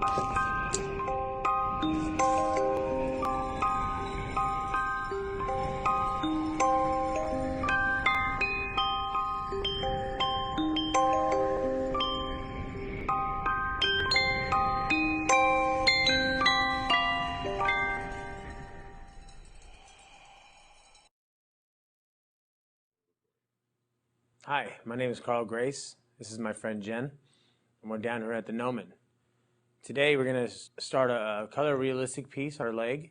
Hi, my name is Carl Grace. This is my friend Jen, and we're down here at the Gnomon. Today we're going to start a color realistic piece, our leg.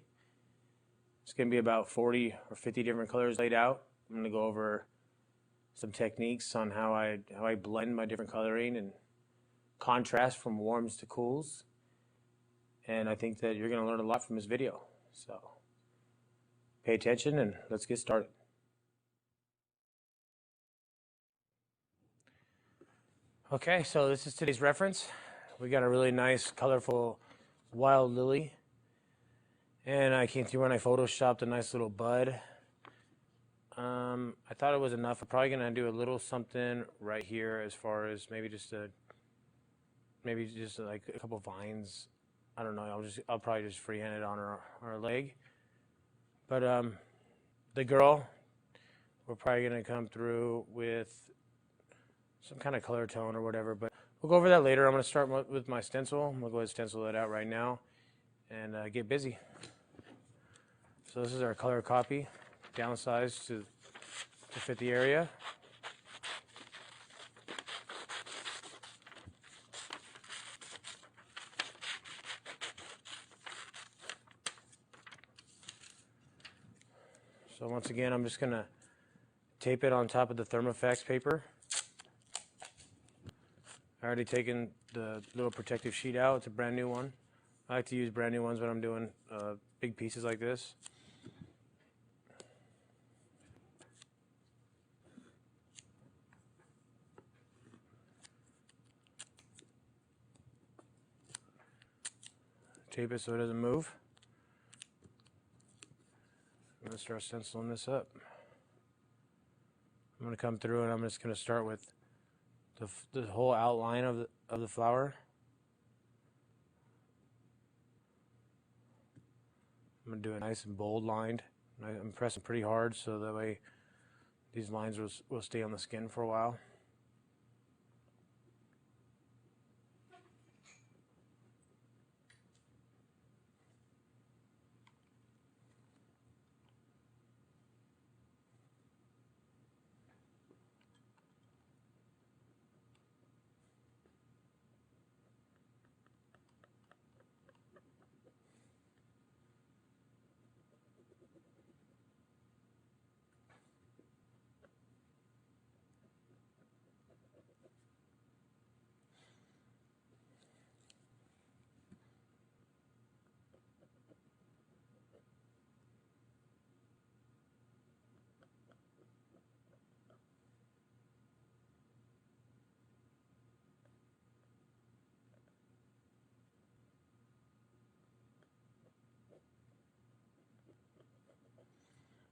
It's going to be about 40 or 50 different colors laid out. I'm going to go over some techniques on how I blend my different coloring and contrast from warms to cools. And I think that you're going to learn a lot from this video. So pay attention and let's get started. Okay, so this is today's reference. We got a really nice, colorful wild lily. And I came through and I photoshopped a nice little bud. I thought it was enough. I'm probably gonna do a little something right here as far as maybe just like a couple vines. I don't know. I'll probably just freehand it on our leg. But the girl, we're probably gonna come through with some kind of color tone or whatever. But we'll go over that later. I'm gonna start with my stencil. I'm gonna go ahead and stencil it out right now and get busy. So this is our color copy, downsized to fit the area. So once again, I'm just gonna tape it on top of the Thermofax paper. I already taken the little protective sheet out. It's a brand new one. I like to use brand new ones when I'm doing big pieces like this. Tape it so it doesn't move. I'm going to start stenciling this up. I'm going to come through and I'm just going to start with the whole outline of the flower. I'm going to do it nice and bold lined. I'm pressing pretty hard so that way these lines will stay on the skin for a while.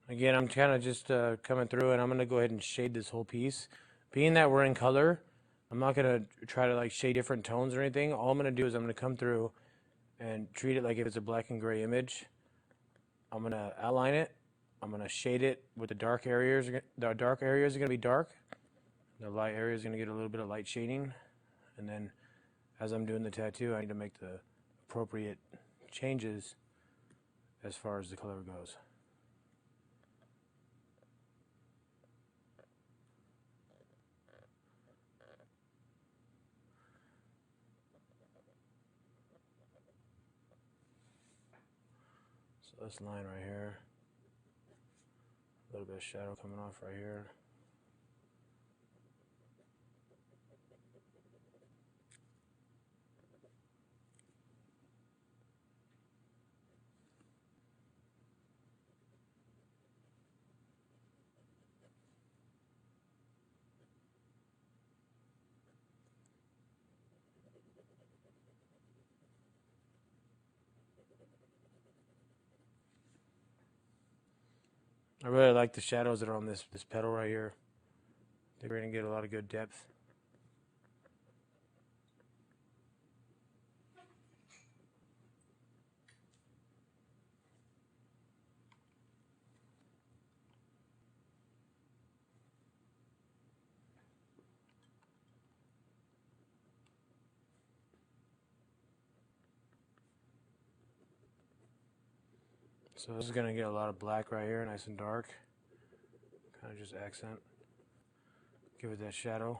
Again, I'm kind of just coming through and I'm going to go ahead and shade this whole piece. Being that we're in color, I'm not going to try to like shade different tones or anything. All I'm going to do is I'm going to come through and treat it like if it's a black and gray image. I'm going to outline it. I'm going to shade it with the dark areas. The dark areas are going to be dark. The light area is going to get a little bit of light shading. And then as I'm doing the tattoo, I need to make the appropriate changes as far as the color goes. So this line right here, a little bit of shadow coming off right here. I really like the shadows that are on this petal right here. They're going to get a lot of good depth. So this is going to get a lot of black right here, nice and dark. Kind of just accent. Give it that shadow.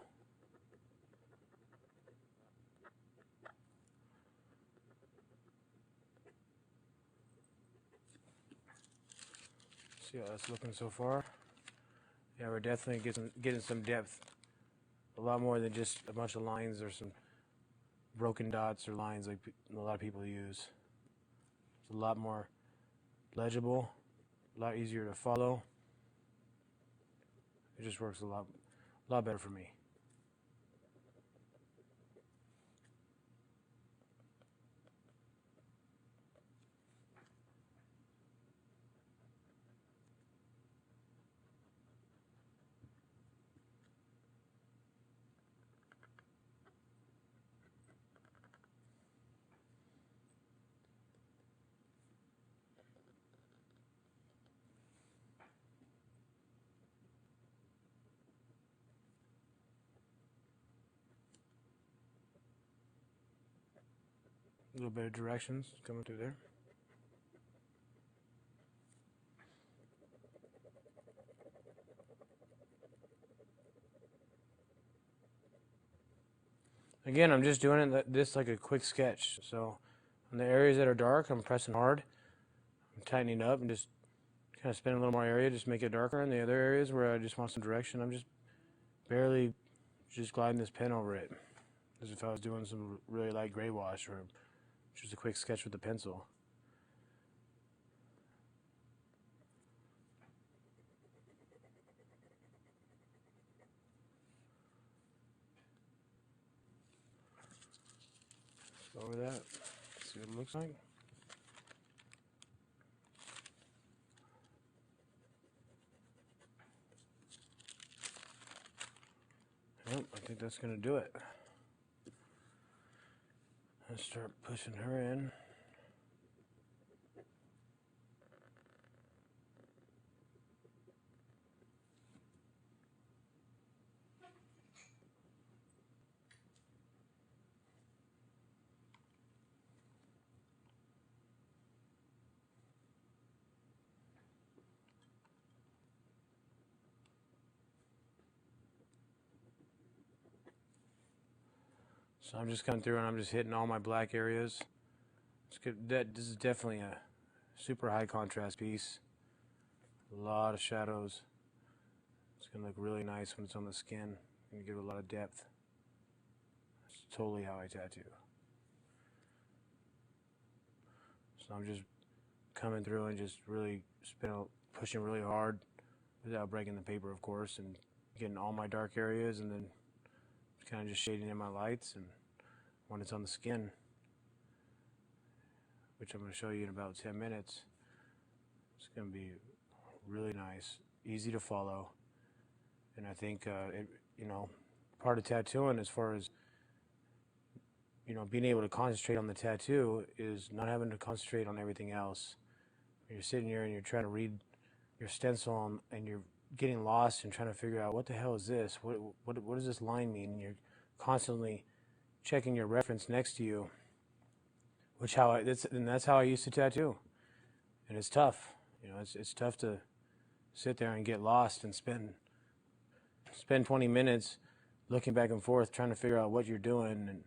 See how that's looking so far? Yeah, we're definitely getting some depth. A lot more than just a bunch of lines or some broken dots or lines like a lot of people use. It's a lot more legible, a lot easier to follow. It just works a lot better for me. A little bit of directions coming through there. Again, I'm just doing this like a quick sketch. So on the areas that are dark, I'm pressing hard. I'm tightening up and just kind of spinning a little more area, just make it darker. And the other areas where I just want some direction, I'm just barely just gliding this pen over it, as if I was doing some really light gray wash or just a quick sketch with the pencil. Over that, see what it looks like. Yep, I think that's gonna do it. Let's start pushing her in. So I'm just coming through and I'm just hitting all my black areas. It's good. This is definitely a super high contrast piece. A lot of shadows. It's gonna look really nice when it's on the skin. Gonna give it a lot of depth. It's totally how I tattoo. So I'm just coming through and just really pushing really hard without breaking the paper, of course, and getting all my dark areas, and then kind of just shading in my lights. And when it's on the skin, which I'm going to show you in about 10 minutes, it's going to be really nice, easy to follow. And I think part of tattooing, as far as being able to concentrate on the tattoo, is not having to concentrate on everything else. When you're sitting here and you're trying to read your stencil and you're getting lost and trying to figure out what the hell is this, what does this line mean, and you're constantly checking your reference next to you, and that's how I used to tattoo. And it's tough. It's tough to sit there and get lost and spend 20 minutes looking back and forth trying to figure out what you're doing. And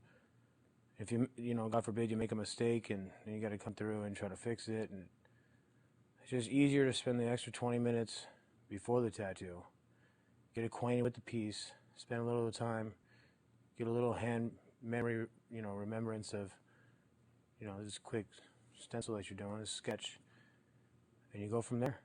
if God forbid you make a mistake and you got to come through and try to fix it, and it's just easier to spend the extra 20 minutes before the tattoo, get acquainted with the piece, spend a little time, get a little hand memory, remembrance of, this quick stencil that you're doing, this sketch, and you go from there.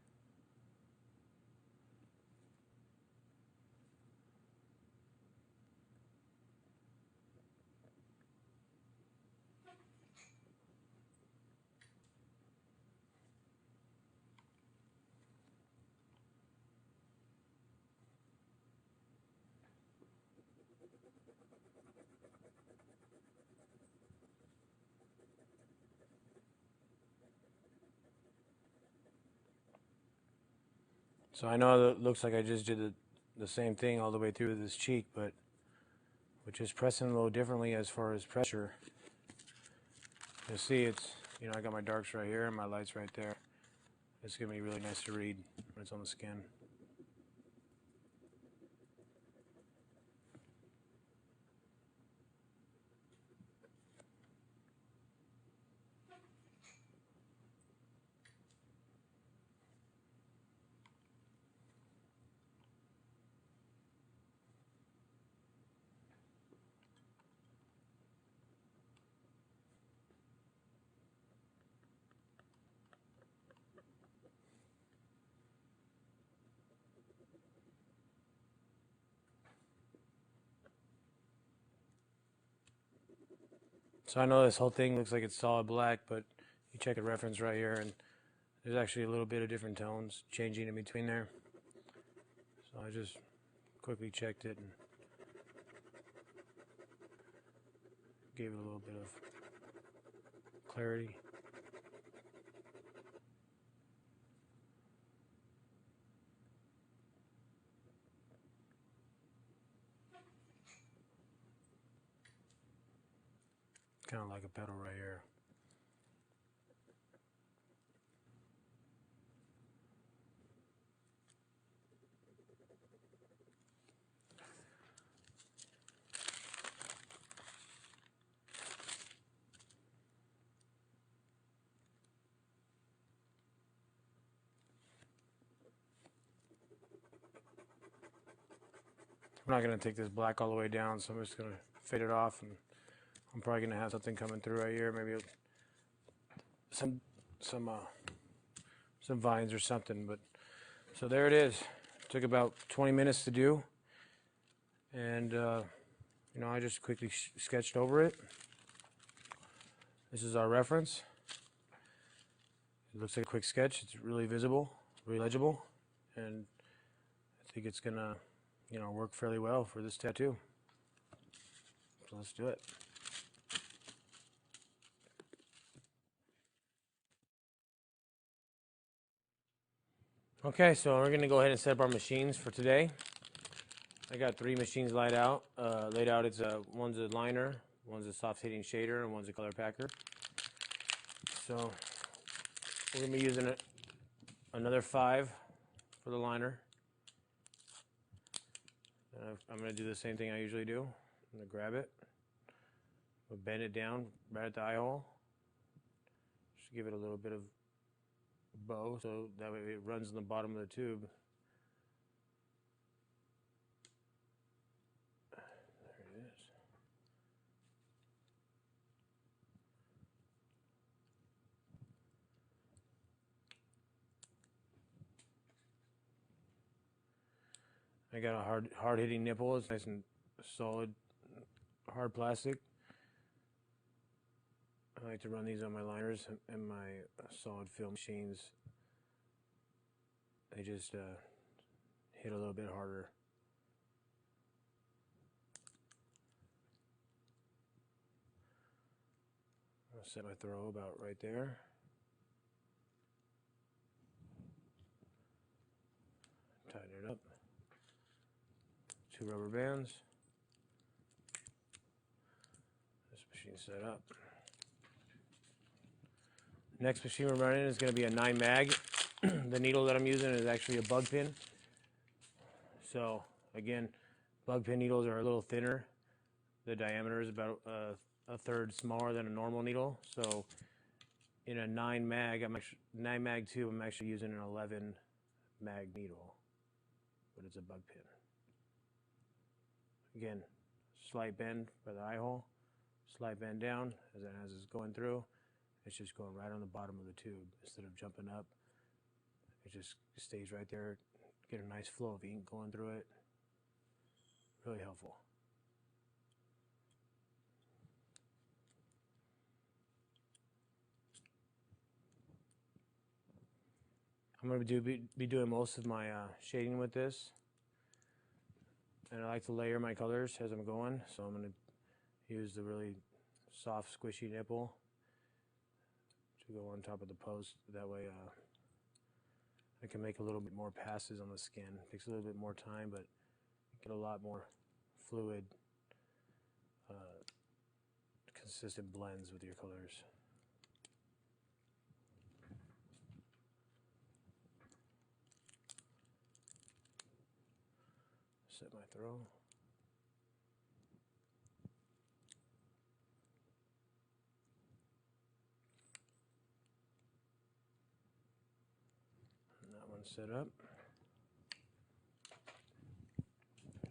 So I know that it looks like I just did the same thing all the way through this cheek, but with just pressing a little differently as far as pressure, you'll see it's, I got my darks right here and my lights right there. It's going to be really nice to read when it's on the skin. So I know this whole thing looks like it's solid black, but you check the reference right here and there's actually a little bit of different tones changing in between there. So I just quickly checked it and gave it a little bit of clarity. Kind of like a petal right here. I'm not going to take this black all the way down, so I'm just going to fade it off, and I'm probably going to have something coming through right here, maybe some vines or something. But so there it is. It took about 20 minutes to do, and you know, I just quickly sketched over it. This is our reference. It looks like a quick sketch. It's really visible, really legible, and I think it's gonna, you know, work fairly well for this tattoo. So let's do it. Okay, so we're gonna go ahead and set up our machines for today. I got 3 machines laid out. It's one's a liner, one's a soft hitting shader, and one's a color packer. So we're gonna be using another 5 for the liner. I'm gonna do the same thing I usually do. I'm gonna grab it, we'll bend it down right at the eye hole. Just give it a little bit of bow so that way it runs in the bottom of the tube. There it is. I got a hard hitting nipple. It's nice and solid, hard plastic. I like to run these on my liners and my solid fill machines. They just hit a little bit harder. I'll set my throw about right there. Tighten it up. 2 rubber bands. This machine set up. Next machine we're running is going to be a 9 mag. The needle that I'm using is actually a bug pin. So again, bug pin needles are a little thinner. The diameter is about a third smaller than a normal needle. So in a 9 mag, 9 mag 2, I'm actually using an 11 mag needle, but it's a bug pin. Again, slight bend by the eye hole, slight bend down as it's going through. It's just going right on the bottom of the tube instead of jumping up. It just stays right there. Get a nice flow of ink going through it. Really helpful. I'm going to be doing most of my shading with this. And I like to layer my colors as I'm going. So I'm going to use the really soft, squishy nipple to go on top of the post. That way I can make a little bit more passes on the skin. It takes a little bit more time, but get a lot more fluid, consistent blends with your colors. set my throw. And that one's set up.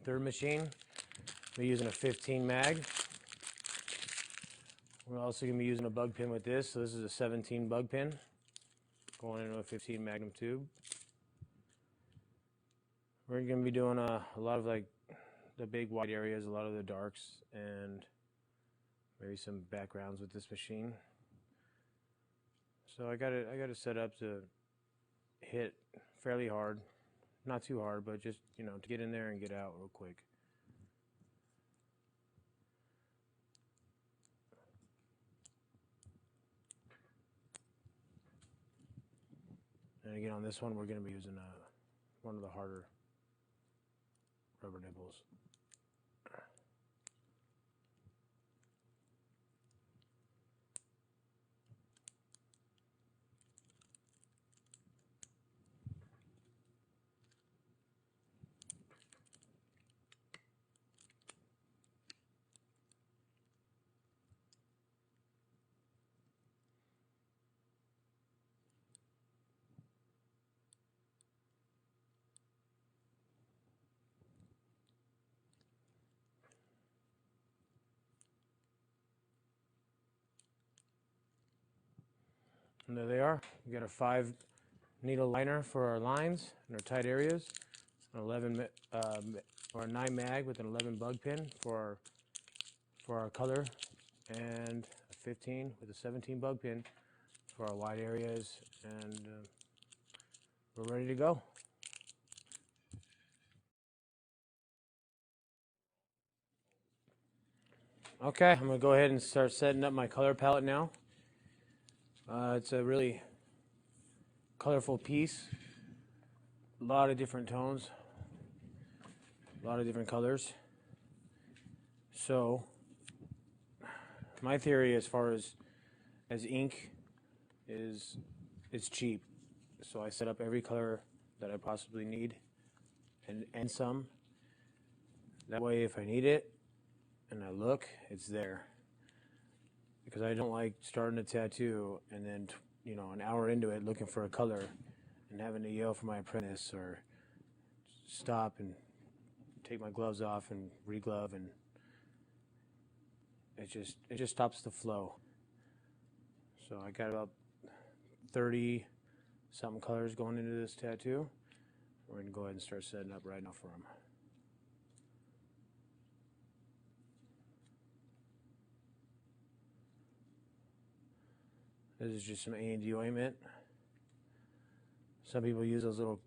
Third machine, we're using a 15 mag. We're also going to be using a bug pin with this. So this is a 17 bug pin going into a 15 magnum tube. We're going to be doing a lot of like the big wide areas, a lot of the darks, and maybe some backgrounds with this machine. So I got it set up to hit fairly hard, not too hard, but just, you know, to get in there and get out real quick. And again, on this one, we're going to be using one of the harder rubber nipples. And there they are. We got a 5 needle liner for our lines and our tight areas, an 11 or a 9 mag with an 11 bug pin for our color, and a 15 with a 17 bug pin for our wide areas, and we're ready to go. Okay, I'm gonna go ahead and start setting up my color palette now. It's a really colorful piece, a lot of different tones, a lot of different colors. So my theory as far as ink is it's cheap. So I set up every color that I possibly need and some. That way if I need it and I look, it's there. Because I don't like starting a tattoo and then, you know, an hour into it looking for a color and having to yell for my apprentice or stop and take my gloves off and re-glove, and it just stops the flow. So I got about 30 something colors going into this tattoo. We're gonna go ahead and start setting up right now for them. This is just some A&D ointment. Some people use those little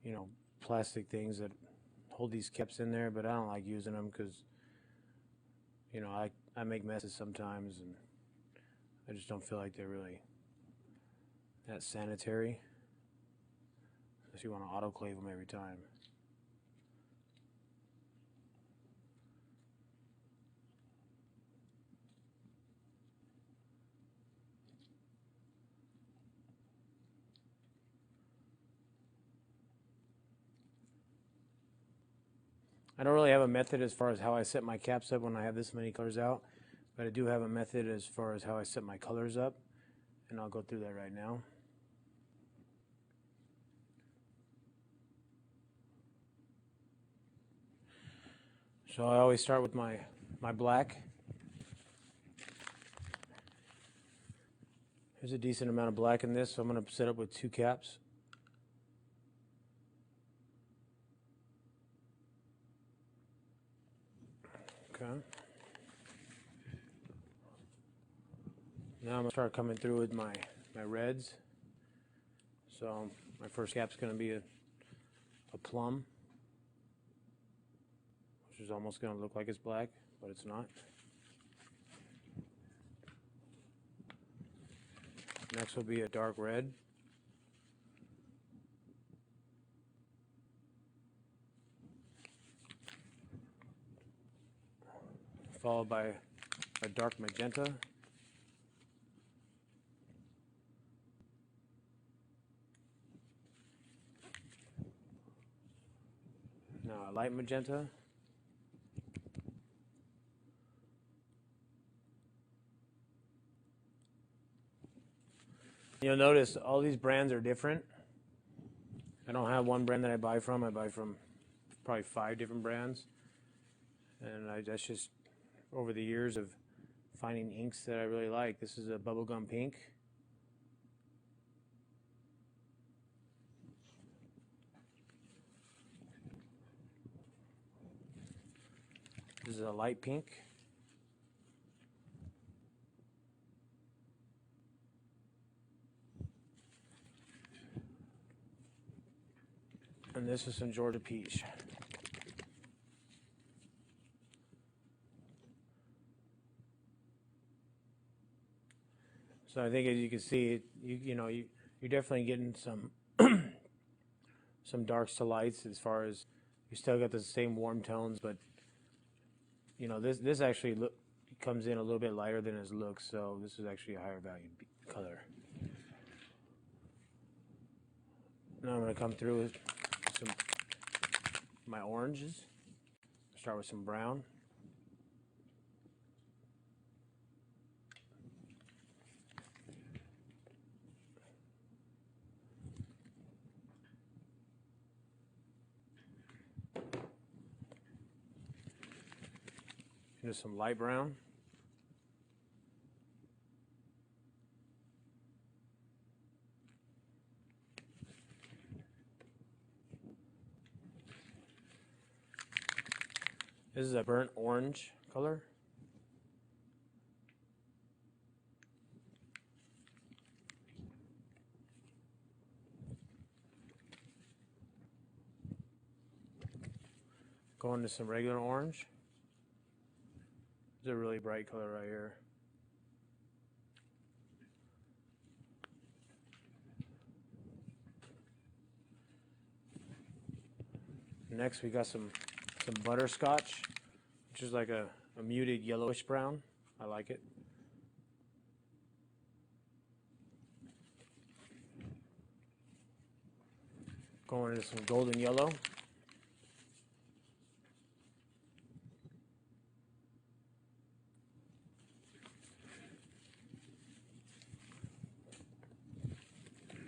you know, plastic things that hold these caps in there, but I don't like using them because, you know, I make messes sometimes and I just don't feel like they're really that sanitary unless you want to autoclave them every time. I don't really have a method as far as how I set my caps up when I have this many colors out, but I do have a method as far as how I set my colors up, and I'll go through that right now. So I always start with my black. There's a decent amount of black in this, so I'm going to set up with 2 caps. Okay. Now I'm going to start coming through with my reds. So my first cap's going to be a plum, which is almost going to look like it's black, but it's not. Next will be a dark red. Followed by a dark magenta. light magenta. You'll notice all these brands are different. I don't have one brand that I buy from. I buy from probably 5 different brands. And that's just over the years of finding inks that I really like. This is a bubblegum pink. This is a light pink. And this is some Georgia peach. So I think, as you can see, you're definitely getting some some darks to lights, as far as you still got the same warm tones, but this actually comes in a little bit lighter than it looks, so this is actually a higher valued color. Now I'm going to come through with my oranges. Start with some brown. Into some light brown. This is a burnt orange color. Going to some regular orange. This is a really bright color right here. Next we got some butterscotch, which is like a muted yellowish brown. I like it. Going into some golden yellow.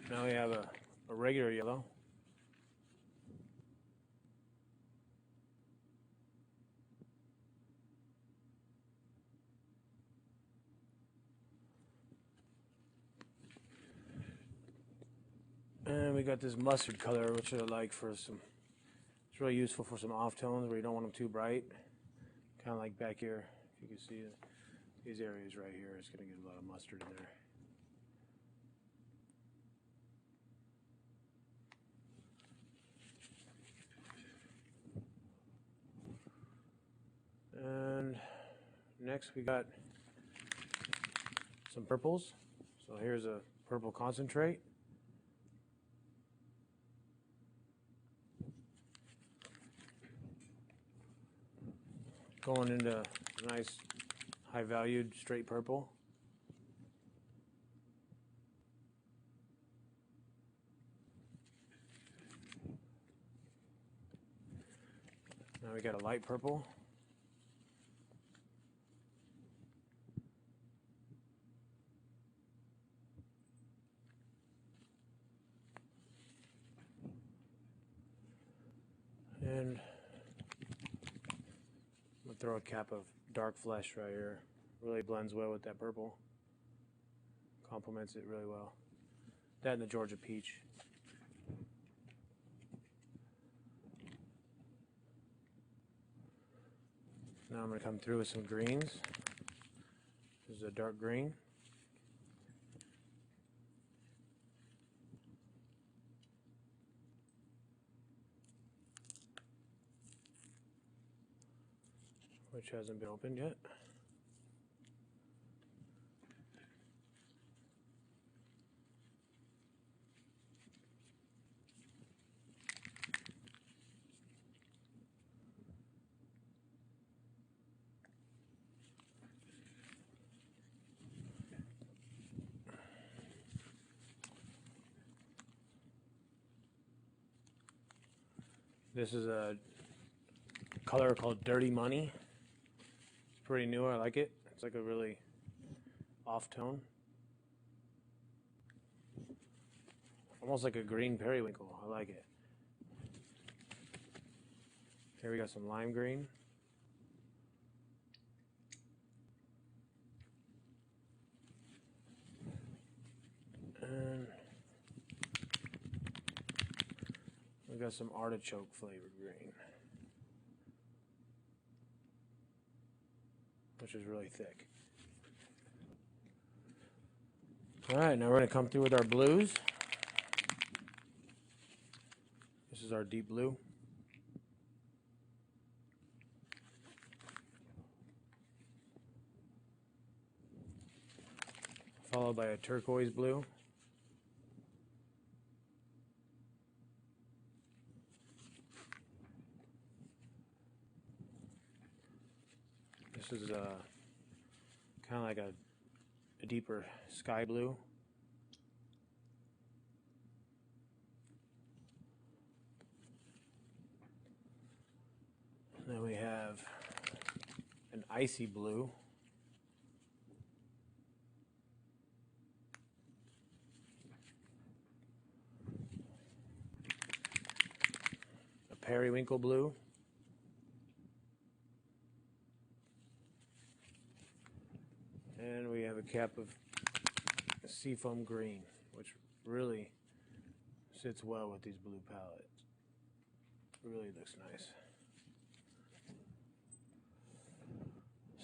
Now we have a regular yellow. And we got this mustard color, which I like for some, it's really useful for some off tones where you don't want them too bright. Kind of like back here, if you can see it, these areas right here, it's going to get a lot of mustard in there. And next we got some purples. So here's a purple concentrate. Going into a nice high valued straight purple. Now we got a light purple. And I'm gonna throw a cap of dark flesh right here. Really blends well with that purple. Complements it really well. That and the Georgia peach. Now I'm going to come through with some greens. This is a dark green. Which hasn't been opened yet. This is a color called Dirty Money. It's pretty new, I like it. It's like a really off tone. Almost like a green periwinkle, I like it. Here we got some lime green. And we got some artichoke flavored green, which is really thick. All right, now we're going to come through with our blues. This is our deep blue. Followed by a turquoise blue. This is kind of like a deeper sky blue. And then we have an icy blue. A periwinkle blue. And we have a cap of seafoam green, which really sits well with these blue palettes. Really looks nice.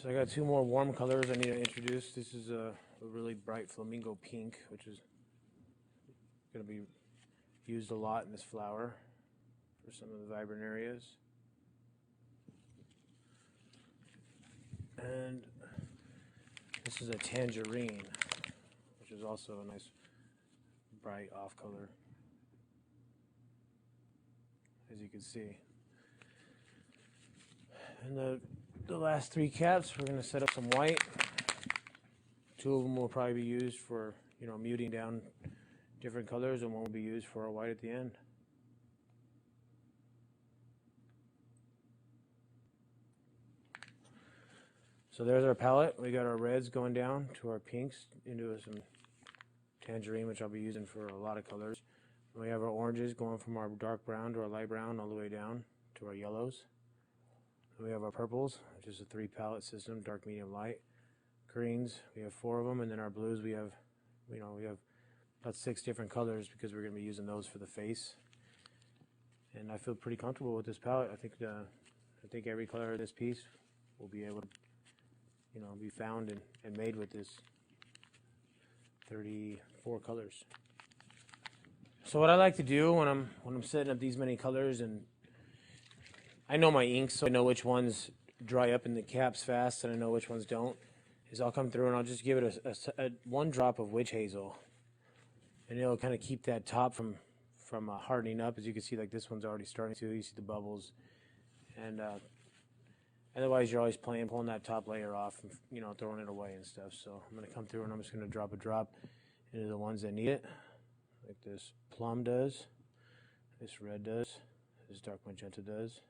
So I got two more warm colors I need to introduce. This is a really bright flamingo pink, which is going to be used a lot in this flower for some of the vibrant areas. And this is a tangerine, which is also a nice bright off color, as you can see. And the last three caps, we're going to set up some white. Two of them will probably be used for, muting down different colors, and one will be used for a white at the end. So there's our palette. We got our reds going down to our pinks into some tangerine, which I'll be using for a lot of colors. We have our oranges going from our dark brown to our light brown all the way down to our yellows. We have our purples, which is a 3 palette system, dark, medium, light. Greens, we have 4 of them, and then our blues, we have about 6 different colors because we're going to be using those for the face. And I feel pretty comfortable with this palette. I think every color of this piece will be able to be found and made with this 34 colors. So what I like to do when I'm setting up these many colors, and I know my inks, so I know which ones dry up in the caps fast, and I know which ones don't, is I'll come through and I'll just give it a 1 drop of witch hazel, and it'll kind of keep that top from hardening up. As you can see, like this one's already starting to. You see the bubbles, and otherwise you're always pulling that top layer off and throwing it away and stuff. So I'm going to come through and I'm just going to drop a drop into the ones that need it, like this plum does, this red does, this dark magenta does,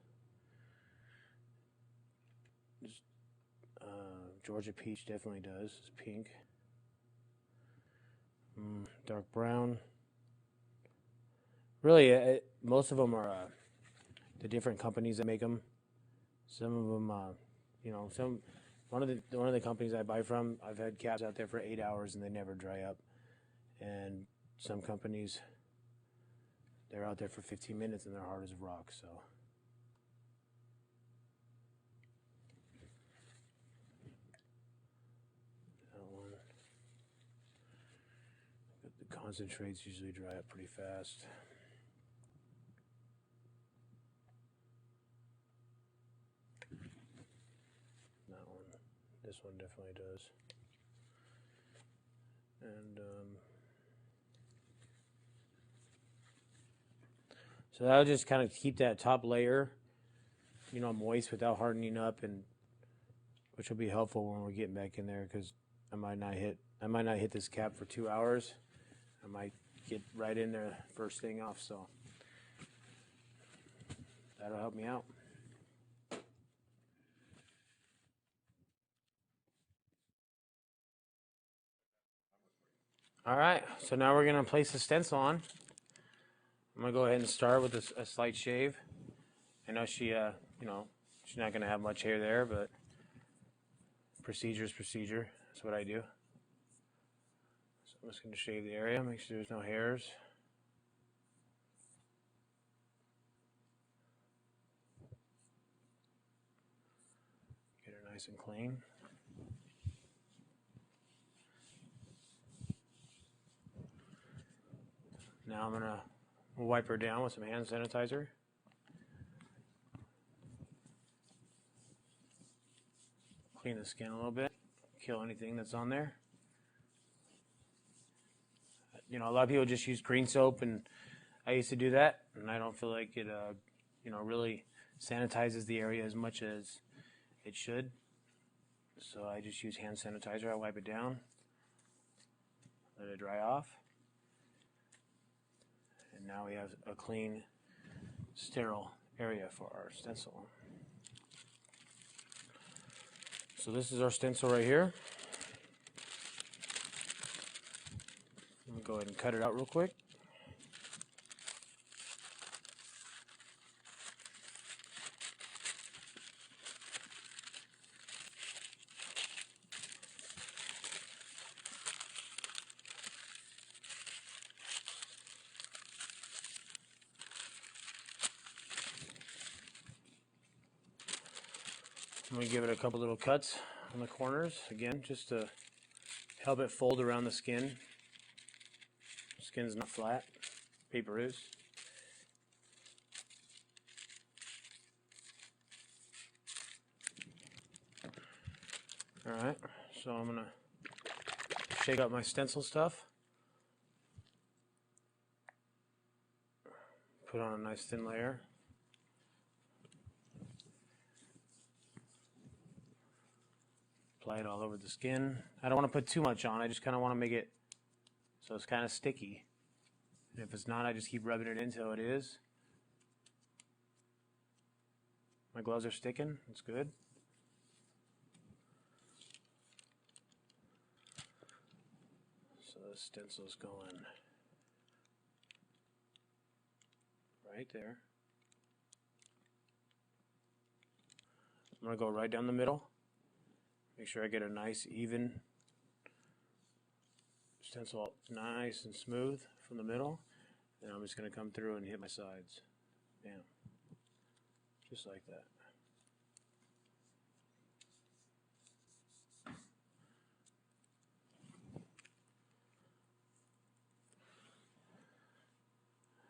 this Georgia peach definitely does, it's pink, dark brown. Really, most of them are the different companies that make them. Some of them, one of the companies I buy from, I've had caps out there for 8 hours and they never dry up. And some companies, they're out there for 15 minutes and they're hard as a rock. So that one. The concentrates usually dry up pretty fast. This one definitely does. And so that'll just kind of keep that top layer, moist without hardening up, and which will be helpful when we're getting back in there, because I might not hit this cap for 2 hours. I might get right in there first thing off, so that'll help me out. All right, so now we're gonna place the stencil on. I'm gonna go ahead and start with a slight shave. I know she, she's not gonna have much hair there, but procedure is procedure. That's what I do. So I'm just gonna shave the area, make sure there's no hairs. Get her nice and clean. Now I'm gonna wipe her down with some hand sanitizer. Clean the skin a little bit, kill anything that's on there. You know, a lot of people just use green soap, and I used to do that, and I don't feel like it, really sanitizes the area as much as it should. So I just use hand sanitizer. I wipe it down, let it dry off, and now we have a clean, sterile area for our stencil. So this is our stencil right here. I'm gonna go ahead and cut it out real quick. I'm going to give it a couple little cuts on the corners, again, just to help it fold around the skin. Skin's not flat, paper is. Alright, so I'm going to shake up my stencil stuff. Put on a nice thin layer. Apply it all over the skin. I don't want to put too much on. I just kind of want to make it so it's kind of sticky. And if it's not, I just keep rubbing it until it is. My gloves are sticking. That's good. So the stencil's going right there. I'm going to go right down the middle. Make sure I get a nice, even stencil, nice and smooth from the middle. And I'm just going to come through and hit my sides. Bam. Just like that.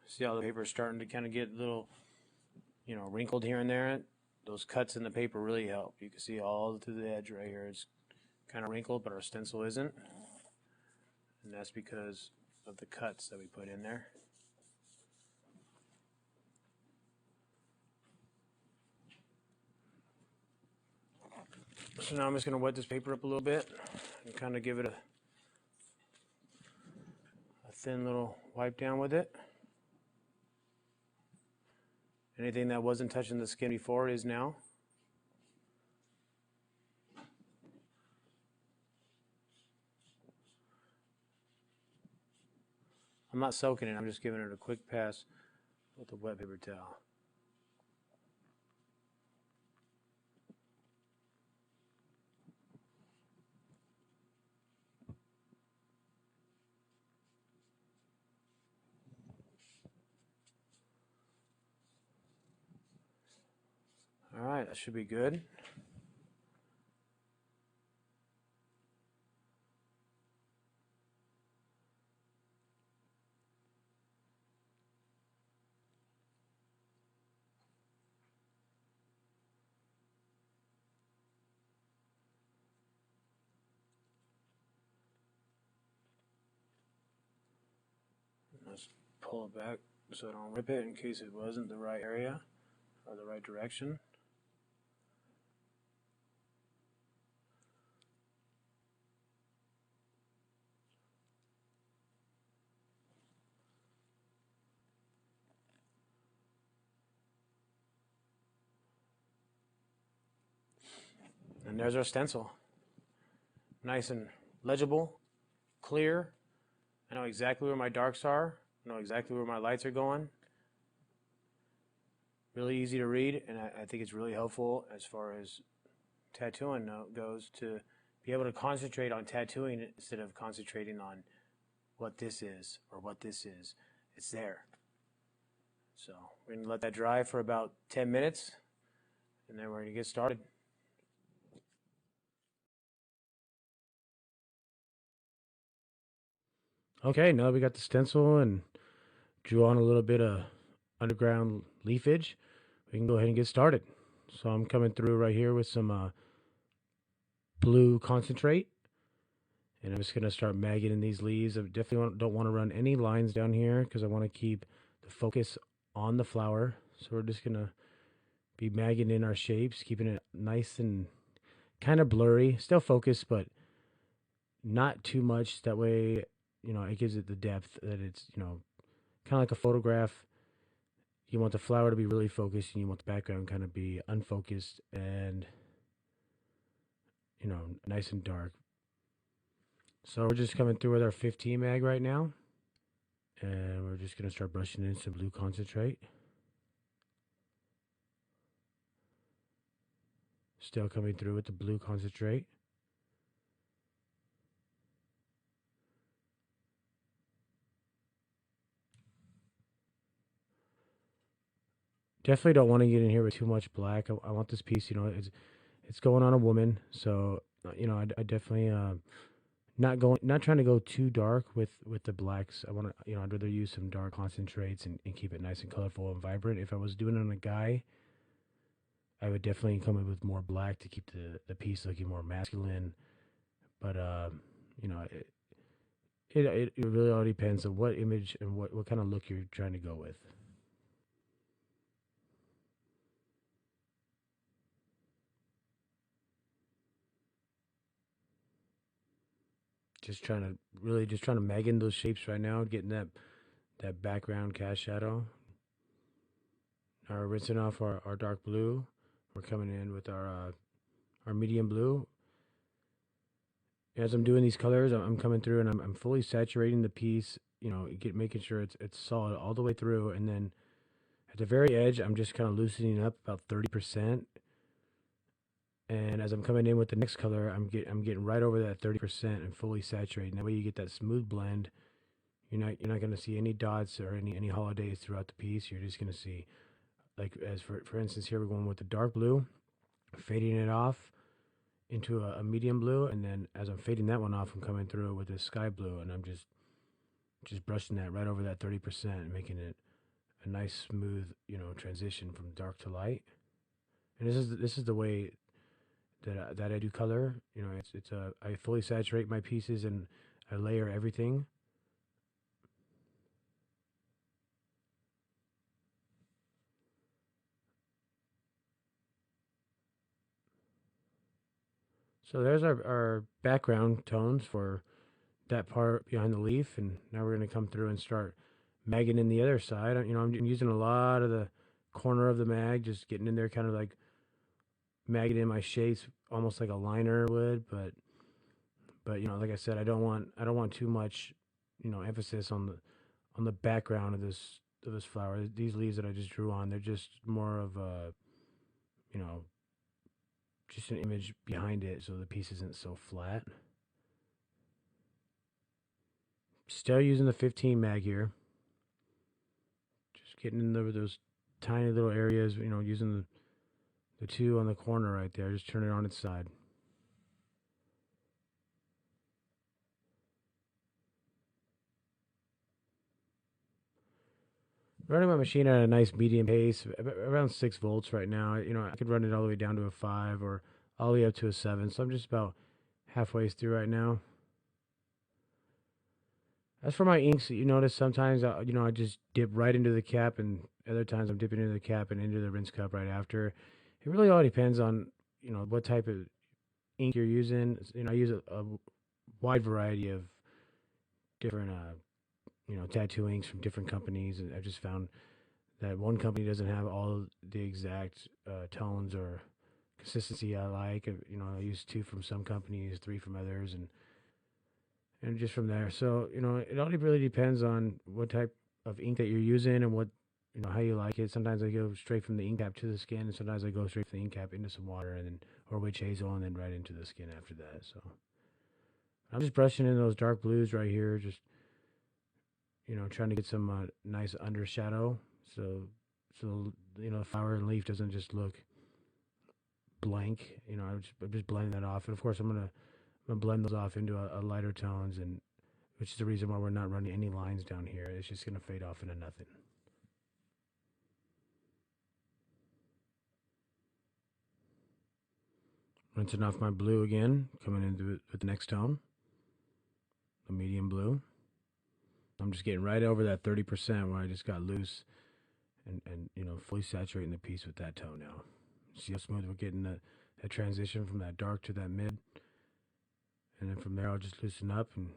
See how the paper is starting to kind of get a little, wrinkled here and there? Those cuts in the paper really help. You can see all to the edge right here. It's kind of wrinkled, but our stencil isn't. And that's because of the cuts that we put in there. So now I'm just going to wet this paper up a little bit and kind of give it a thin little wipe down with it. Anything that wasn't touching the skin before is now. I'm not soaking it, I'm just giving it a quick pass with a wet paper towel. Alright, that should be good. Let's pull it back so I don't rip it in case it wasn't the right area or the right direction. And there's our stencil. Nice and legible, clear, I know exactly where my darks are. I know exactly where my lights are going. Really easy to read, and I think it's really helpful as far as tattooing goes, to be able to concentrate on tattooing instead of concentrating on what this is or what this is. It's there. So we're going to let that dry for about 10 minutes, and then we're going to get started. Okay, now we got the stencil and drew on a little bit of underground leafage, we can go ahead and get started. So I'm coming through right here with some blue concentrate, and I'm just going to start magging in these leaves. I definitely don't want to run any lines down here because I want to keep the focus on the flower. So we're just going to be magging in our shapes, keeping it nice and kind of blurry, still focused, but not too much. That way, it gives it the depth that it's, kind of like a photograph. You want the flower to be really focused, and you want the background kind of be unfocused and, nice and dark. So we're just coming through with our 15 mag right now, and we're just going to start brushing in some blue concentrate. Still coming through with the blue concentrate. Definitely don't want to get in here with too much black. I want this piece, it's going on a woman, so I definitely not trying to go too dark with the blacks. I want to, I'd rather use some dark concentrates and keep it nice and colorful and vibrant. If I was doing it on a guy, I would definitely come in with more black to keep the piece looking more masculine. But it really all depends on what image and what kind of look you're trying to go with. Just trying to mag in those shapes right now, getting that background cast shadow. Now we're rinsing off our dark blue. We're coming in with our medium blue. As I'm doing these colors, I'm coming through and I'm fully saturating the piece. Making sure it's solid all the way through, and then at the very edge, I'm just kind of loosening up about 30%. And as I'm coming in with the next color, I'm getting right over that 30% and fully saturating. That way, you get that smooth blend. You're not going to see any dots or any holidays throughout the piece. You're just going to see, like, as for instance, here we're going with the dark blue, fading it off into a medium blue, and then as I'm fading that one off, I'm coming through with this sky blue, and I'm just brushing that right over that 30%, making it a nice smooth transition from dark to light. And this is the way that I do color. I fully saturate my pieces and I layer everything. So there's our background tones for that part behind the leaf, and now we're going to come through and start magging in the other side. I'm using a lot of the corner of the mag, just getting in there, kind of like magging in my shapes, almost like a liner would. But like I said, I don't want too much, emphasis on the background of this flower. These leaves that I just drew on, they're just more of a, just an image behind it, so the piece isn't so flat. Still using the 15 mag here. Just getting in those tiny little areas, using the two on the corner right there. Just turn it on its side. Running my machine at a nice medium pace, around 6 volts right now. I could run it all the way down to a 5 or all the way up to a 7. So I'm just about halfway through right now. As for my inks, you notice sometimes I just dip right into the cap, and other times I'm dipping into the cap and into the rinse cup right after. It really all depends on what type of ink you're using. I use a wide variety of different tattoo inks from different companies, and I've just found that one company doesn't have all the exact tones or consistency I like. I use 2 from some companies, 3 from others, and and just from there. So, it only really depends on what type of ink that you're using and what, how you like it. Sometimes I go straight from the ink cap to the skin, and sometimes I go straight from the ink cap into some water and then, or witch hazel, and then right into the skin after that. So I'm just brushing in those dark blues right here, just, trying to get some nice undershadow. So the flower and leaf doesn't just look blank. I'm just blending that off. And of course, I'm gonna blend those off into a lighter tones, and which is the reason why we're not running any lines down here. It's just gonna fade off into nothing. Rinsing off my blue again, coming into it with the next tone, the medium blue. I'm just getting right over that 30% where I just got loose, and fully saturating the piece with that tone now. See how smooth we're getting that transition from that dark to that mid, and then from there I'll just loosen up and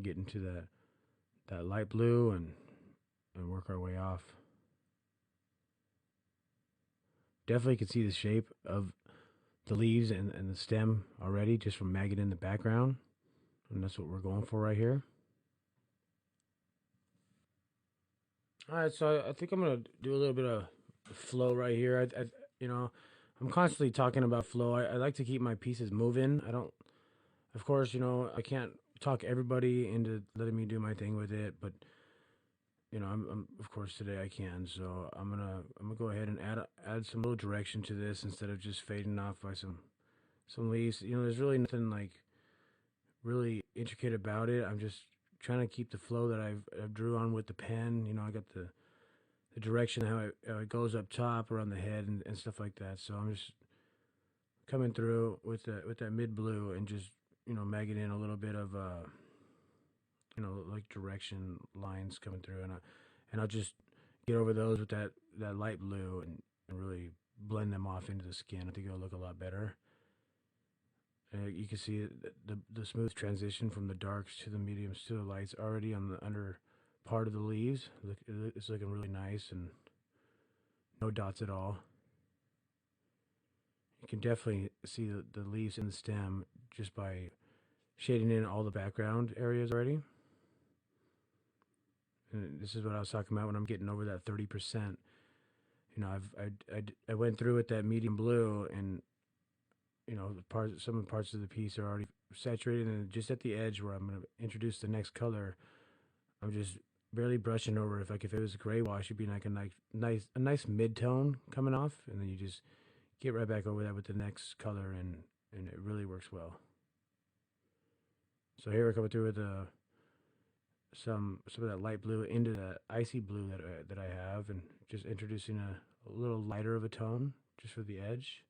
get into that light blue and work our way off. Definitely can see the shape of the leaves and the stem already just from maggot in the background, and that's what we're going for right here. All right, so I think I'm gonna do a little bit of flow right here. I'm constantly talking about flow. I like to keep my pieces moving. I don't, of course, I can't talk everybody into letting me do my thing with it, but I'm of course today I can. So I'm gonna go ahead and add some little direction to this instead of just fading off by some leaves. There's really nothing like really intricate about it. I'm just trying to keep the flow that I've drew on with the pen. I got the direction how it goes up top around the head and stuff like that. So I'm just coming through with that mid blue and just magging in a little bit of like direction lines coming through, and I'll just get over those with that light blue and really blend them off into the skin. I think it'll look a lot better. You can see the smooth transition from the darks to the mediums to the lights already on the under part of the leaves. It's looking really nice and no dots at all. You can definitely see the leaves in the stem just by shading in all the background areas already. And this is what I was talking about when I'm getting over that 30%. I went through with that medium blue, and some of the parts of the piece are already saturated, and just at the edge where I'm going to introduce the next color, I'm just barely brushing over it. If it was gray wash, it'd be like a nice mid tone coming off, and then you just get right back over that with the next color, and it really works well. So here we're coming through with some of that light blue into that icy blue that I have, and just introducing a little lighter of a tone just for the edge.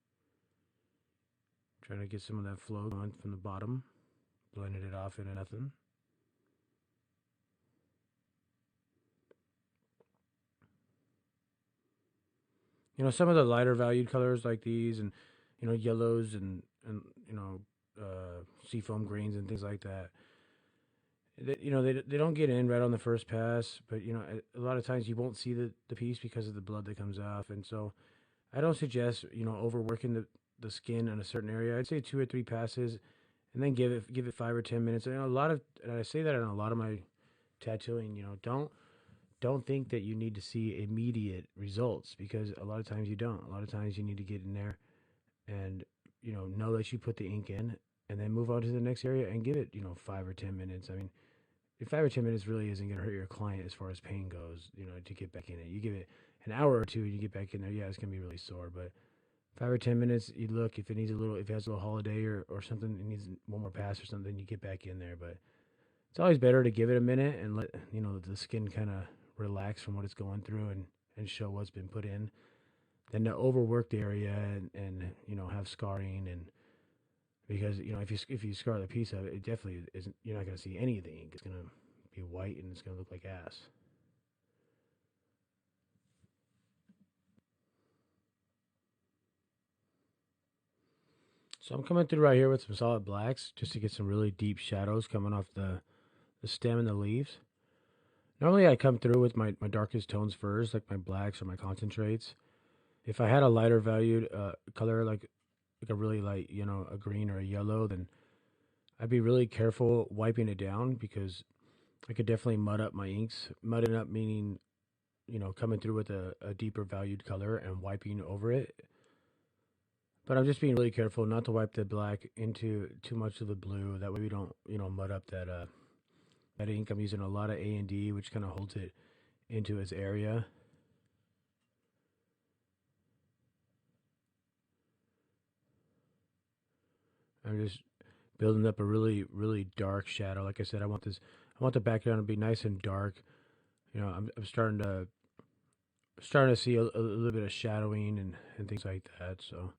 Trying to get some of that flow going from the bottom, blending it off into nothing. Some of the lighter valued colors like these, and yellows and seafoam greens and things like that. They don't get in right on the first pass, but a lot of times you won't see the piece because of the blood that comes off, and so I don't suggest overworking the skin in a certain area. I'd say 2 or 3 passes, and then give it 5 or 10 minutes. And I say that in a lot of my tattooing. Don't think that you need to see immediate results, because a lot of times you don't. A lot of times you need to get in there and know that you put the ink in, and then move on to the next area and give it 5 or 10 minutes. I mean, if 5 or 10 minutes really isn't going to hurt your client as far as pain goes, to get back in it. You give it an hour or two, and you get back in there. Yeah, it's going to be really sore, but 5 or 10 minutes, you look, if it has a little holiday or something, it needs one more pass or something, you get back in there. But it's always better to give it a minute and let the skin kind of relax from what it's going through, and show what's been put in, than to overwork the area and have scarring. And because if you scar the piece of it, it definitely isn't. You're not going to see any of the ink. It's going to be white, and it's going to look like ass. So I'm coming through right here with some solid blacks just to get some really deep shadows coming off the stem and the leaves. Normally I come through with my darkest tones first, like my blacks or my concentrates. If I had a lighter valued color, like a really light, a green or a yellow, then I'd be really careful wiping it down because I could definitely mud up my inks. Mudding up meaning, coming through with a deeper valued color and wiping over it. But I'm just being really careful not to wipe the black into too much of the blue. That way we don't, mud up that ink. I'm using a lot of A and D, which kind of holds it into its area. I'm just building up a really, really dark shadow. Like I said, I want the background to be nice and dark. I'm starting to see a little bit of shadowing and things like that. So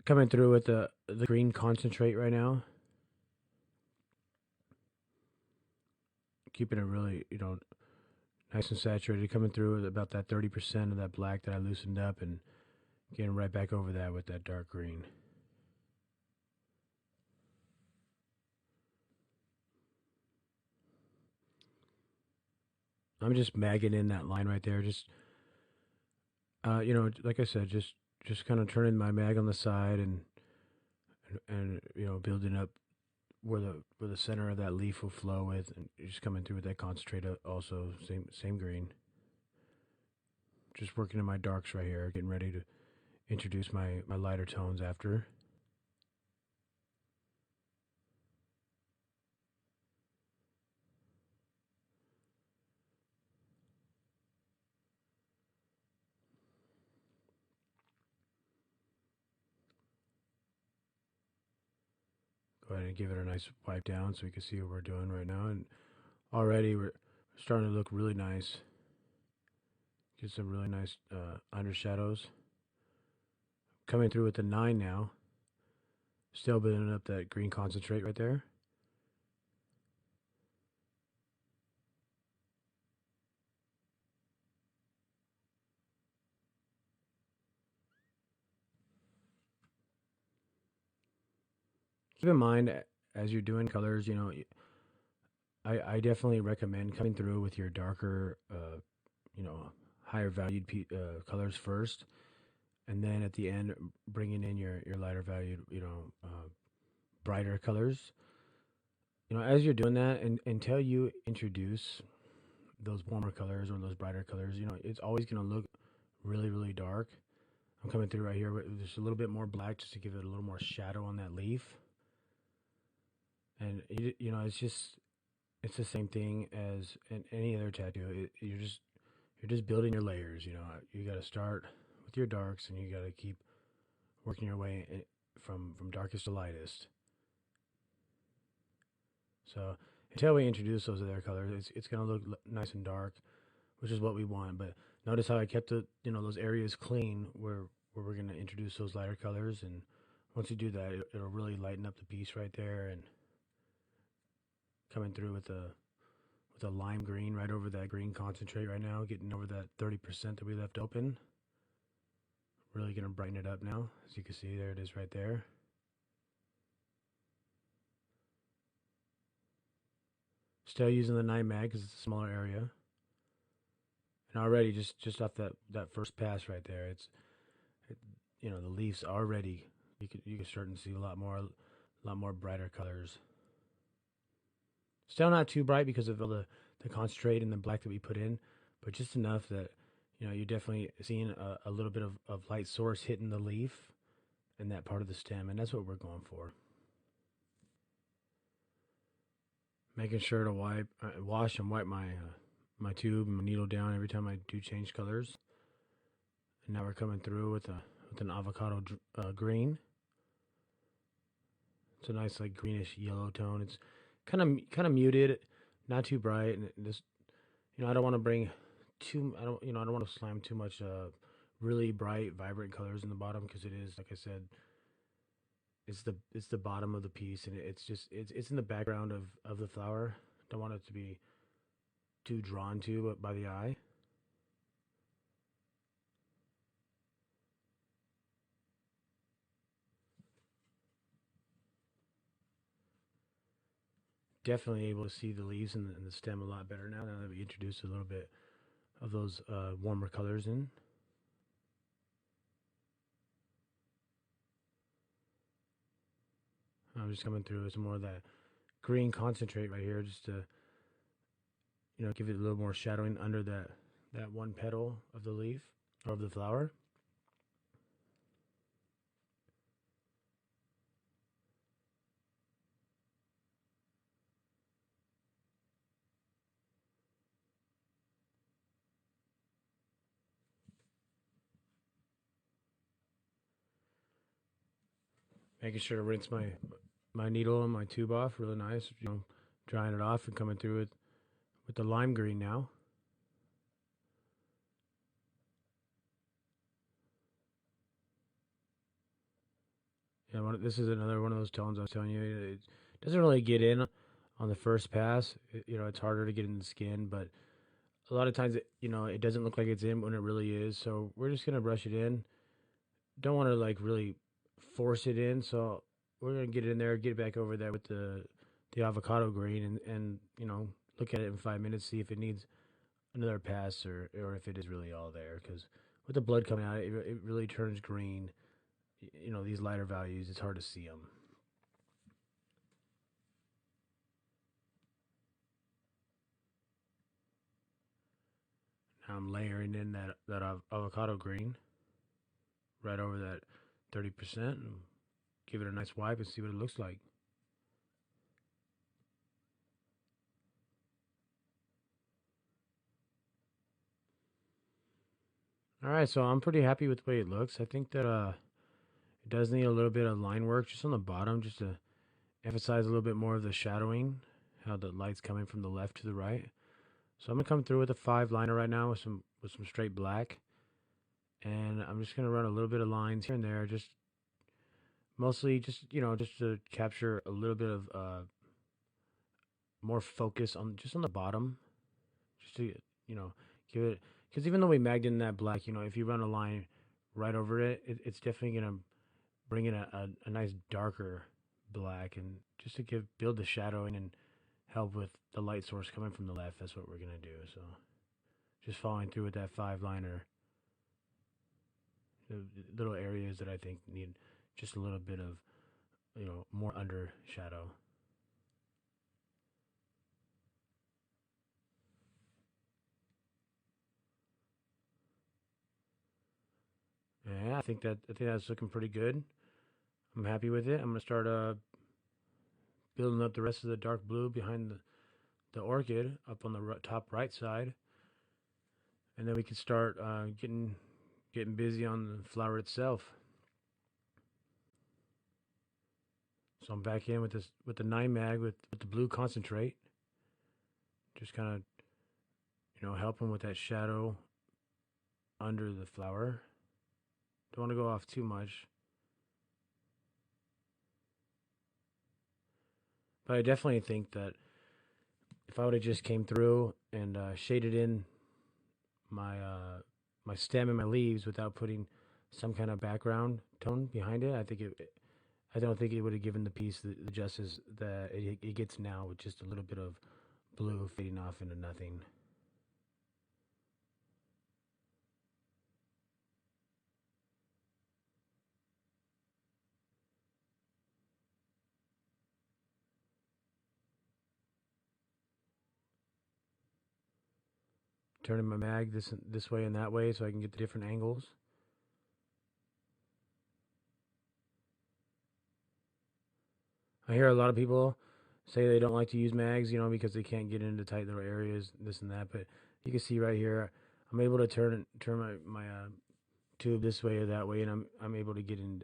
coming through with the green concentrate right now, keeping it really, nice and saturated, coming through with about that 30% of that black that I loosened up and getting right back over that with that dark green. I'm just magging in that line right there. Just, like I said, just kind of turning my mag on the side and building up where the center of that leaf will flow with, and just coming through with that concentrate also same green. Just working in my darks right here, getting ready to introduce my lighter tones after. Go ahead and give it a nice wipe down so we can see what we're doing right now. And already we're starting to look really nice. Get some really nice undershadows. Coming through with the 9 now. Still building up that green concentrate right there. Keep in mind, as you're doing colors, I definitely recommend coming through with your darker, higher valued colors first, and then at the end bringing in your lighter valued, brighter colors. As you're doing that, and until you introduce those warmer colors or those brighter colors, it's always going to look really, really dark. I'm coming through right here with just a little bit more black just to give it a little more shadow on that leaf. And it's the same thing as in any other tattoo. You're just building your layers. You got to start with your darks, and you got to keep working your way from darkest to lightest. So until we introduce those other colors, it's gonna look nice and dark, which is what we want. But notice how I kept those areas clean where we're gonna introduce those lighter colors, and once you do that, it'll really lighten up the piece right there, and coming through with a lime green right over that green concentrate right now, getting over that 30% that we left open. Really gonna brighten it up now. As you can see, there it is right there. Still using the 9 mag because it's a smaller area. And already, just off that first pass right there, the leaves already you can start to see a lot more brighter colors. Still not too bright because of all the concentrate and the black that we put in, but just enough that you're definitely seeing a little bit of light source hitting the leaf and that part of the stem, and that's what we're going for. Making sure to wash and wipe my tube and my needle down every time I do change colors. And now we're coming through with an avocado green. It's a nice like greenish yellow tone. It's kind of muted, not too bright, and this I don't want to bring I don't want to slam too much really bright, vibrant colors in the bottom because it is, like I said, it's the bottom of the piece, and it's in the background of the flower. Don't want it to be too drawn to by the eye. Definitely able to see the leaves and the stem a lot better now that we introduced a little bit of those warmer colors in. just coming through with some more of that green concentrate right here, just to, give it a little more shadowing under that one petal of the leaf or of the flower. Making sure to rinse my needle and my tube off really nice, drying it off and coming through it with the lime green now. Yeah, this is another one of those tones I was telling you. It doesn't really get in on the first pass. It's harder to get in the skin, but a lot of times, it doesn't look like it's in when it really is. So we're just gonna brush it in. Don't want to like really force it in. So we're gonna get it in there, get it back over there with the avocado green, and look at it in 5 minutes, see if it needs another pass or if it is really all there. Because with the blood coming out, it really turns green. These lighter values, it's hard to see them. Now I'm layering in that avocado green right over that 30% and give it a nice wipe and see what it looks like. All right, so I'm pretty happy with the way it looks. I think that it does need a little bit of line work just on the bottom, just to emphasize a little bit more of the shadowing, how the light's coming from the left to the right. So I'm gonna come through with a 5 liner right now with some straight black, and I'm just gonna run a little bit of lines here and there, just mostly just to capture a little bit of more focus on just on the bottom, just to give it, because even though we magged in that black, if you run a line right over it, it's definitely gonna bring in a nice darker black, and just to build the shadowing and help with the light source coming from the left. That's what we're gonna do. So just following through with that 5 liner, the little areas that I think need just a little bit of more under shadow. Yeah, I think that's looking pretty good. I'm happy with it. I'm gonna start building up the rest of the dark blue behind the orchid up on the top right side, and then we can start getting busy on the flower itself. So I'm back in with the 9 mag with the blue concentrate, just kind of helping with that shadow under the flower. Don't want to go off too much, but I definitely think that if I would have just came through and shaded in my stem and my leaves without putting some kind of background tone behind it, I don't think it would have given the piece the justice that it gets now, with just a little bit of blue fading off into nothing. Turning my mag this way and that way so I can get the different angles. I hear a lot of people say they don't like to use mags, because they can't get into tight little areas, this and that. But you can see right here, I'm able to turn my tube this way or that way, and I'm able to get in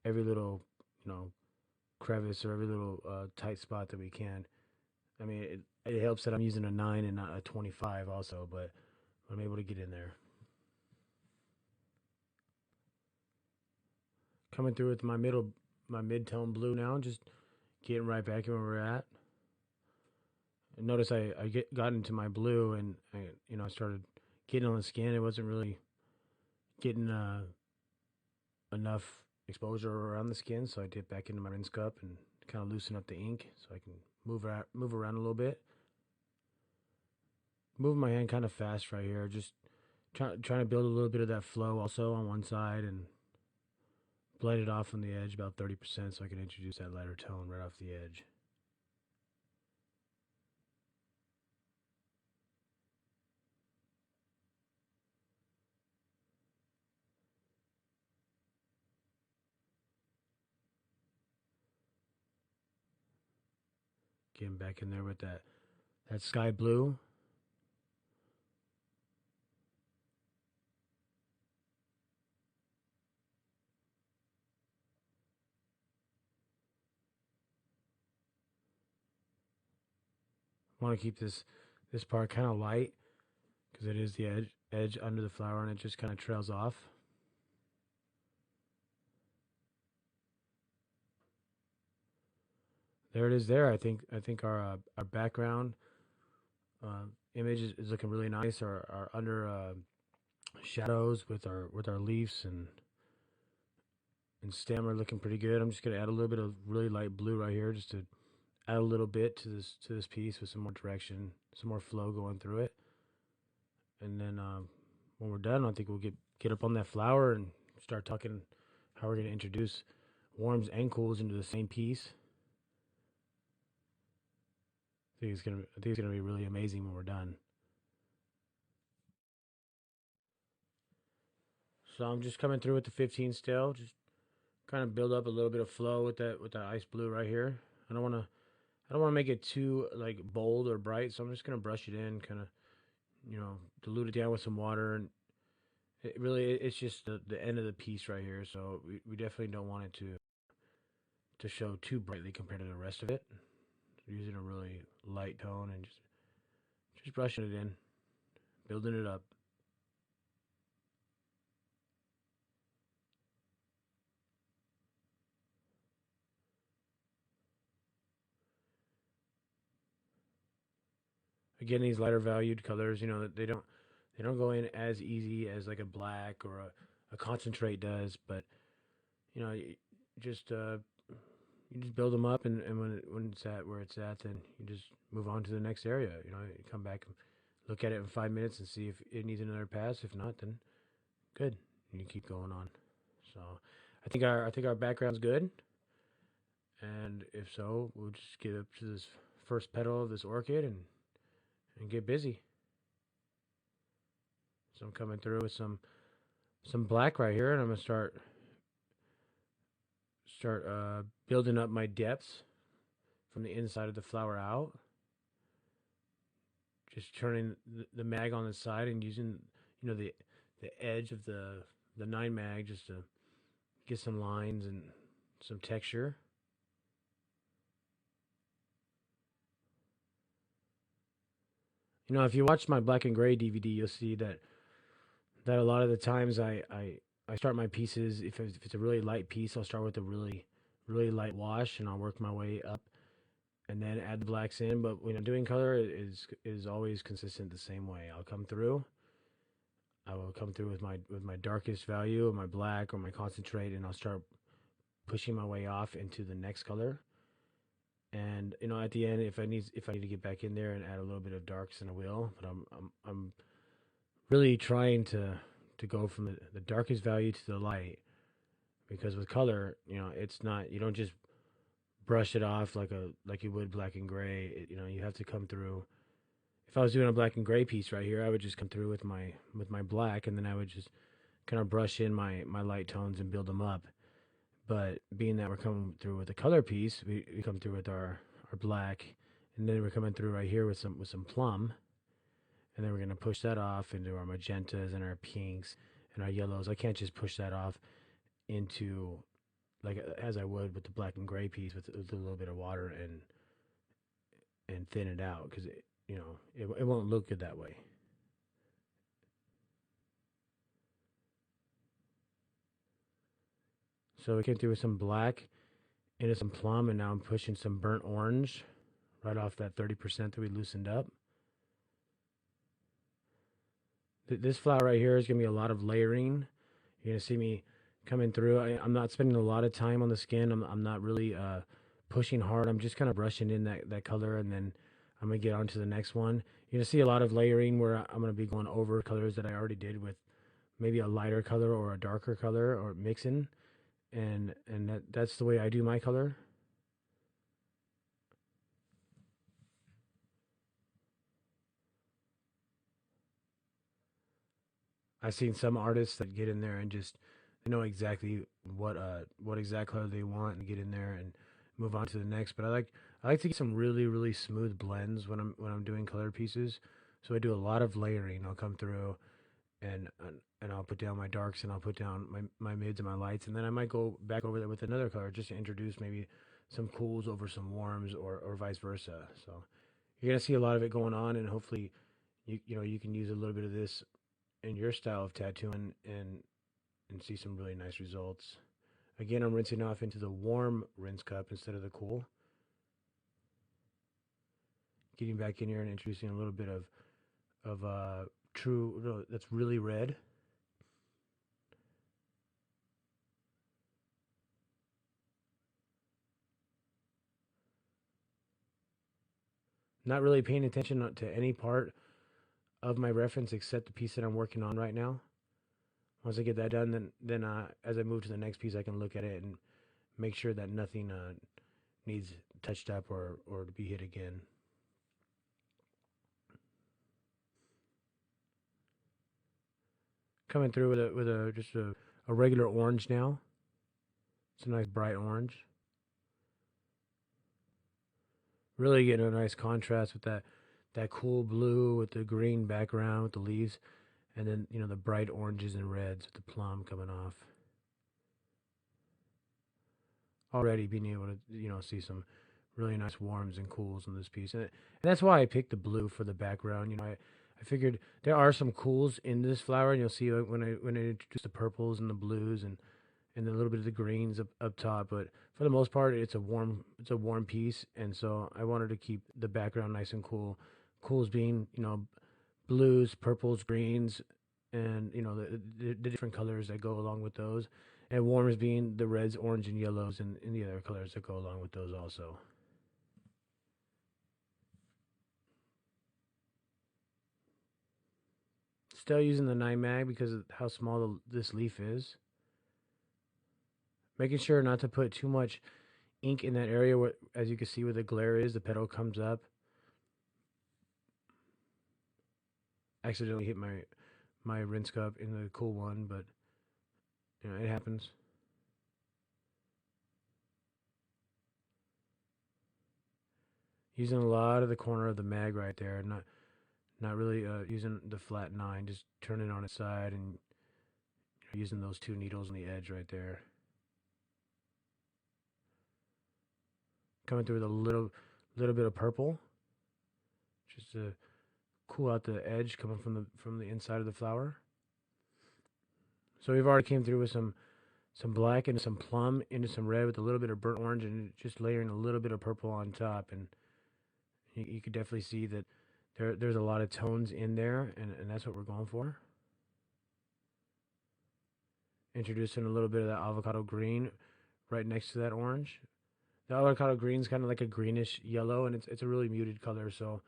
every little crevice or every little tight spot that we can. I mean, it helps that I'm using a 9 and not a 25 also, but I'm able to get in there. Coming through with my mid-tone blue now, just getting right back in where we're at. And notice I got into my blue, and I started getting on the skin. It wasn't really getting enough exposure around the skin, so I dip back into my rinse cup and kind of loosen up the ink so I can move around a little bit. Moving my hand kind of fast right here, just trying to build a little bit of that flow also on one side, and blend it off on the edge about 30% so I can introduce that lighter tone right off the edge. Getting back in there with that sky blue. I want to keep this part kind of light because it is the edge under the flower and it just kind of trails off. There it is. There, I think our background image is looking really nice. Our under shadows with our leaves and stem are looking pretty good. I'm just gonna add a little bit of really light blue right here, just to add a little bit to this piece with some more direction, some more flow going through it. And then when we're done, I think we'll get up on that flower and start talking how we're gonna introduce warms and cools into the same piece. I think it's gonna be really amazing when we're done. So I'm just coming through with the 15 still, just kind of build up a little bit of flow with that ice blue right here. I don't want to make it too like bold or bright, so I'm just gonna brush it in, kind of dilute it down with some water, and it's just the end of the piece right here. So we definitely don't want it to show too brightly compared to the rest of it. So using a really light tone and just brushing it in, building it up. Again, these lighter valued colors, they don't go in as easy as like a black or a concentrate does, but just you just build them up, and when it's at where it's at, then you just move on to the next area. You come back and look at it in 5 minutes and see if it needs another pass. If not, then good. You keep going on. So I think our background's good, and if so, we'll just get up to this first petal of this orchid and get busy. So I'm coming through with some black right here, and I'm gonna start building up my depths from the inside of the flower out. Just turning the mag on the side and using the edge of the 9 mag just to get some lines and some texture. If you watch my black and gray DVD, you'll see that a lot of the times I start my pieces, if it's a really light piece, I'll start with a really light wash, and I'll work my way up and then add the blacks in. But doing color is always consistent the same way. I will come through with my darkest value of my black or my concentrate, and I'll start pushing my way off into the next color. And at the end, if I need to get back in there and add a little bit of darks, then I will. But I'm really trying to go from the darkest value to the light, because with color, it's not, you don't just brush it off like you would black and gray. You have to come through. If I was doing a black and gray piece right here, I would just come through with my black, and then I would just kind of brush in my light tones and build them up. But being that we're coming through with a color piece, we come through with our black, and then we're coming through right here with some plum, and then we're going to push that off into our magentas and our pinks and our yellows. I can't just push that off into like as I would with the black and gray piece with a little bit of water and thin it out, because it won't look good that way. So we came through with some black into some plum, and now I'm pushing some burnt orange right off that 30% that we loosened up. This flower right here is going to be a lot of layering. You're going to see me coming through. I'm not spending a lot of time on the skin. I'm not really pushing hard. I'm just kind of brushing in that color, and then I'm going to get on to the next one. You're going to see a lot of layering where I'm going to be going over colors that I already did with maybe a lighter color or a darker color, or mixing. and that's the way I do my color. I've seen some artists that get in there and just they know exactly what exact color they want and get in there and move on to the next. But I like to get some really smooth blends when I'm doing color pieces. So I do a lot of layering. I'll come through and I'll put down my darks and I'll put down my mids and my lights, and then I might go back over there with another color just to introduce maybe some cools over some warms or vice versa. So you're gonna see a lot of it going on, and hopefully you can use a little bit of this in your style of tattooing and see some really nice results. Again, I'm rinsing off into the warm rinse cup instead of the cool. Getting back in here and introducing a little bit of true no, that's really red. Not really paying attention to any part of my reference except the piece that I'm working on right now. Once I get that done, then as I move to the next piece, I can look at it and make sure that nothing needs touched up or to be hit again. Coming through with a just a regular orange now. It's a nice bright orange. Really getting a nice contrast with that cool blue with the green background with the leaves, and then the bright oranges and reds with the plum coming off. Already being able to see some really nice warms and cools in this piece, and that's why I picked the blue for the background. I figured there are some cools in this flower, and you'll see when I introduce the purples and the blues and then a little bit of the greens up top. But for the most part, it's a warm piece, and so I wanted to keep the background nice and cool. Cools being blues, purples, greens, and the different colors that go along with those, and warms being the reds, orange, and yellows, and the other colors that go along with those also. Still using the 9 mag because of how small this leaf is. Making sure not to put too much ink in that area where, as you can see where the glare is, the petal comes up. Accidentally hit my rinse cup in the cool one, but it happens. Using a lot of the corner of the mag right there, not really using the flat 9, just turning it on its side and using those 2 needles on the edge right there. Coming through with a little bit of purple, just to cool out the edge coming from the inside of the flower. So we've already came through with some black into some plum into some red with a little bit of burnt orange and just layering a little bit of purple on top, and you could definitely see that there's a lot of tones in there, and that's what we're going for. Introducing a little bit of that avocado green right next to that orange. The avocado green is kind of like a greenish yellow, and it's a really muted color. So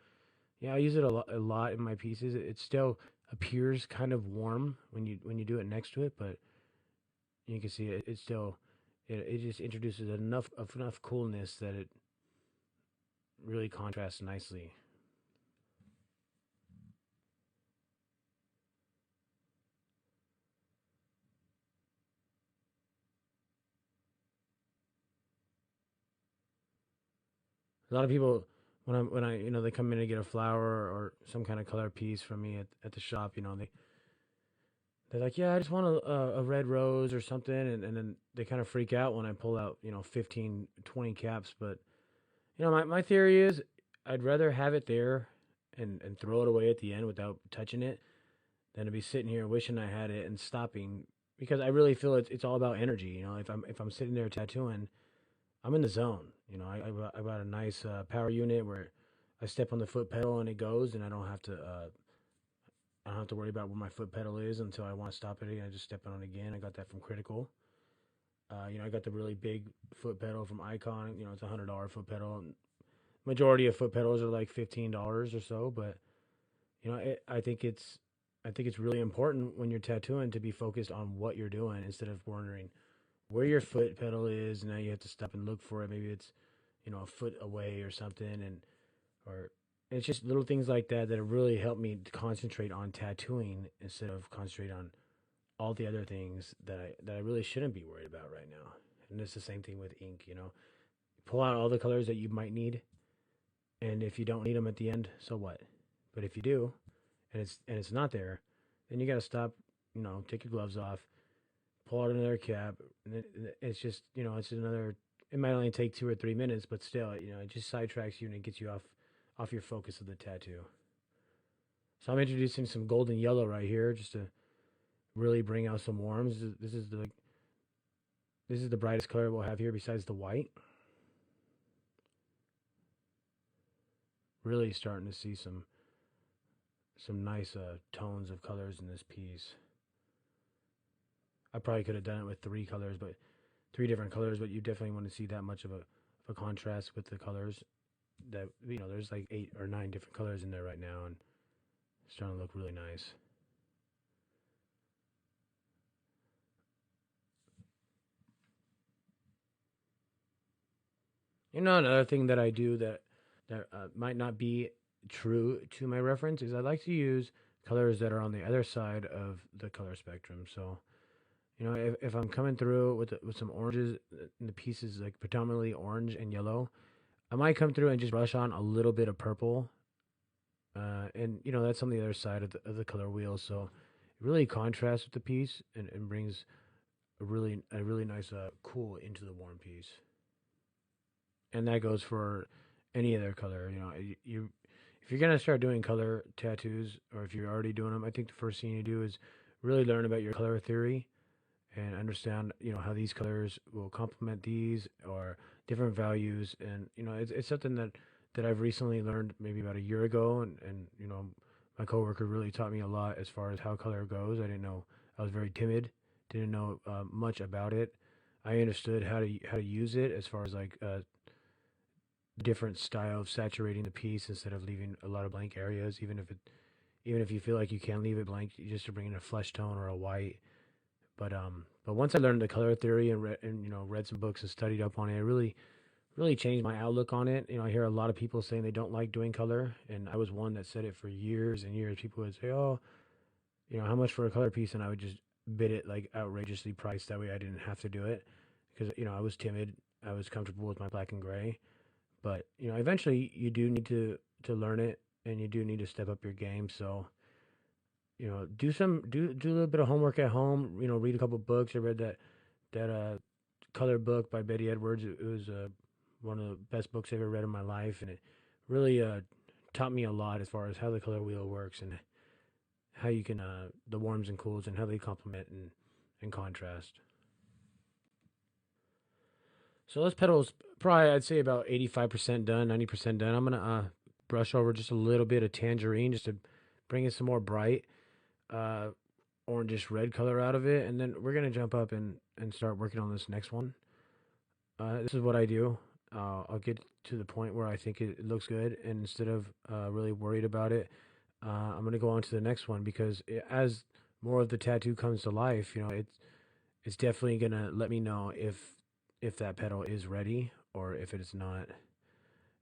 yeah, I use it a lot in my pieces. It still appears kind of warm when you do it next to it, but you can see it still it just introduces enough coolness that it really contrasts nicely. A lot of people when I they come in to get a flower or some kind of color piece from me at the shop, they're like, yeah, I just want a red rose or something, and then they kind of freak out when I pull out 15, 20 caps. But my theory is I'd rather have it there and throw it away at the end without touching it than to be sitting here wishing I had it and stopping, because I really feel it's all about energy. If I'm sitting there tattooing, I'm in the zone. I got a nice power unit where I step on the foot pedal and it goes, and I don't have to worry about where my foot pedal is until I want to stop it again. I just step on it again. I got that from Critical. I got the really big foot pedal from Icon. It's $100 foot pedal. And majority of foot pedals are like $15 or so, but I think it's really important when you're tattooing to be focused on what you're doing instead of wondering where your foot pedal is. Now you have to stop and look for it. Maybe it's, a foot away or something, and or it's just little things like that that have really helped me to concentrate on tattooing instead of concentrate on all the other things that I really shouldn't be worried about right now. And it's the same thing with ink. Pull out all the colors that you might need, and if you don't need them at the end, so what? But if you do, and it's not there, then you got to stop. Take your gloves off, pull out another cap, and it's just it's another. It might only take 2 or 3 minutes, but still, it just sidetracks you and it gets you off your focus of the tattoo. So I'm introducing some golden yellow right here, just to really bring out some warmth. This is the brightest color we'll have here besides the white. Really starting to see some nice tones of colors in this piece. I probably could have done it with three different colors, but you definitely want to see that much of a contrast with the colors. That there's like 8 or 9 different colors in there right now, and it's starting to look really nice. Another thing that I do that might not be true to my reference is I like to use colors that are on the other side of the color spectrum. So, if I'm coming through with some oranges, and the piece is like predominantly orange and yellow, I might come through and just brush on a little bit of purple, and that's on the other side of the color wheel. So it really contrasts with the piece and brings a really nice cool into the warm piece. And that goes for any other color. You if you're gonna start doing color tattoos, or if you're already doing them, I think the first thing you do is really learn about your color theory and understand how these colors will complement these or different values. And it's something that I've recently learned maybe about a year ago, and my coworker really taught me a lot as far as how color goes. I didn't know. I was very timid, didn't know much about it. I understood how to use it as far as like different style of saturating the piece instead of leaving a lot of blank areas, even if you feel like you can leave it blank just to bring in a flesh tone or a white. But once I learned the color theory and read some books and studied up on it, it really changed my outlook on it. I hear a lot of people saying they don't like doing color, and I was one that said it for years and years. People would say, "Oh, how much for a color piece?" And I would just bid it like outrageously priced. That way, I didn't have to do it because I was timid. I was comfortable with my black and gray. But eventually, you do need to learn it, and you do need to step up your game. So do a little bit of homework at home. Read a couple books. I read that color book by Betty Edwards. It was one of the best books I've ever read in my life, and it really taught me a lot as far as how the color wheel works and how you can the warms and cools and how they complement and contrast. So this pedal's probably I'd say about 85% done, 90% done. I'm gonna brush over just a little bit of tangerine just to bring in some more bright uh, orangish red color out of it, and then we're gonna jump up and start working on this next one. This is what I do. I'll get to the point where I think it looks good, and instead of really worried about it, I'm gonna go on to the next one because as more of the tattoo comes to life, it's definitely gonna let me know if that pedal is ready or if it is not.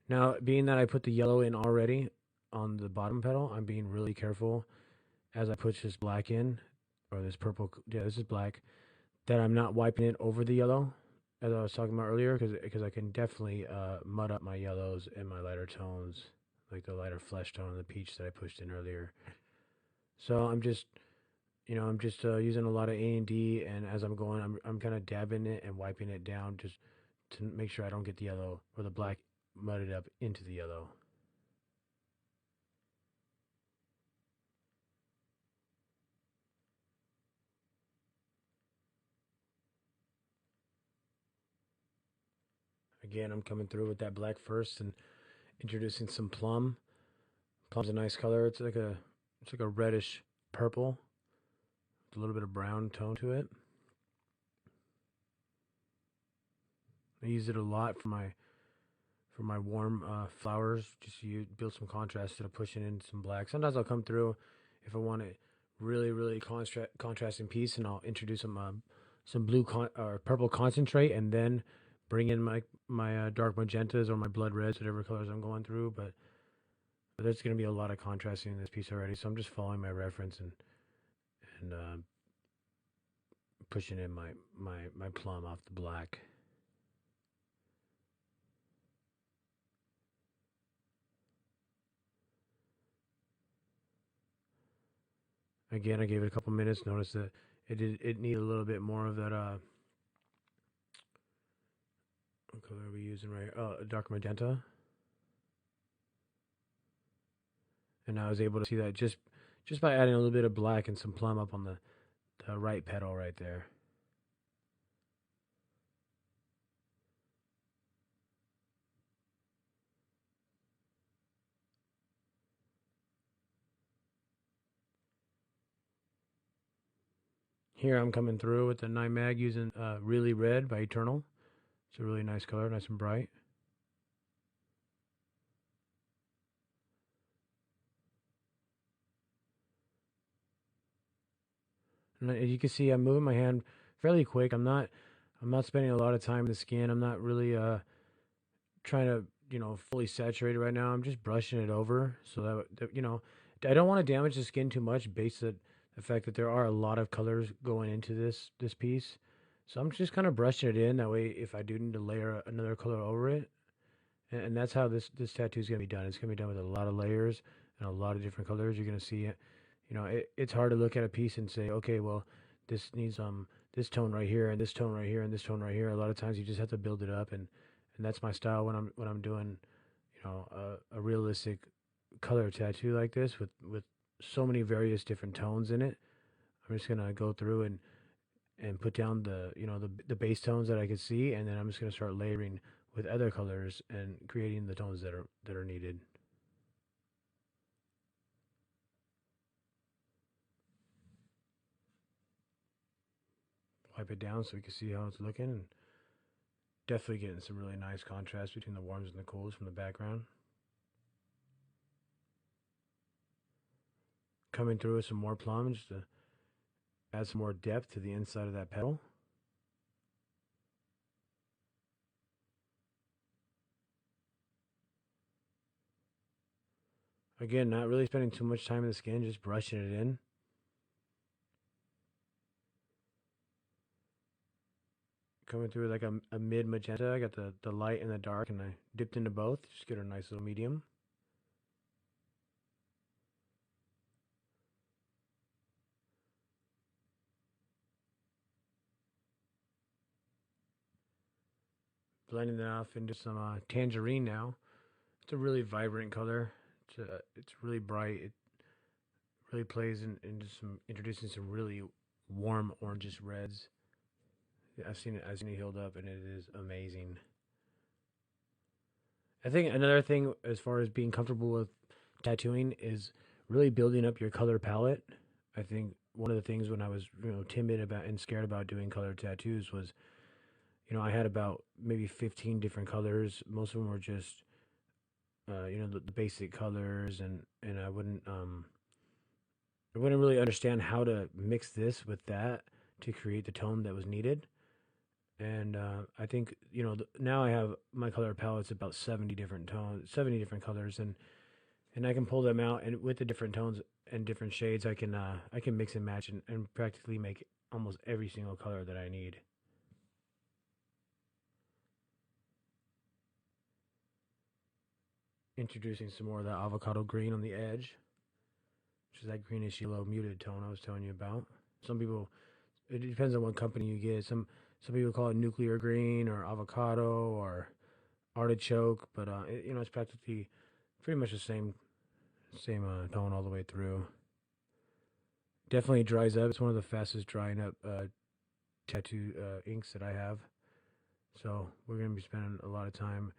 Now, being that I put the yellow in already on the bottom pedal, I'm being really careful as I put this black in, or this purple. Yeah, this is black. That I'm not wiping it over the yellow, as I was talking about earlier, because I can definitely mud up my yellows and my lighter tones, like the lighter flesh tone and the peach that I pushed in earlier. So I'm just using a lot of A&D, and as I'm going, I'm kind of dabbing it and wiping it down just to make sure I don't get the yellow or the black mudded up into the yellow. Again, I'm coming through with that black first and introducing some plum. Plum's a nice color. It's like a reddish purple with a little bit of brown tone to it. I use it a lot for my warm flowers, just to build some contrast instead of pushing in some black. Sometimes I'll come through if I want a really contrasting piece, and I'll introduce some some blue or purple concentrate, and then bring in my dark magentas or my blood reds, whatever colors I'm going through. But there's going to be a lot of contrasting in this piece already, so I'm just following my reference and pushing in my plum off the black. Again, I gave it a couple minutes. Notice that it needed a little bit more of that. What color are we using right? Oh, dark magenta. And I was able to see that just by adding a little bit of black and some plum up on the right petal right there. Here I'm coming through with the 9 mag using Really Red by Eternal. It's a really nice color, nice and bright. And as you can see, I'm moving my hand fairly quick. I'm not spending a lot of time in the skin. I'm not really trying to fully saturate it right now. I'm just brushing it over so that I don't want to damage the skin too much based on the fact that there are a lot of colors going into this piece. So I'm just kind of brushing it in. That way, if I do need to layer another color over it, and that's how this tattoo is gonna be done. It's gonna be done with a lot of layers and a lot of different colors. You're gonna see it. It's hard to look at a piece and say, okay, well, this needs this tone right here and this tone right here and this tone right here. A lot of times you just have to build it up, and that's my style when I'm doing a realistic color tattoo like this with so many various different tones in it. I'm just gonna go through and put down the base tones that I can see, and then I'm just gonna start layering with other colors and creating the tones that are needed. Wipe it down so we can see how it's looking, and definitely getting some really nice contrast between the warms and the cools from the background. Coming through with some more plum just to add some more depth to the inside of that petal. Again, not really spending too much time in the skin, just brushing it in. Coming through like a mid magenta. I got the light and the dark, and I dipped into both. Just get a nice little medium. Blending that off into some tangerine now. It's a really vibrant color. It's really bright. It really plays into introducing some really warm oranges reds. I've seen it healed up, and it is amazing. I think another thing as far as being comfortable with tattooing is really building up your color palette. I think one of the things when I was timid about and scared about doing color tattoos was I had about maybe 15 different colors. Most of them were just the basic colors, and I wouldn't really understand how to mix this with that to create the tone that was needed. And I think now I have my color palette's about 70 different tones, 70 different colors, and I can pull them out, and with the different tones and different shades, I can mix and match and practically make almost every single color that I need. Introducing some more of that avocado green on the edge, which is that greenish yellow muted tone I was telling you about. Some people, it depends on what company you get. Some people call it nuclear green or avocado or artichoke, but it's practically pretty much the same tone all the way through. Definitely dries up. It's one of the fastest drying up tattoo inks that I have. So we're gonna be spending a lot of time.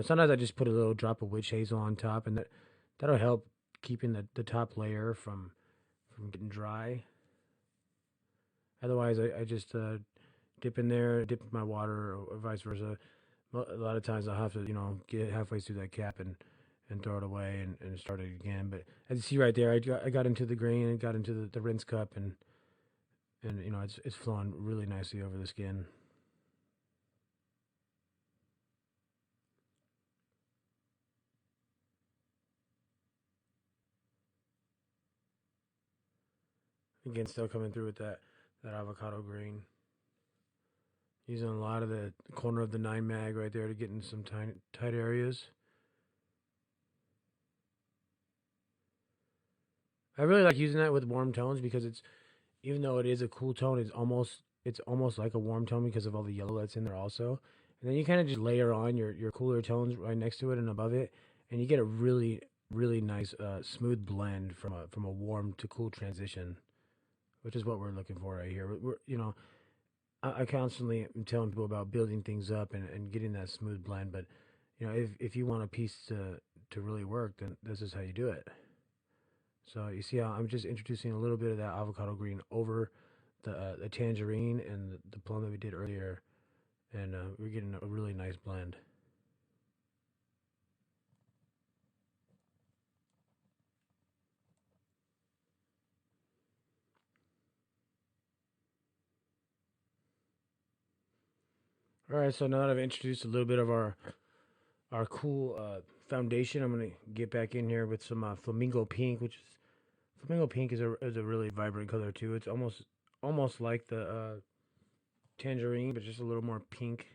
Sometimes I just put a little drop of witch hazel on top, and that'll help keeping the top layer from getting dry. Otherwise, I just dip in there, dip in my water, or vice versa. A lot of times I'll have to, get halfway through that cap and throw it away and start it again. But as you see right there, I got into the green and got into the rinse cup, and and it's flowing really nicely over the skin. Again, still coming through with that avocado green. Using a lot of the corner of the 9 mag right there to get in some tight areas. I really like using that with warm tones because it's, even though it is a cool tone, it's almost like a warm tone because of all the yellow that's in there also. And then you kind of just layer on your cooler tones right next to it and above it, and you get a really nice smooth blend from a warm to cool transition, which is what we're looking for right here. I constantly am telling people about building things up and getting that smooth blend, but if you want a piece to really work, then this is how you do it. So you see how I'm just introducing a little bit of that avocado green over the tangerine and the plum that we did earlier, and we're getting a really nice blend. All right, so now that I've introduced a little bit of our cool foundation, I'm gonna get back in here with some flamingo pink, which is flamingo pink is a really vibrant color too. It's almost like the tangerine, but just a little more pink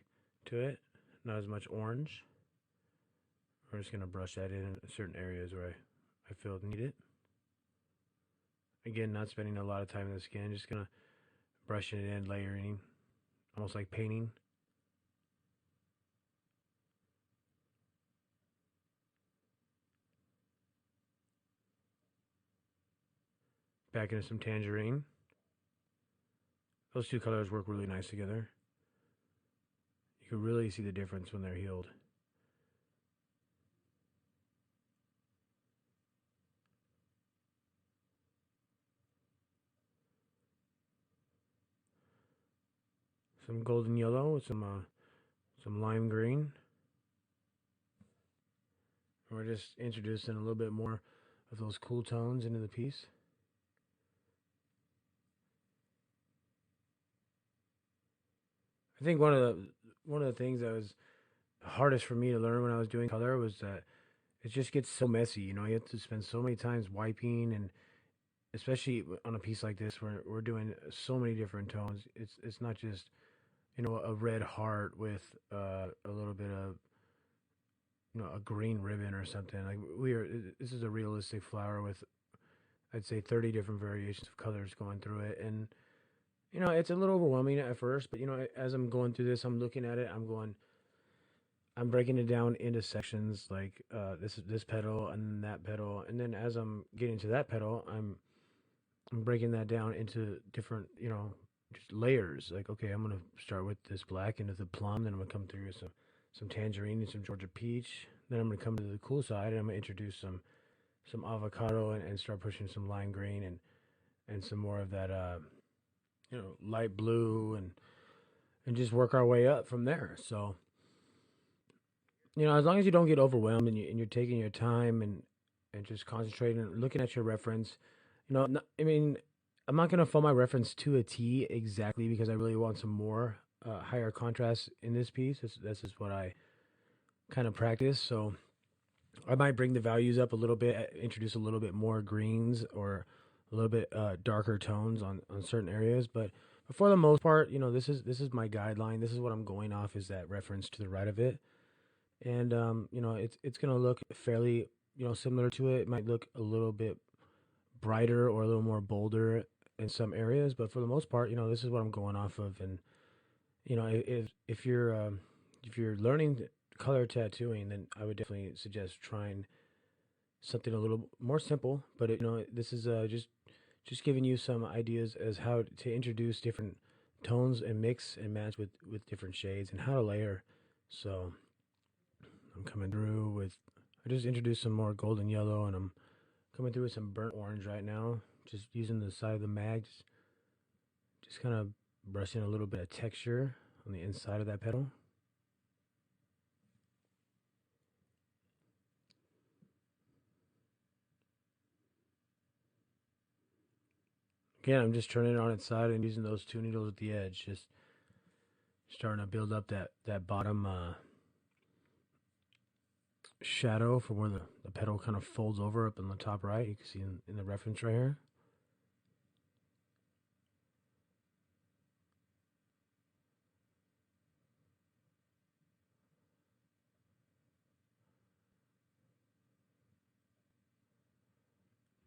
to it, not as much orange. We're just gonna brush that in certain areas where I feel need it. Again, not spending a lot of time in the skin, just gonna brushing it in, layering, almost like painting. Back into some tangerine. Those two colors work really nice together. You can really see the difference when they're healed. Some golden yellow with some lime green. And we're just introducing a little bit more of those cool tones into the piece. I think one of the things that was hardest for me to learn when I was doing color was that it just gets so messy. You have to spend so many times wiping, and especially on a piece like this where we're doing so many different tones. It's not just a red heart with a little bit of a green ribbon or something. Like this is a realistic flower with, I'd say, 30 different variations of colors going through it, and it's a little overwhelming at first. But as I'm going through this, I'm looking at it. I'm breaking it down into sections, like this petal and that petal, and then as I'm getting to that petal, I'm breaking that down into different, just layers. Like, okay, I'm gonna start with this black into the plum, then I'm gonna come through with some tangerine and some Georgia peach. Then I'm gonna come to the cool side, and I'm gonna introduce some avocado and start pushing some lime green and some more of that light blue, and just work our way up from there. So as long as you don't get overwhelmed, and you're taking your time and just concentrating and looking at your reference. I mean, I'm not gonna follow my reference to a T exactly because I really want some more higher contrast in this piece. This is what I kind of practice. So I might bring the values up a little bit, introduce a little bit more greens or a little bit darker tones on certain areas. But for the most part, this is my guideline. This is what I'm going off, is that reference to the right of it. And it's gonna look fairly similar to it. It might look a little bit brighter or a little more bolder in some areas, but for the most part, this is what I'm going off of. And if you're learning color tattooing, then I would definitely suggest trying something a little more simple. But this is just giving you some ideas as how to introduce different tones and mix and match with different shades and how to layer. So I'm coming through with, I just introduced some more golden yellow, and I'm coming through with some burnt orange right now. Just using the side of the mag, just kind of brushing a little bit of texture on the inside of that petal. Again, I'm just turning it on its side and using those 2 needles at the edge, just starting to build up that bottom shadow for where the petal kind of folds over up in the top right. You can see in the reference right here.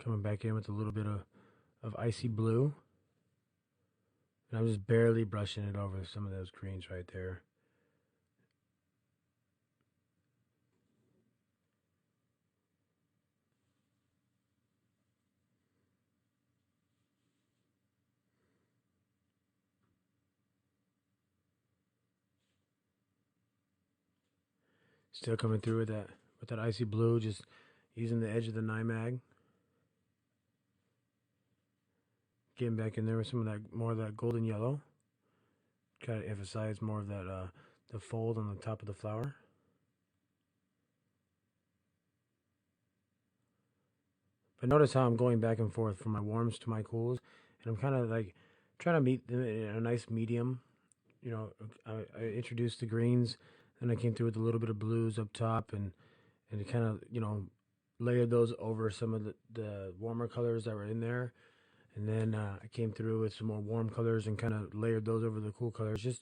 Coming back in with a little bit of icy blue. And I'm just barely brushing it over some of those greens right there. Still coming through with that icy blue, just using the edge of the 9mag. Getting back in there with some of that, more of that golden yellow. Try to emphasize more of that, the fold on the top of the flower. But notice how I'm going back and forth from my warms to my cools, and I'm kind of like trying to meet a nice medium. You know, I introduced the greens, and I came through with a little bit of blues up top, and it kind of, you know, layered those over some of the warmer colors that were in there. And then I came through with some more warm colors and kind of layered those over the cool colors. Just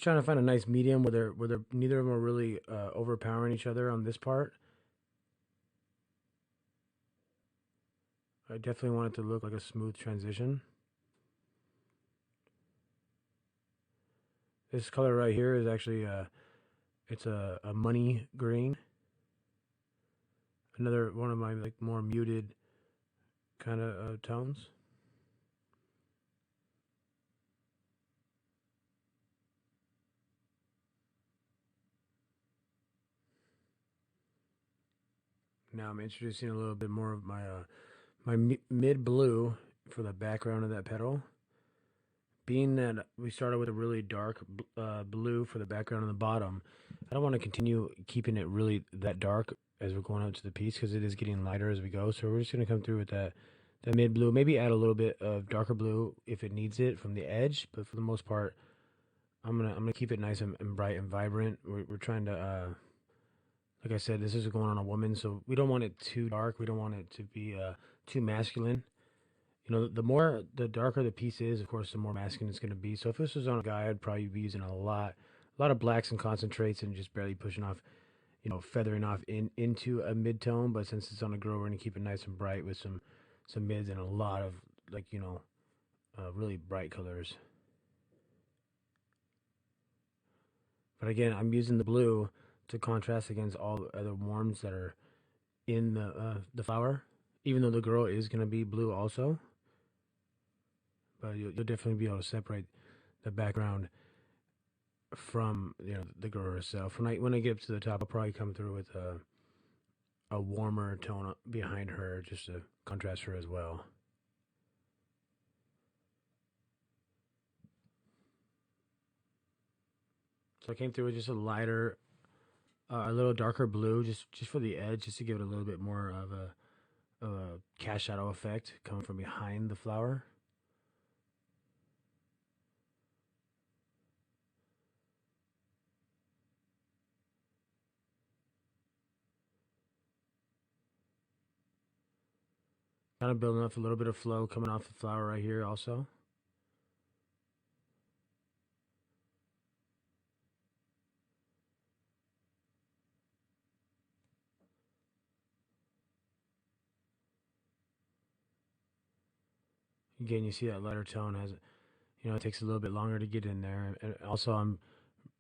trying to find a nice medium where they're neither of them are really overpowering each other on this part. I definitely want it to look like a smooth transition. This color right here is actually it's a money green. Another one of my like more muted kind of tones. Now I'm introducing a little bit more of my mid blue for the background of that petal. Being that we started with a really dark blue for the background on the bottom, I don't want to continue keeping it really that dark as we're going out to the piece because it is getting lighter as we go. So we're just going to come through with that mid blue, maybe add a little bit of darker blue if it needs it from the edge, but for the most part, I'm gonna keep it nice and bright and vibrant. We're trying to like I said, this is going on a woman, so we don't want it too dark. We don't want it to be too masculine. You know, the darker the piece is, of course, the more masculine it's going to be. So if this was on a guy, I'd probably be using a lot of blacks and concentrates and just barely pushing off, you know, feathering off into a mid tone. But since it's on a girl, we're going to keep it nice and bright with some mids and a lot of like, you know, really bright colors. But again, I'm using the blue to contrast against all the other warms that are in the flower, even though the girl is going to be blue also. But you'll definitely be able to separate the background from, you know, the girl herself. When I get up to the top, I'll probably come through with a warmer tone behind her just to contrast her as well. So I came through with just a lighter, a little darker blue, just for the edge, just to give it a little bit more of a cast shadow effect coming from behind the flower. Kind of building up a little bit of flow coming off the flower right here also. Again, you see that lighter tone has, you know, it takes a little bit longer to get in there. And also, I'm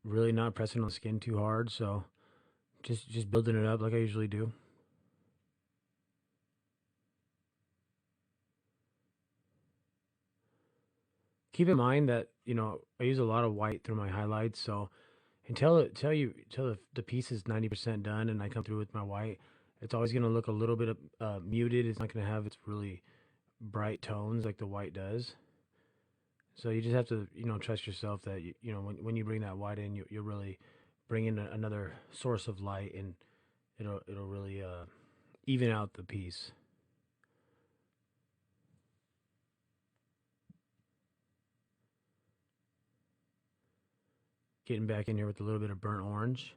really not pressing on the skin too hard, so just building it up like I usually do. Keep in mind that, you know, I use a lot of white through my highlights, so until the piece is 90% done and I come through with my white, it's always going to look a little bit muted. It's not going to have its really bright tones like the white does. So you just have to, you know, trust yourself that you know when you bring that white in, you'll really bring in another source of light, and it'll really even out the piece. Getting back in here with a little bit of burnt orange.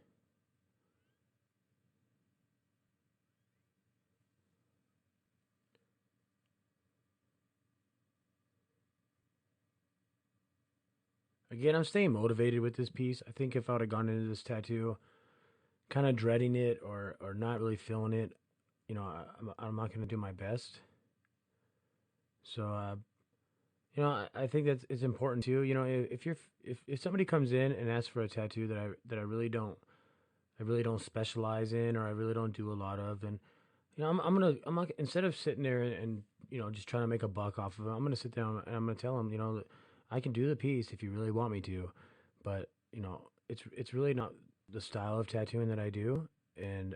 Again, I'm staying motivated with this piece. I think if I would have gone into this tattoo kind of dreading it or not really feeling it, I'm not going to do my best. So, I think that's it's important too. If somebody comes in and asks for a tattoo that I really don't specialize in, or I really don't do a lot of, then I'm not, instead of sitting there and just trying to make a buck off of it, I'm gonna sit down and I'm gonna tell them, that I can do the piece if you really want me to, but it's really not the style of tattooing that I do, and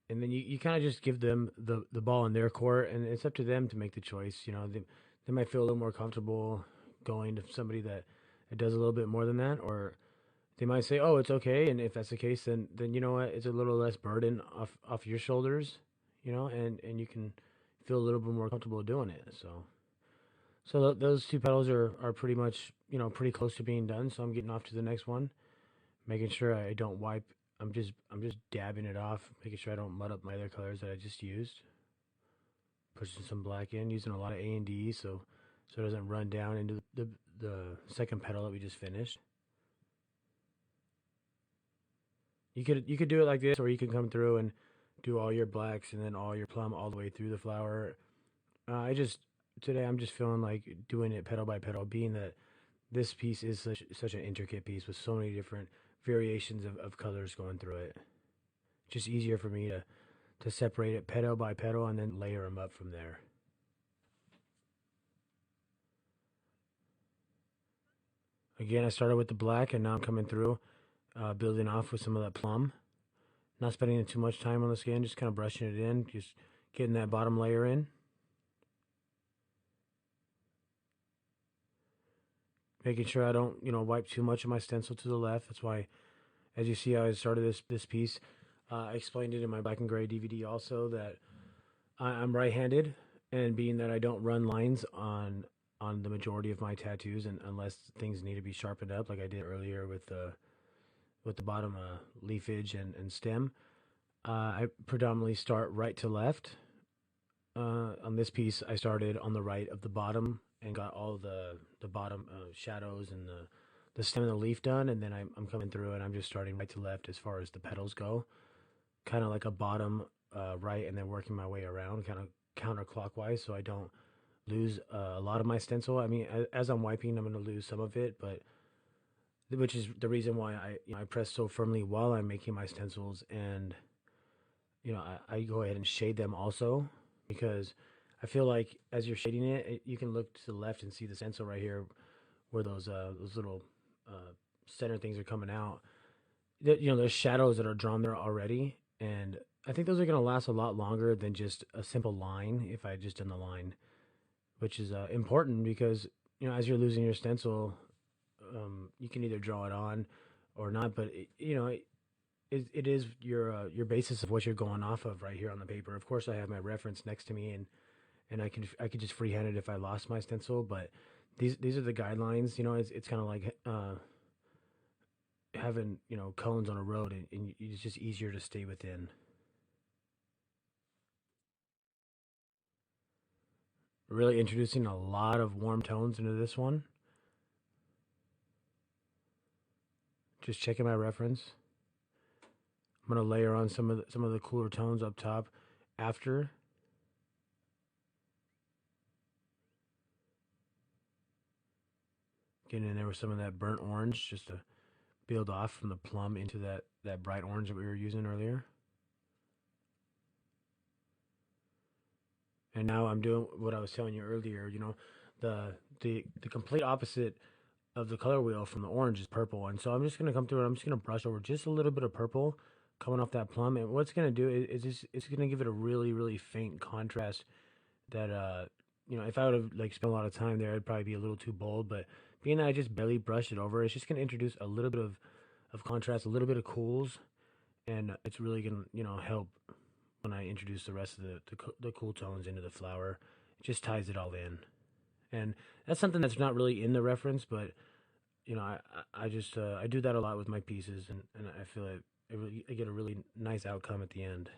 and then you kind of just give them the ball in their court, and it's up to them to make the choice. They might feel a little more comfortable going to somebody that does a little bit more than that, or they might say, "Oh, it's okay." And if that's the case, then you know what, it's a little less burden off your shoulders, and you can feel a little bit more comfortable doing it. So those two pedals are pretty much pretty close to being done. So I'm getting off to the next one, making sure I don't wipe. I'm just dabbing it off, making sure I don't mud up my other colors that I just used. Pushing some black in, using a lot of A&D so it doesn't run down into the second pedal that we just finished. You could do it like this, or you can come through and do all your blacks and then all your plum all the way through the flower. I just Today I'm just feeling like doing it pedal by pedal, being that this piece is such an intricate piece with so many different variations of colors going through it. Just easier for me to separate it pedal by pedal and then layer them up from there. Again, I started with the black and now I'm coming through, building off with some of that plum. Not spending too much time on the skin, just kind of brushing it in, just getting that bottom layer in. Making sure I don't, wipe too much of my stencil to the left. That's why, as you see how I started this piece, I explained it in my black and gray DVD also that I'm right-handed, and being that I don't run lines on the majority of my tattoos, and unless things need to be sharpened up, like I did earlier with the bottom leafage and stem, I predominantly start right to left. On this piece, I started on the right of the bottom and got all the bottom shadows and the stem and the leaf done, and then I'm coming through and I'm just starting right to left as far as the petals go, kind of like a bottom right, and then working my way around, kind of counterclockwise, so I don't lose a lot of my stencil. I mean, as I'm wiping, I'm going to lose some of it, but which is the reason why I press so firmly while I'm making my stencils, and I go ahead and shade them also, because I feel like as you're shading it, you can look to the left and see the stencil right here where those little uh, center things are coming out. There's shadows that are drawn there already, and I think those are going to last a lot longer than just a simple line if I had just done the line, which is important because as you're losing your stencil, you can either draw it on or not, but it is your basis of what you're going off of right here on the paper. Of course, I have my reference next to me, and I could just freehand it if I lost my stencil, but these are the guidelines. It's kind of like having cones on a road, and it's just easier to stay within. Really introducing a lot of warm tones into this one. Just checking my reference. I'm gonna layer on some of the cooler tones up top after. Getting in there with some of that burnt orange just to build off from the plum into that bright orange that we were using earlier. And now I'm doing what I was telling you earlier. The complete opposite of the color wheel from the orange is purple, and so I'm just gonna come through and I'm just gonna brush over just a little bit of purple coming off that plum, and what's gonna do is just, it's gonna give it a really faint contrast that if I would have like spent a lot of time there, it'd probably be a little too bold, but being that I just barely brushed it over, it's just gonna introduce a little bit of contrast, a little bit of cools, and it's really gonna help when I introduce the rest of the cool tones into the flower. It just ties it all in, and that's something that's not really in the reference, but I just I do that a lot with my pieces, and I feel like I get a really nice outcome at the end.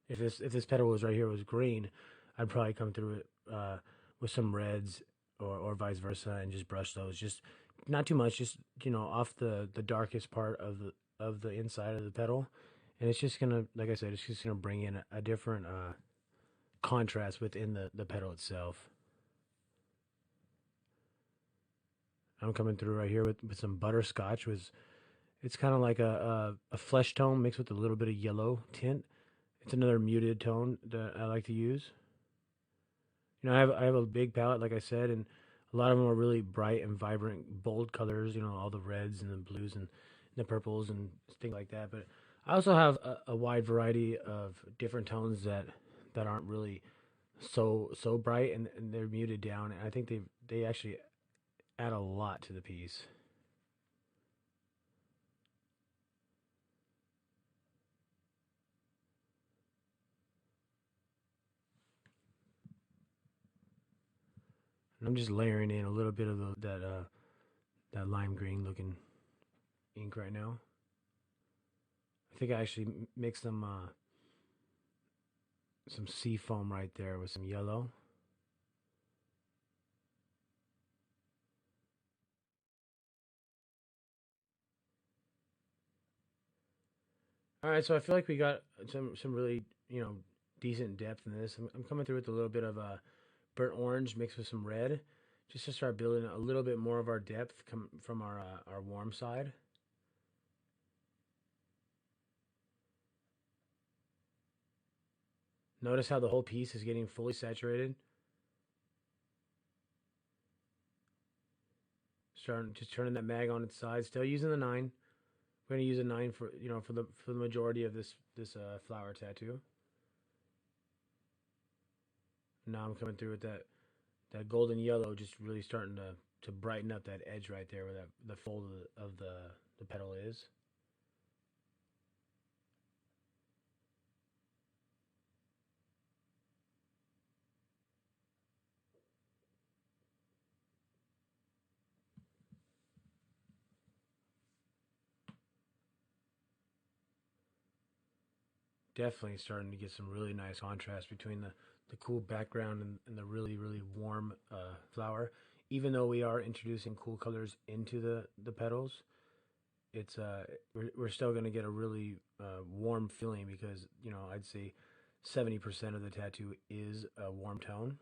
If this petal was right here was green, I'd probably come through it with some reds or vice versa and just brush those. Just not too much, just off the darkest part of the inside of the petal, and it's just gonna, like I said, it's just gonna bring in a different contrast within the petal itself. I'm coming through right here with some butterscotch. It's kind of like a flesh tone mixed with a little bit of yellow tint. It's another muted tone that I like to use. I have a big palette, like I said, and a lot of them are really bright and vibrant, bold colors. All the reds and the blues and the purples and things like that. But I also have a wide variety of different tones that aren't really so bright, and they're muted down. And I think they actually add a lot to the piece. And I'm just layering in a little bit of that lime green looking ink right now. I think I actually mixed some sea foam right there with some yellow. All right, so I feel like we got some really decent depth in this. I'm coming through with a little bit of burnt orange mixed with some red, just to start building a little bit more of our depth from our warm side. Notice how the whole piece is getting fully saturated. Starting just turning that mag on its side. Still using the 9. We're gonna use a 9 for the majority of this flower tattoo. Now I'm coming through with that golden yellow, just really starting to brighten up that edge right there where the fold of the petal is. Definitely starting to get some really nice contrast between the cool background and the really warm flower. Even though we are introducing cool colors into the petals, it's we're still going to get a really warm feeling because I'd say 70% of the tattoo is a warm tone.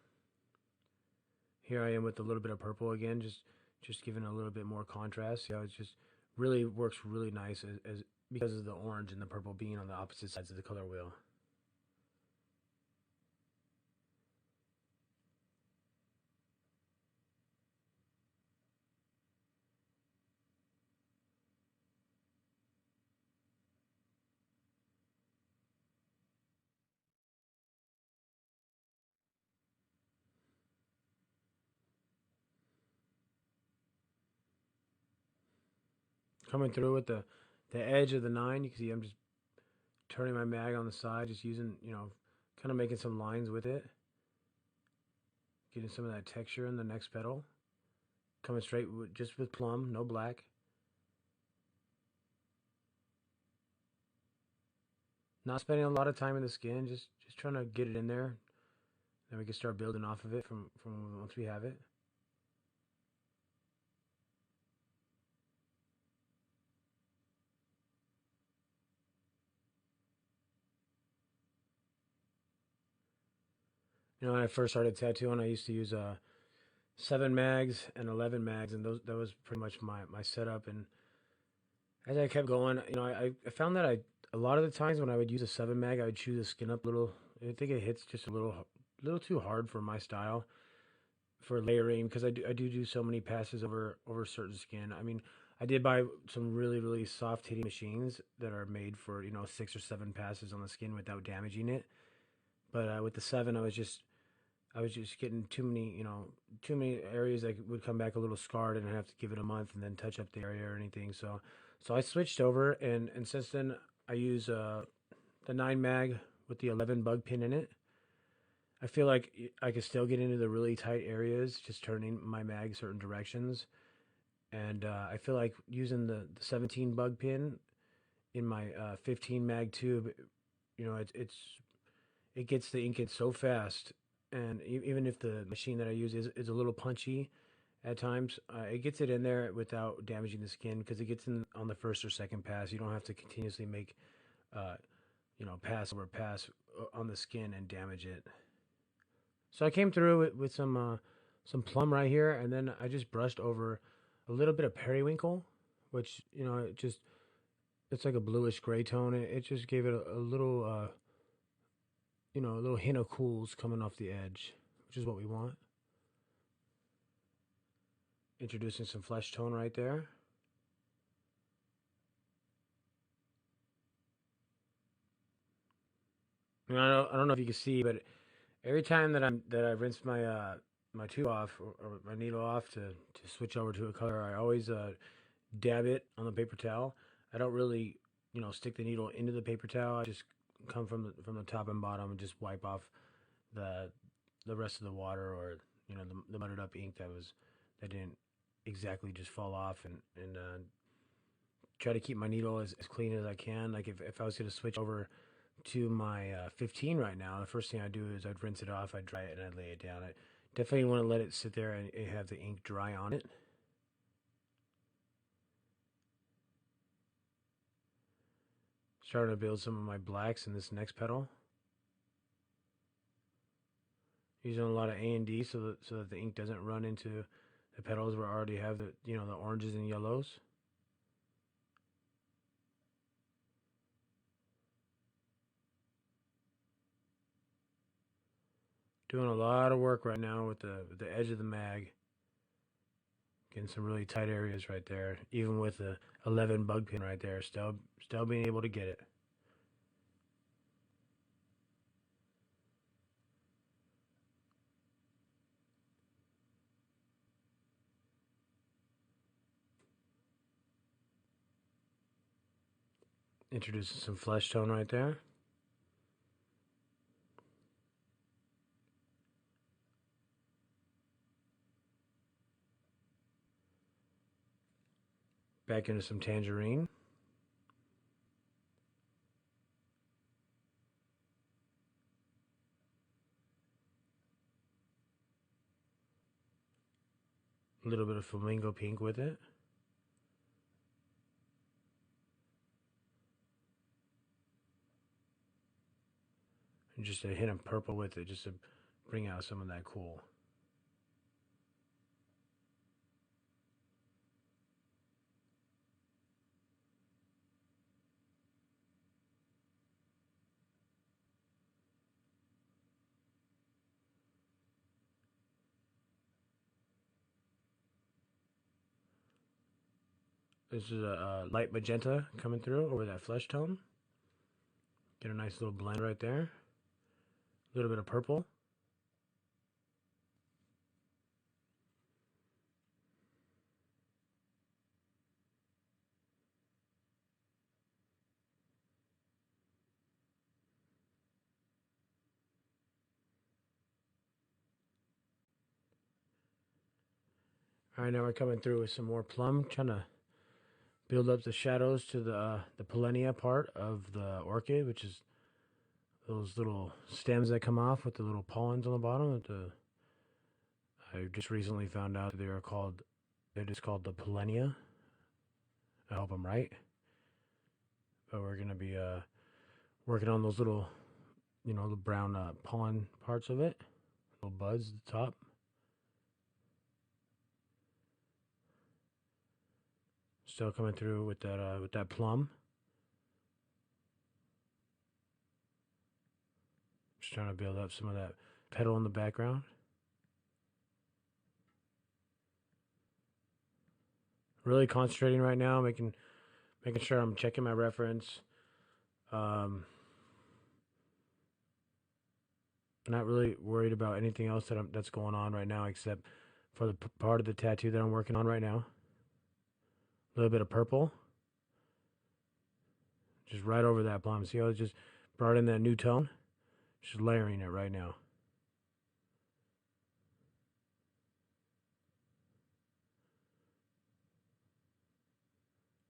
Here I am with a little bit of purple again, just giving a little bit more contrast. It just really works really nice as because of the orange and the purple being on the opposite sides of the color wheel. Coming through with the edge of the 9, you can see I'm just turning my mag on the side, just using, kind of making some lines with it, getting some of that texture in the next petal. Coming straight just with plum, no black. Not spending a lot of time in the skin, just trying to get it in there. Then we can start building off of it from once we have it. When I first started tattooing, I used to use 7 mags and 11 mags, and that was pretty much my setup. And as I kept going, I found that a lot of the times when I would use a 7 mag, I would chew the skin up a little. I think it hits just a little too hard for my style for layering because I do so many passes over certain skin. I mean, I did buy some really soft hitting machines that are made for 6 or 7 passes on the skin without damaging it. But with the 7, I was just getting too many areas that would come back a little scarred, and I have to give it a month and then touch up the area or anything. So I switched over, and since then I use the 9 mag with the 11 bug pin in it. I feel like I could still get into the really tight areas, just turning my mag certain directions. And I feel like using the 17 bug pin in my 15 mag tube, it gets the ink in so fast. And even if the machine that I use is a little punchy at times, it gets it in there without damaging the skin because it gets in on the first or second pass. You don't have to continuously make, uh, pass over pass on the skin and damage it. So I came through with some plum right here, and then I just brushed over a little bit of periwinkle, which it's like a bluish gray tone. It just gave it a little a little hint of cools coming off the edge, which is what we want. Introducing some flesh tone right there. And I don't know if you can see, but every time that I rinse my tube off or my needle off to switch over to a color, I always dab it on the paper towel. I don't really stick the needle into the paper towel. I just come from the top and bottom and just wipe off the rest of the water or the mudded up ink that didn't exactly just fall off and try to keep my needle as clean as I can. Like if I was going to switch over to my 15 right now, the first thing I do is I'd rinse it off, I'd dry it, and I'd lay it down. I definitely want to let it sit there and have the ink dry on it. Starting to build some of my blacks in this next petal. Using a lot of A and D so that the ink doesn't run into the petals where I already have the oranges and yellows. Doing a lot of work right now with the edge of the mag. Getting some really tight areas right there, even with the 11 bug pin right there. Still being able to get it. Introducing some flesh tone right there. Back into some tangerine. A little bit of flamingo pink with it. And just a hint of purple with it, just to bring out some of that cool. This is a light magenta coming through over that flesh tone. Get a nice little blend right there. A little bit of purple. All right, now we're coming through with some more plum, trying to build up the shadows to the pollinia part of the orchid, which is those little stems that come off with the little pollens on the bottom. I just recently found out they're just called the pollinia. I hope I'm right. But we're gonna be working on those little, the brown pollen parts of it, little buds at the top. Still coming through with that plum. Just trying to build up some of that petal in the background. Really concentrating right now, making sure I'm checking my reference. Not really worried about anything else that's going on right now except for the part of the tattoo that I'm working on right now. A little bit of purple. Just right over that plum. See how it's just brought in that new tone. Just layering it right now.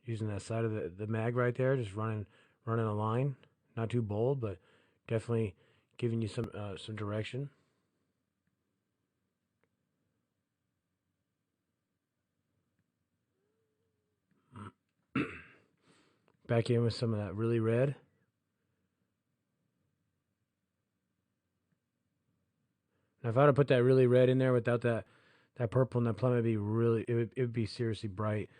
Using that side of the mag right there, just running a line. Not too bold, but definitely giving you some direction. Back in with some of that really red. Now, if I were to put that really red in there without that purple and that plum, it would be seriously bright.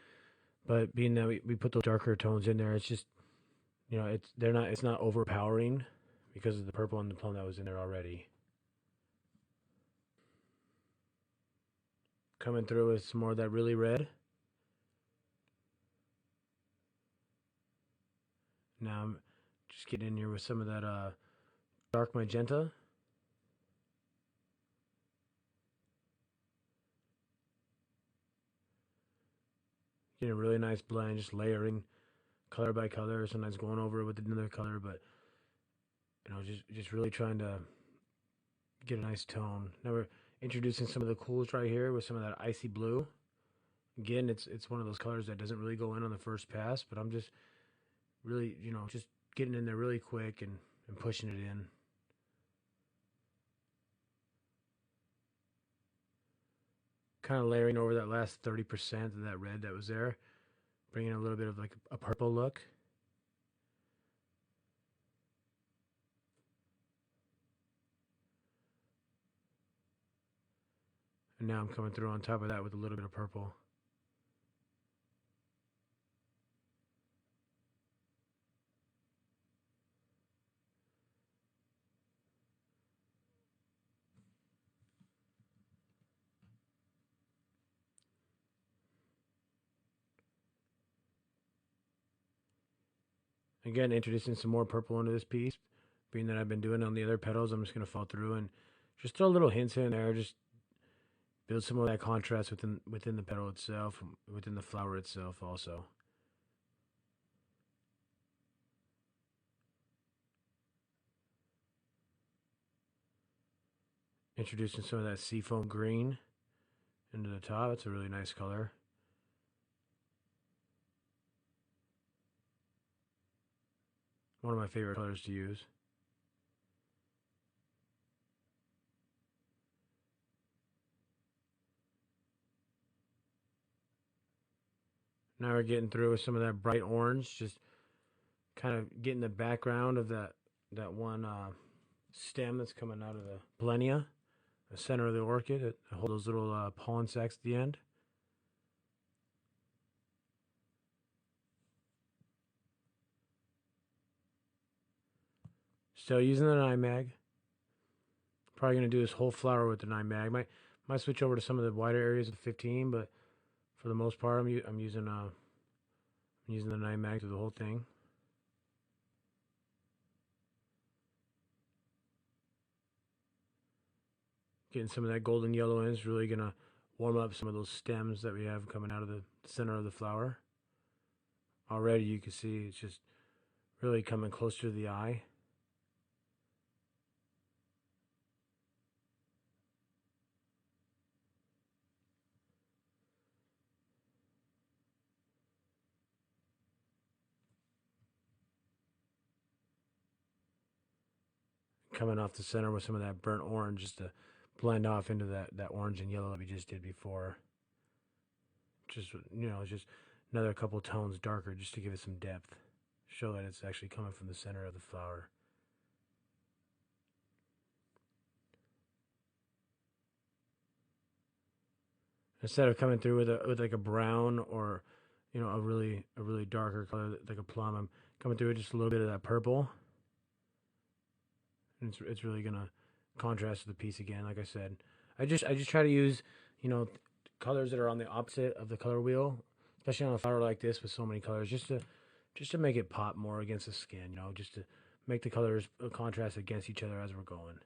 But being that we put those darker tones in there, it's just, it's not overpowering because of the purple and the plum that was in there already. Coming through with some more of that really red. Now I'm just getting in here with some of that dark magenta. Getting a really nice blend, just layering color by color, sometimes going over it with another color, but just really trying to get a nice tone. Now we're introducing some of the cools right here with some of that icy blue. Again, it's one of those colors that doesn't really go in on the first pass, but I'm just really, just getting in there really quick and pushing it in. Kind of layering over that last 30% of that red that was there, bringing a little bit of like a purple look. And now I'm coming through on top of that with a little bit of purple. Again, introducing some more purple into this piece. Being that I've been doing it on the other petals, I'm just going to fall through and just throw little hints in there. Just build some of that contrast within the petal itself, within the flower itself also. Introducing some of that seafoam green into the top. It's a really nice color. One of my favorite colors to use. Now we're getting through with some of that bright orange, just kind of getting the background of that one stem that's coming out of the plenia, the center of the orchid. It holds those little pollen sacs at the end. Still using the 9 mag. Probably going to do this whole flower with the 9 mag. Might switch over to some of the wider areas with 15, but for the most part, I'm using the 9 mag through the whole thing. Getting some of that golden yellow in is really going to warm up some of those stems that we have coming out of the center of the flower. Already you can see it's just really coming closer to the eye. Coming off the center with some of that burnt orange just to blend off into that orange and yellow that we just did before. Just just another couple tones darker just to give it some depth. Show that it's actually coming from the center of the flower. Instead of coming through with like a brown or a really darker color like a plum, I'm coming through with just a little bit of that purple. And it's really gonna contrast the piece again. Like I said, I just try to use colors that are on the opposite of the color wheel, especially on a flower like this with so many colors, just to make it pop more against the skin. Just to make the colors contrast against each other as we're going.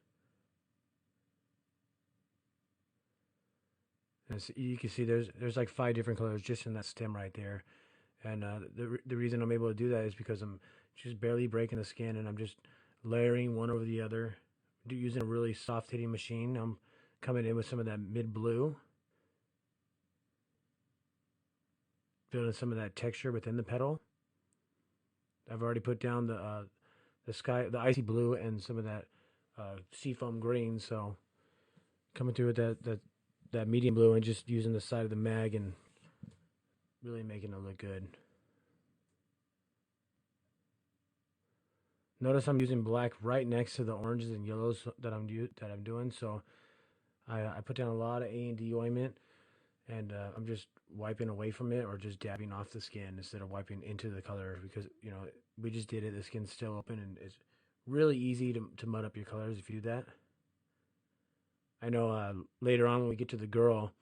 And you can see there's like 5 different colors just in that stem right there, and the reason I'm able to do that is because I'm just barely breaking the skin, and layering one over the other, using a really soft hitting machine. I'm coming in with some of that mid blue, building some of that texture within the petal. I've already put down the icy blue, and some of that seafoam green. So coming through with that medium blue and just using the side of the mag and really making it look good. Notice I'm using black right next to the oranges and yellows that I'm doing. So I put down a lot of A&D ointment, and I'm just wiping away from it or just dabbing off the skin instead of wiping into the color, because we just did it. The skin's still open, and it's really easy to mud up your colors if you do that. I know later on when we get to the girl,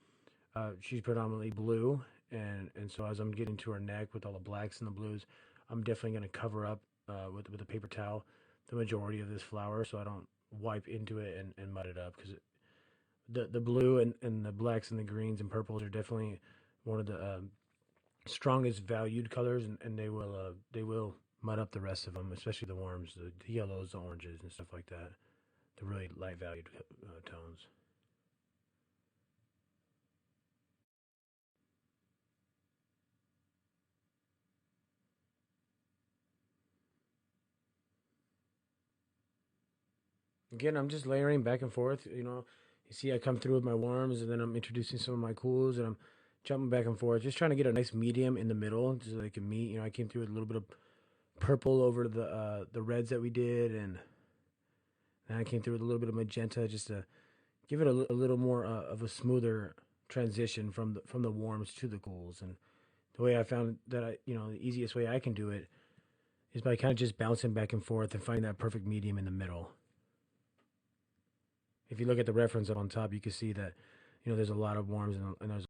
she's predominantly blue, and so as I'm getting to her neck with all the blacks and the blues, I'm definitely going to cover up with a paper towel the majority of this flower so I don't wipe into it and mud it up, because the blue and the blacks and the greens and purples are definitely one of the strongest valued colors, and they will mud up the rest of them, especially the warms, the yellows, the oranges, and stuff like that. The really light valued tones. Again, I'm just layering back and forth. You see, I come through with my warms, and then I'm introducing some of my cools, and I'm jumping back and forth, just trying to get a nice medium in the middle, so they can meet. I came through with a little bit of purple over the reds that we did, and then I came through with a little bit of magenta, just to give it a little more of a smoother transition from the warms to the cools. And the way I found that the easiest way I can do it is by kind of just bouncing back and forth and finding that perfect medium in the middle. If you look at the reference up on top, you can see that there's a lot of warms, and there's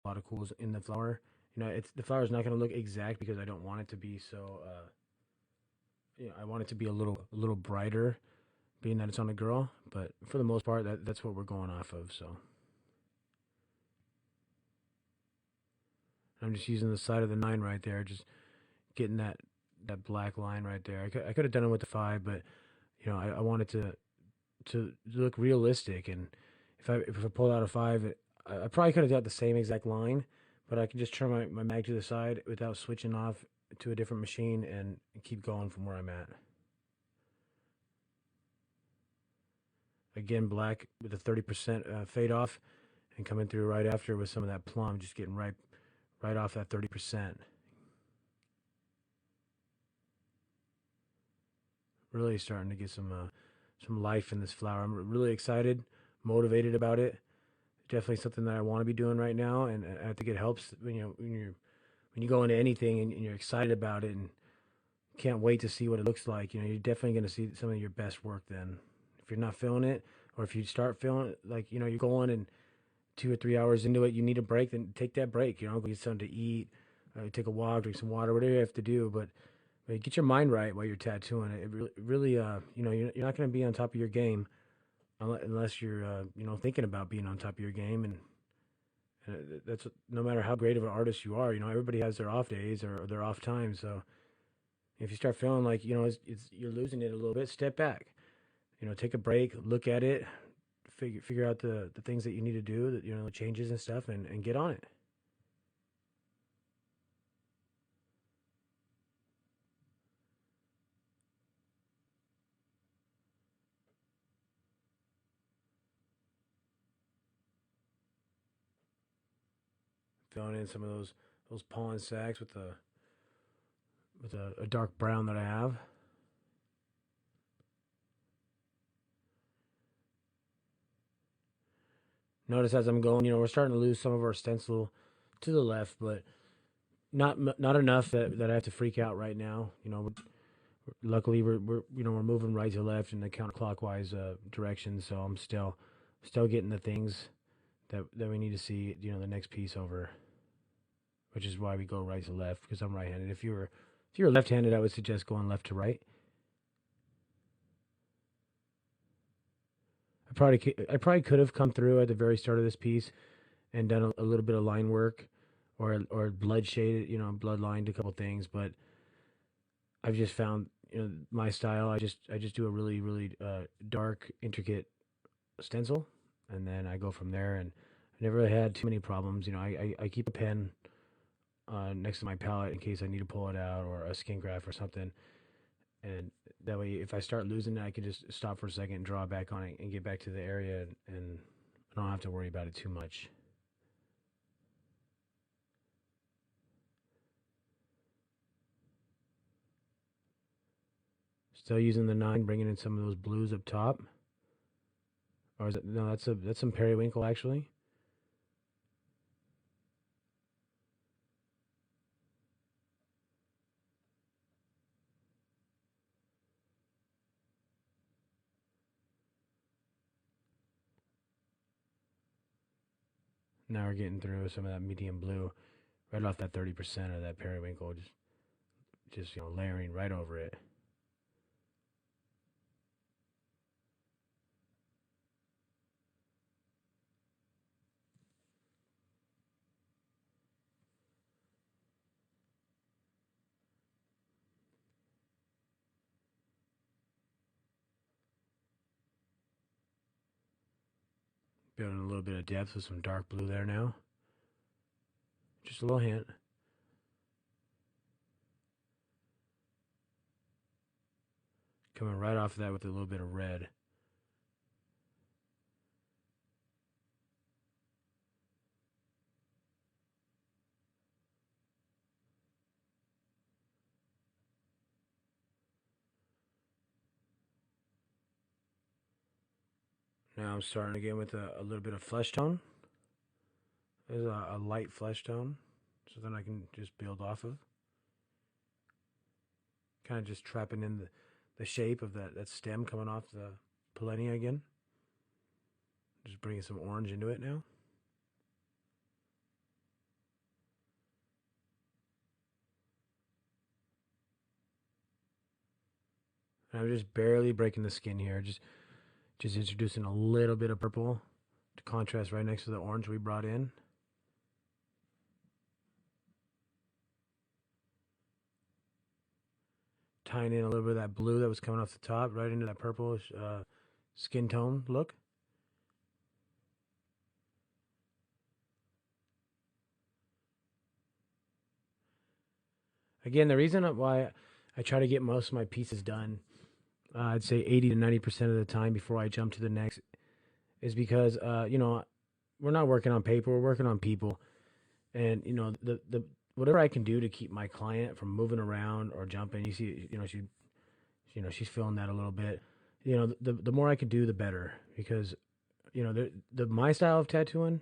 a lot of cools in the flower. The flower is not going to look exact because I don't want it to be so. I want it to be a little brighter, being that it's on a girl. But for the most part, that's what we're going off of. So I'm just using the side of the 9 right there, just getting that black line right there. I could have done it with the 5, but I wanted to look realistic. And if I pulled out a 5, I probably could have got the same exact line, but I could just turn my mag to the side without switching off to a different machine and keep going from where I'm at. Again, black with a 30% fade off, and coming through right after with some of that plum, just getting right off that 30%. Really starting to get some life in this flower. I'm really excited, motivated about it. Definitely something that I want to be doing right now, and I think it helps when you go into anything and you're excited about it and can't wait to see what it looks like. You're definitely going to see some of your best work then. If you're not feeling it, or if you start feeling it, like you're going and 2 or 3 hours into it, you need a break, then take that break. Go get something to eat, take a walk, drink some water, whatever you have to do. But get your mind right while you're tattooing it. It really, you're not going to be on top of your game unless you're, thinking about being on top of your game. And that's no matter how great of an artist you are. Everybody has their off days or their off times. So if you start feeling like you're losing it a little bit, step back. Take a break, look at it, figure out the things that you need to do, that the changes and stuff, and get on it. Filling in some of those pollen sacs with a dark brown that I have. Notice as I'm going, we're starting to lose some of our stencil to the left, but not enough that I have to freak out right now. Luckily we're moving right to left in the counterclockwise direction, so I'm still getting the things that we need to see. The next piece over, which is why we go right to left, because I'm right-handed. If you were left-handed, I would suggest going left to right. I probably could have come through at the very start of this piece and done a little bit of line work, or blood shaded, blood lined a couple things, but I've just found, my style. I just do a really dark, intricate stencil, and then I go from there. And I never really had too many problems. I keep a pen next to my palette in case I need to pull it out, or a skin graft or something. And that way, if I start losing it, I can just stop for a second and draw back on it and get back to the area, and I don't have to worry about it too much. Still using the 9, bringing in some of those blues up top. Or is it, no, that's some periwinkle actually. Now we're getting through some of that medium blue right off that 30% of that periwinkle, just layering right over it. Building a little bit of depth with some dark blue there now. Just a little hint. Coming right off of that with a little bit of red. Now I'm starting again with a little bit of flesh tone. There's a light flesh tone, so then I can just build off of. Kind of just trapping in the shape of that stem coming off the polenia again. Just bringing some orange into it now. And I'm just barely breaking the skin here. Just introducing a little bit of purple to contrast right next to the orange we brought in. Tying in a little bit of that blue that was coming off the top right into that purplish skin tone look. Again, the reason why I try to get most of my pieces done, I'd say 80 to 90% of the time before I jump to the next, is because we're not working on paper, we're working on people. And the whatever I can do to keep my client from moving around or jumping. You see, she's feeling that a little bit. The more I can do, the better, because the my style of tattooing,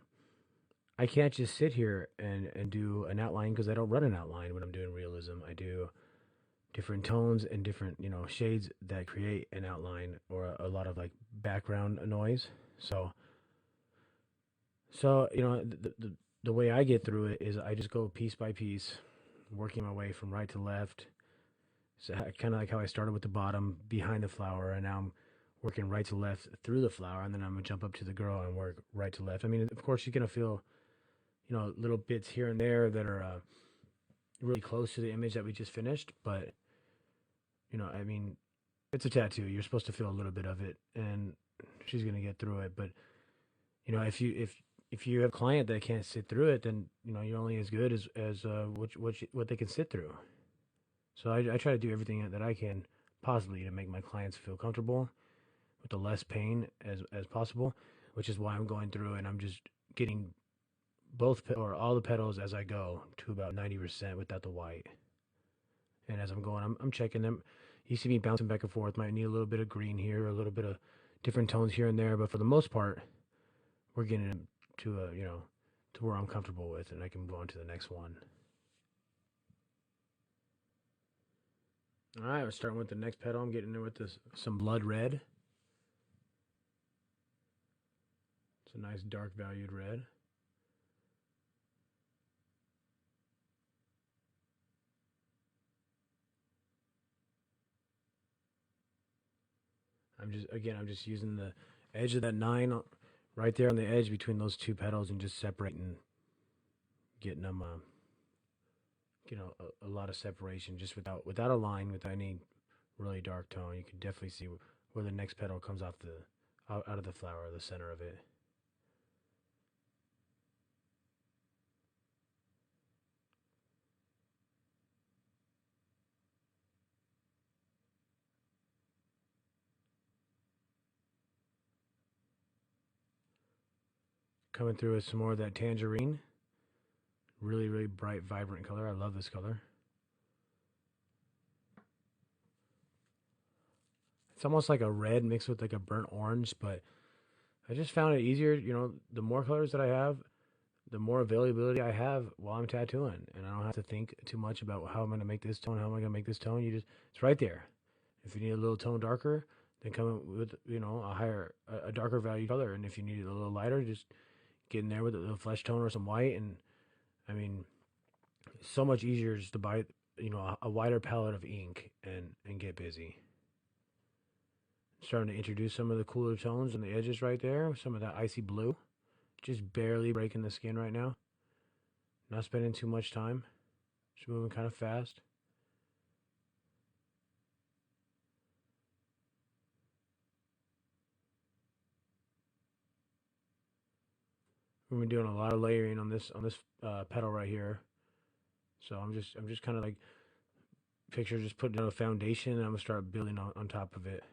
I can't just sit here and do an outline, because I don't run an outline when I'm doing realism. I do different tones and different shades that create an outline, or a lot of like background noise. So the way I get through it is I just go piece by piece, working my way from right to left. So kind of like how I started with the bottom behind the flower, and now I'm working right to left through the flower, and then I'm gonna jump up to the girl and work right to left. I mean, of course, you're gonna feel little bits here and there that are really close to the image that we just finished, but I mean, it's a tattoo. You're supposed to feel a little bit of it, and she's gonna get through it. But if you have a client that can't sit through it, then you're only as good as what they can sit through. So I try to do everything that I can possibly to make my clients feel comfortable with the less pain as possible, which is why I'm going through and I'm just getting or all the petals as I go to about 90% without the white. And as I'm going, I'm checking them. You see me bouncing back and forth. Might need a little bit of green here, a little bit of different tones here and there, but for the most part, we're getting to to where I'm comfortable with, and I can move on to the next one. All right, we're starting with the next petal. I'm getting in with some blood red. It's a nice dark valued red. I'm just using the edge of that 9 right there on the edge between those two petals, and just separating, getting them a lot of separation just without a line, without any really dark tone. You can definitely see where the next petal comes off out of the flower, the center of it. Coming through with some more of that tangerine. Really, really bright, vibrant color. I love this color. It's almost like a red mixed with like a burnt orange, but I just found it easier. The more colors that I have, the more availability I have while I'm tattooing, and I don't have to think too much about how I'm going to make this tone, how am I going to make this tone. It's right there. If you need a little tone darker, then come with a darker value color, and if you need it a little lighter, just get in there with a little flesh tone or some white, and I mean, it's so much easier just to buy a wider palette of ink and get busy. Starting to introduce some of the cooler tones on the edges right there, some of that icy blue, just barely breaking the skin right now. Not spending too much time, just moving kind of fast. We've been doing a lot of layering on this pedal right here, so I'm just kind of like picture just putting down a foundation, and I'm gonna start building on top of it.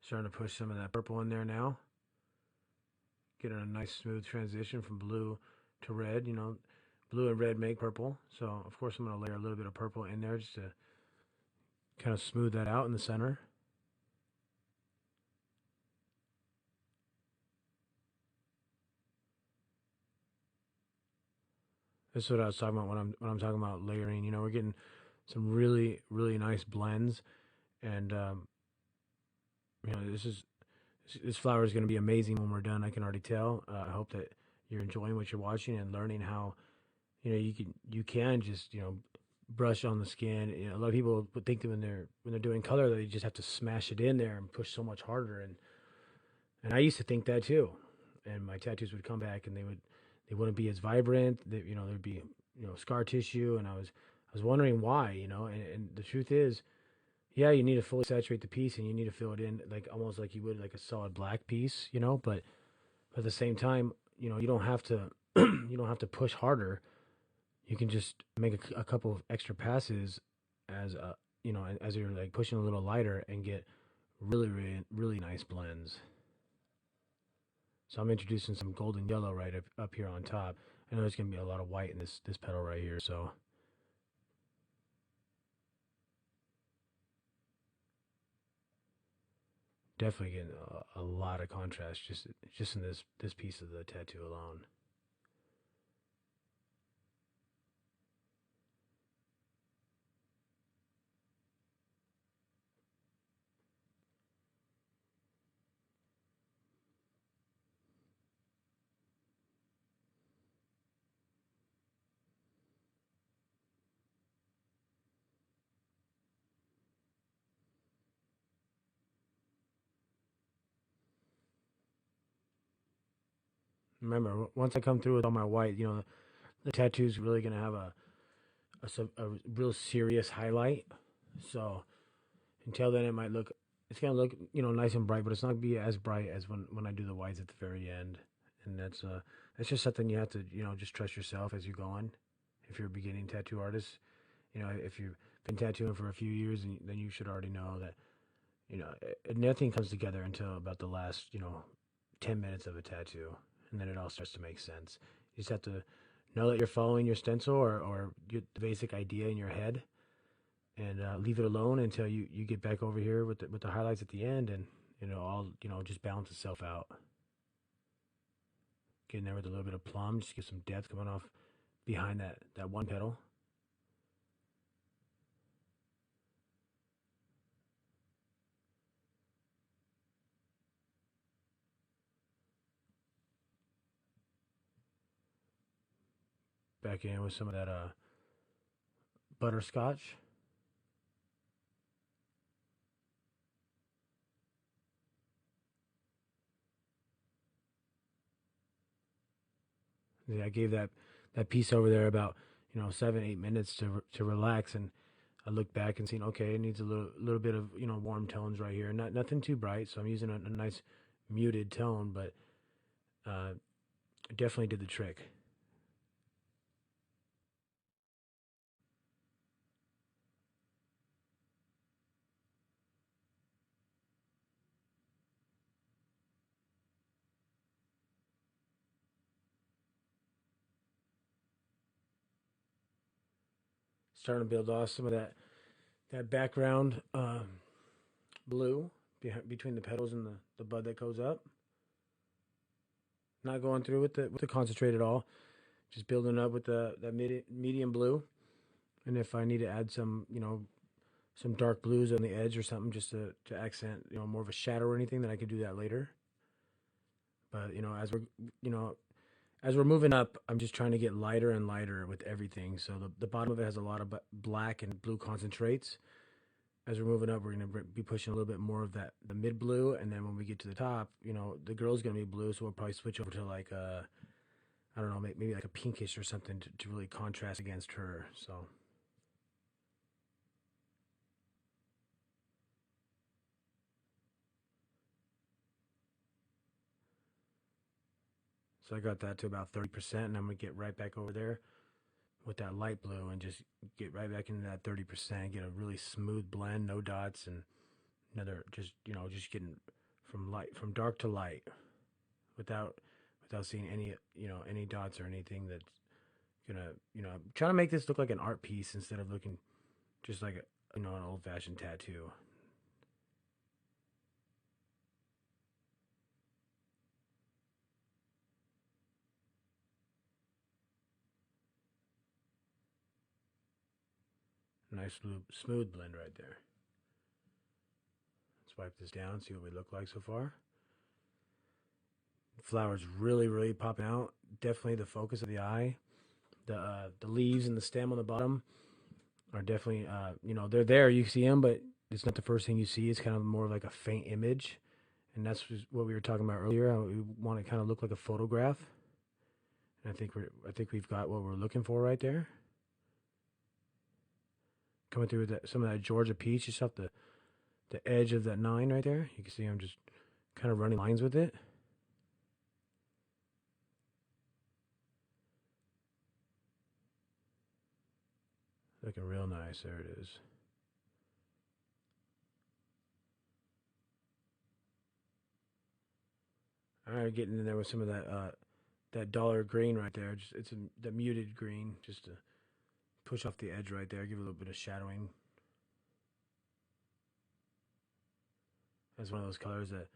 Starting to push some of that purple in there now. Getting a nice smooth transition from blue to red. Blue and red make purple, so of course I'm gonna layer a little bit of purple in there just to kind of smooth that out in the center. This is what I was talking about when I'm talking about layering. We're getting some really really nice blends, and this flower is going to be amazing when we're done. I can already tell. I hope that you're enjoying what you're watching and learning how you can just brush on the skin. A lot of people would think that when they're doing color, they just have to smash it in there and push so much harder. And I used to think that too. And my tattoos would come back and they wouldn't be as vibrant. There'd be scar tissue, and I was wondering why. And the truth is, yeah, you need to fully saturate the piece and you need to fill it in like almost like you would like a solid black piece. But at the same time, you don't have to you don't have to push harder. You can just make a couple of extra passes as as you're like pushing a little lighter and get really really really nice blends. So I'm introducing some golden yellow right up here on top. I know there's gonna be a lot of white in this petal right here, so definitely getting a lot of contrast just in this piece of the tattoo alone. Remember, once I come through with all my white, the tattoo's really gonna have a real serious highlight. So until then, it's gonna look nice and bright, but it's not gonna be as bright as when I do the whites at the very end. And that's just something you have to just trust yourself as you go on. If you're a beginning tattoo artist, if you've been tattooing for a few years, then you should already know that nothing comes together until about the last 10 minutes of a tattoo, and then it all starts to make sense. You just have to know that you're following your stencil or the basic idea in your head, and leave it alone until you get back over here with the highlights at the end, and all just balance itself out. Getting there with a little bit of plum, just get some depth coming off behind that one petal. Back in with some of that butterscotch. I gave that piece over there about 7-8 minutes to relax, and I looked back and seen, okay, it needs a little bit of warm tones right here, nothing too bright, so I'm using a nice muted tone, but it definitely did the trick. Starting to build off some of that background blue between the petals and the bud that goes up. Not going through with the concentrate at all. Just building up with that medium blue. And if I need to add some dark blues on the edge or something just to accent more of a shadow or anything, then I could do that later. But you know as we're moving up, I'm just trying to get lighter and lighter with everything. So the bottom of it has a lot of black and blue concentrates. As we're moving up, we're going to be pushing a little bit more of the mid blue, and then when we get to the top, the girl's going to be blue, so we'll probably switch over to like I don't know, maybe like a pinkish or something to really contrast against her. So I got that to about 30%, and I'm gonna get right back over there with that light blue and just get right back into that 30%, get a really smooth blend, no dots, and another just getting from dark to light without seeing any dots or anything that's gonna trying to make this look like an art piece instead of looking just like an old fashioned tattoo. Nice smooth blend right there. Let's wipe this down, see what we look like so far. The flower's really popping out. Definitely the focus of the eye. The leaves and the stem on the bottom are definitely they're there. You see them, but it's not the first thing you see. It's kind of more like a faint image, and that's what we were talking about earlier. We want to kind of look like a photograph, and I think we've got what we're looking for right there. Coming through with some of that Georgia peach, just off the edge of that 9 right there. You can see I'm just kind of running lines with it. Looking real nice. There it is. All right, getting in there with some of that dollar green right there. Just the muted green, just to push off the edge right there. Give it a little bit of shadowing. That's one of those colors that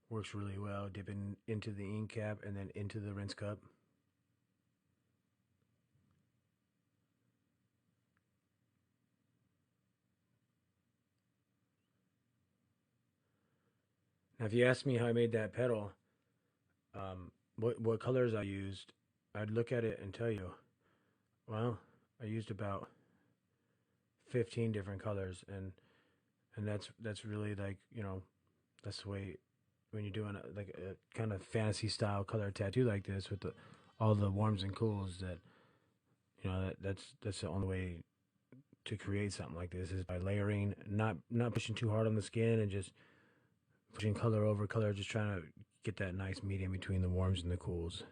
works really well. Dipping into the ink cap and then into the rinse cup. Now, if you ask me how I made that petal, what colors I used, I'd look at it and tell you, well, I used about 15 different colors, and that's really like that's the way when you're doing like a kind of fantasy style color tattoo like this with all the warms and cools that that's the only way to create something like this is by layering, not pushing too hard on the skin and just pushing color over color, just trying to get that nice medium between the warms and the cools.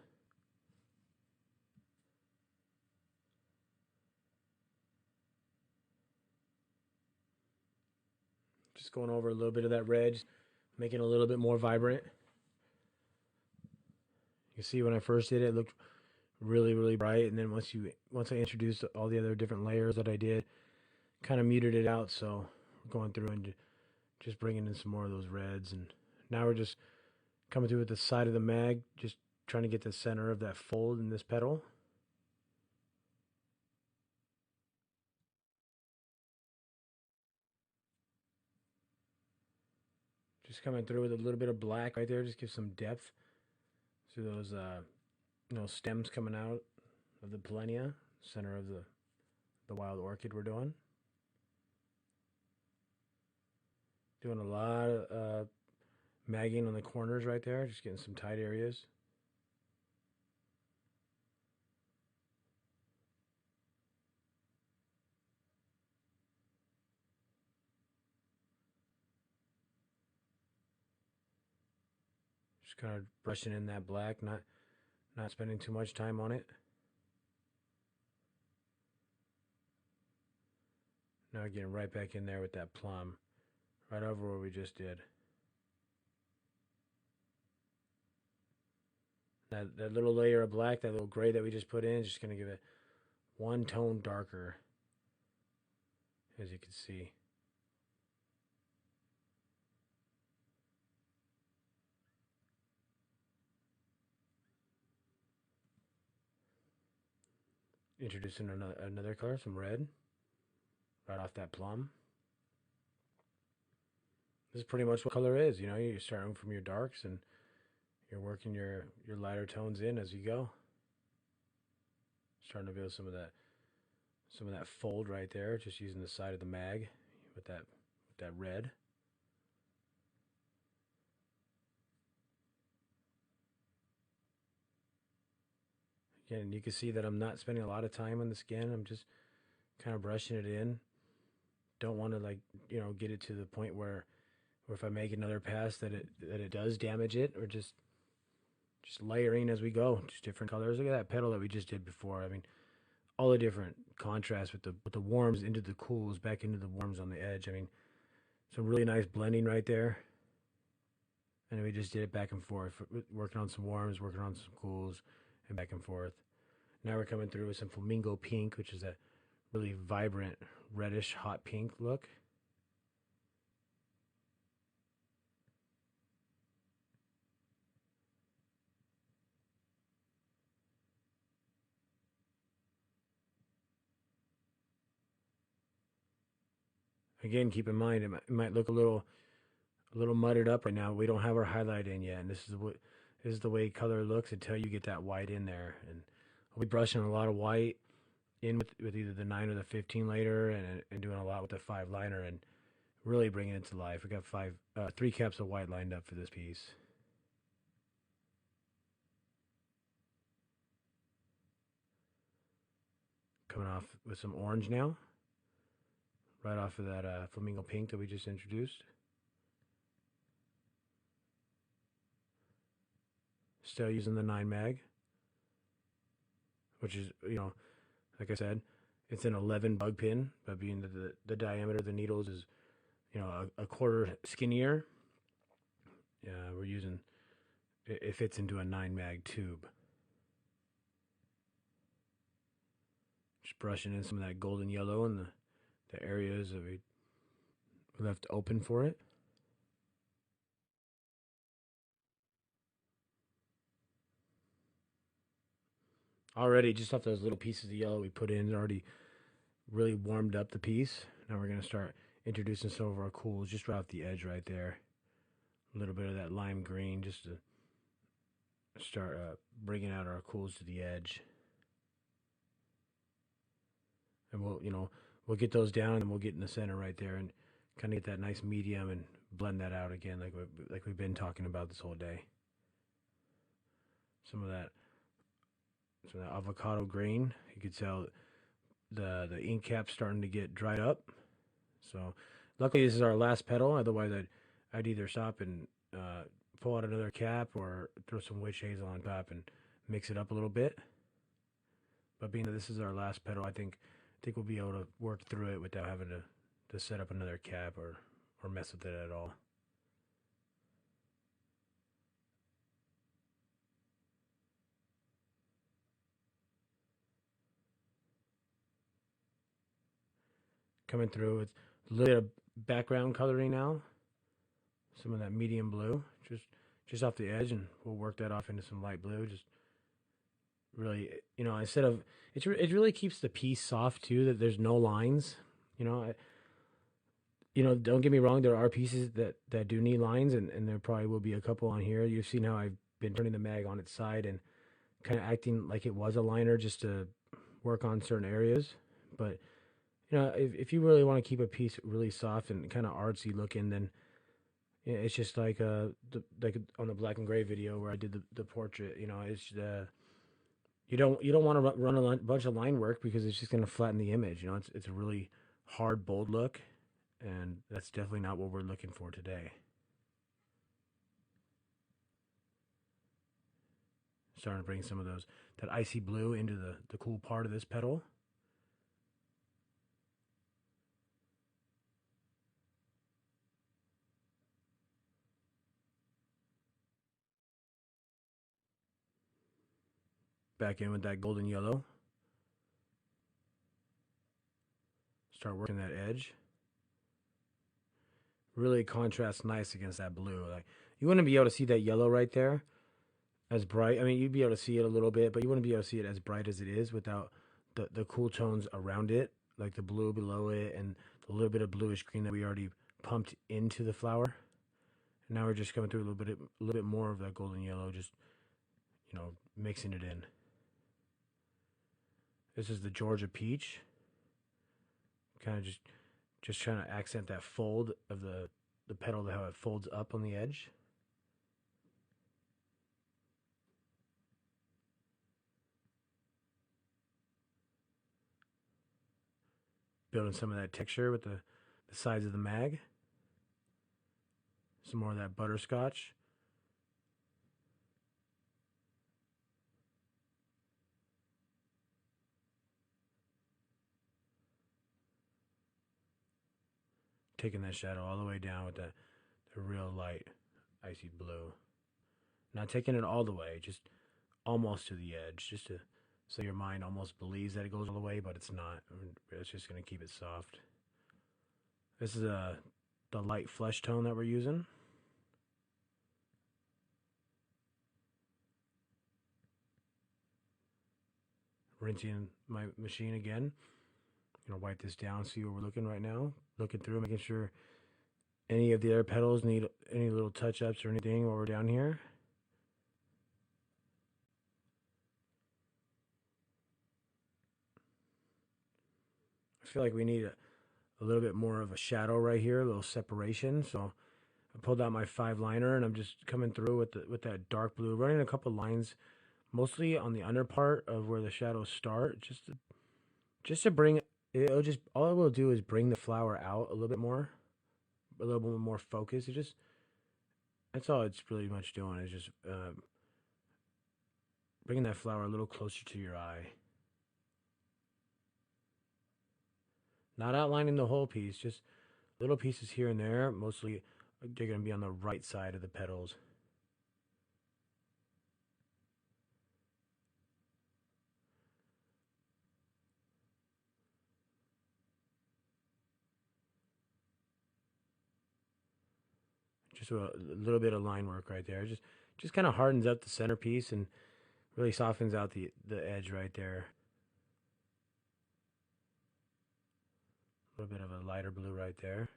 Just going over a little bit of that red, making it a little bit more vibrant. You see when I first did it, it looked really bright, and then once I introduced all the other different layers that I did, kind of muted it out. So we're going through and just bringing in some more of those reds, and now we're just coming through with the side of the mag, just trying to get the center of that fold in this petal. Just coming through with a little bit of black right there, just give some depth to those stems coming out of the polenia, center of the wild orchid we're doing. Doing a lot of magging on the corners right there, just getting some tight areas. Just kind of brushing in that black, not spending too much time on it. Now getting right back in there with that plum, right over where we just did. That little layer of black, that little gray that we just put in, is just going to give it one tone darker, as you can see. Introducing another color, some red, right off that plum. This is pretty much what color is. You're starting from your darks and you're working your lighter tones in as you go. Starting to build some of that fold right there, just using the side of the mag with that red. Again, you can see that I'm not spending a lot of time on the skin. I'm just kind of brushing it in. Don't want to get it to the point where if I make another pass that it does damage it, or just layering as we go, just different colors. Look at that petal that we just did before. I mean, all the different contrast with the warms into the cools, back into the warms on the edge. I mean, some really nice blending right there. And we just did it back and forth, working on some warms, working on some cools, and back and forth. Now we're coming through with some flamingo pink, which is a really vibrant reddish hot pink look. Again, keep in mind it might look a little mudded up right now. We don't have our highlight in yet, and this is the way color looks until you get that white in there. And I'll be brushing a lot of white in with either the 9 or the 15 later, and doing a lot with the 5 liner, and really bringing it to life. We got 3 caps of white lined up for this piece. Coming off with some orange now, right off of that flamingo pink that we just introduced. Still using the 9 mag, which is, like I said, it's an 11 bug pin, but being that the diameter of the needles is, a quarter skinnier, we're using, it fits into a 9 mag tube. Just brushing in some of that golden yellow in the areas that we left open for it. Already, just off those little pieces of yellow we put in, it already really warmed up the piece. Now we're going to start introducing some of our cools just right off the edge right there. A little bit of that lime green just to start bringing out our cools to the edge. And we'll get those down, and we'll get in the center right there and kind of get that nice medium and blend that out again like we've been talking about this whole day. Some of that avocado green, you could tell the ink cap's starting to get dried up. So luckily this is our last petal, otherwise I'd either stop and pull out another cap or throw some witch hazel on top and mix it up a little bit. But being that this is our last petal, I think we'll be able to work through it without having to set up another cap or mess with it at all. Coming through with a little bit of background coloring now. Some of that medium blue, just off the edge, and we'll work that off into some light blue. Just really, instead of it really keeps the piece soft too. That there's no lines. Don't get me wrong. There are pieces that do need lines, and there probably will be a couple on here. You've seen how I've been turning the mag on its side and kind of acting like it was a liner just to work on certain areas. But if you really want to keep a piece really soft and kind of artsy looking, then it's just like like on the black and gray video where I did the portrait. It's you don't want to run a bunch of line work because it's just going to flatten the image. It's a really hard, bold look, and that's definitely not what we're looking for today. Starting to bring some of that icy blue into the cool part of this petal. Back in with that golden yellow. Start working that edge. Really contrasts nice against that blue. Like, you wouldn't be able to see that yellow right there as bright. I mean, you'd be able to see it a little bit, but you wouldn't be able to see it as bright as it is without the cool tones around it, like the blue below it and the little bit of bluish green that we already pumped into the flower. And now we're just coming through a little bit more of that golden yellow, just mixing it in. This is the Georgia peach. Kind of just trying to accent that fold of the petal, how it folds up on the edge. Building some of that texture with the sides of the mag. Some more of that butterscotch. Taking that shadow all the way down with the real light icy blue. Not taking it all the way, just almost to the edge, just to so your mind almost believes that it goes all the way, but it's not. It's just going to keep it soft. This is the light flesh tone that we're using. Rinsing my machine again. Wipe this down, see where we're looking right now. Looking through, making sure any of the other petals need any little touch-ups or anything while we're down here. I feel like we need a little bit more of a shadow right here, a little separation. So I pulled out my 5 liner and I'm just coming through with that dark blue, running a couple lines, mostly on the under part of where the shadows start, just to bring all it will do is bring the flower out a little bit more, a little bit more focus. That's all it's really much doing, is just bringing that flower a little closer to your eye. Not outlining the whole piece, just little pieces here and there. Mostly they're going to be on the right side of the petals. Just a little bit of line work right there. Just kind of hardens up the centerpiece and really softens out the edge right there. A little bit of a lighter blue right there.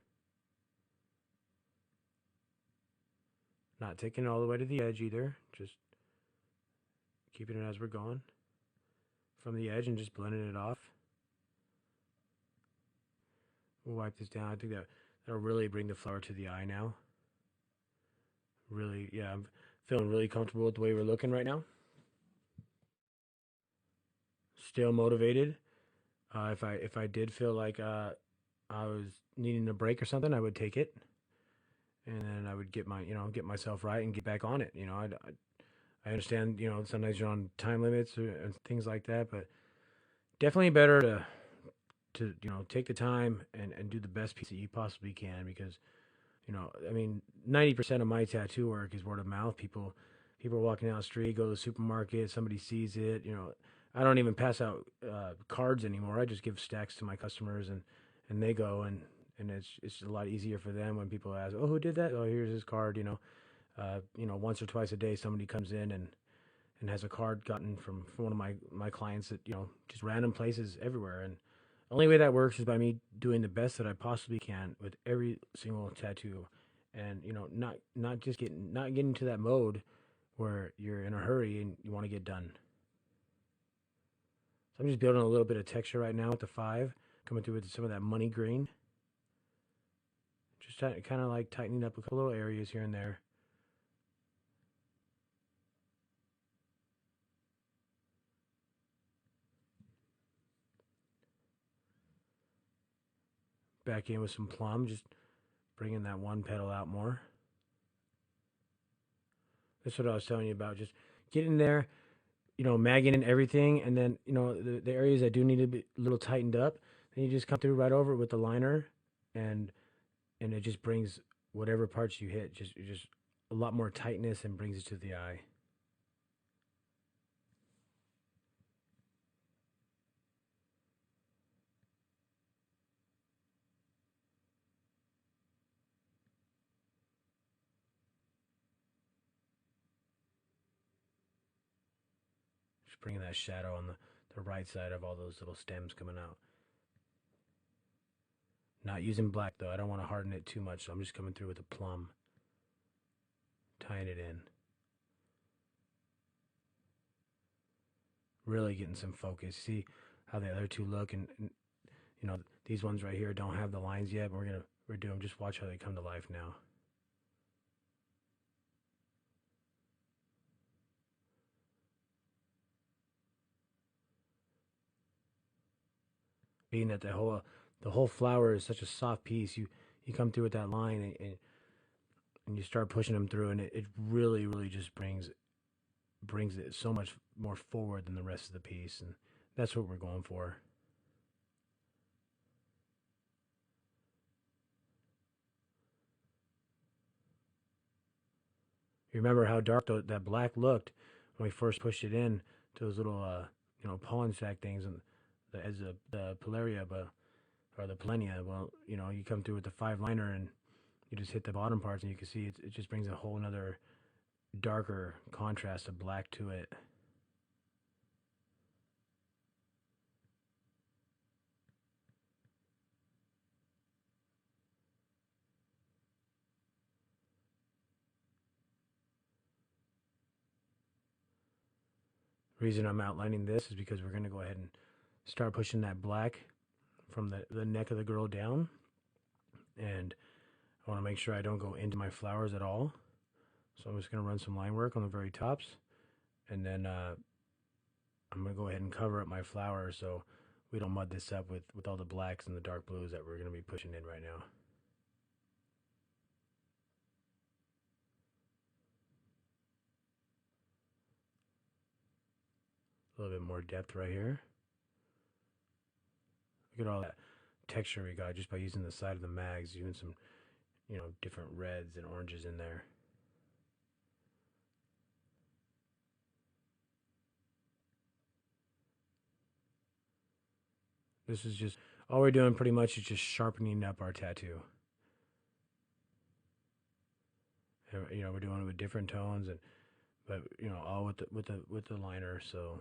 Not taking it all the way to the edge either. Just keeping it as we're going from the edge and just blending it off. We'll wipe this down. I think that'll really bring the flower to the eye now. Really, yeah, I'm feeling really comfortable with the way we're looking right now. Still motivated. If I did feel like I was needing a break or something, I would take it, and then I would get myself right and get back on it. I understand, sometimes you're on time limits and things like that, but definitely better to take the time and do the best piece that you possibly can, because I mean, 90% of my tattoo work is word of mouth. People are walking down the street, go to the supermarket, somebody sees it. I don't even pass out cards anymore. I just give stacks to my customers, and they go, and it's a lot easier for them when people ask, oh, who did that? Oh, here's his card. Once or twice a day somebody comes in and has a card gotten from one of my clients that just random places everywhere. And the only way that works is by me doing the best that I possibly can with every single tattoo, and not getting to that mode where you're in a hurry and you want to get done. So I'm just building a little bit of texture right now with the 5, coming through with some of that money green. Just kind of like tightening up a couple little areas here and there. Back in with some plum, just bringing that one petal out more. That's what I was telling you about. Just get in there, magging and everything, and then the areas that do need to be a little tightened up, then you just come through right over it with the liner, and it just brings whatever parts you hit just a lot more tightness and brings it to the eye. Just bringing that shadow on the right side of all those little stems coming out. Not using black though. I don't want to harden it too much, so I'm just coming through with a plum, tying it in. Really getting some focus. See how the other two look, and these ones right here don't have the lines yet, but we're doing, just watch how they come to life now. Being that the whole flower is such a soft piece, you come through with that line, and you start pushing them through, and it really really just brings it so much more forward than the rest of the piece, and that's what we're going for. You remember how dark that black looked when we first pushed it in to those little pollen sac things and as the Polaria, but or the Plenia. Well, you come through with the five liner and you just hit the bottom parts, and you can see it just brings a whole another darker contrast of black to it. The reason I'm outlining this is because we're going to go ahead and start pushing that black from the neck of the girl down, and I want to make sure I don't go into my flowers at all. So I'm just going to run some line work on the very tops, and then I'm going to go ahead and cover up my flowers so we don't mud this up with all the blacks and the dark blues that we're going to be pushing in right now. A little bit more depth right here. Look at all that texture we got just by using the side of the mags, using some, different reds and oranges in there. This is just, all we're doing pretty much is just sharpening up our tattoo. And, we're doing it with different tones, but all with the liner. So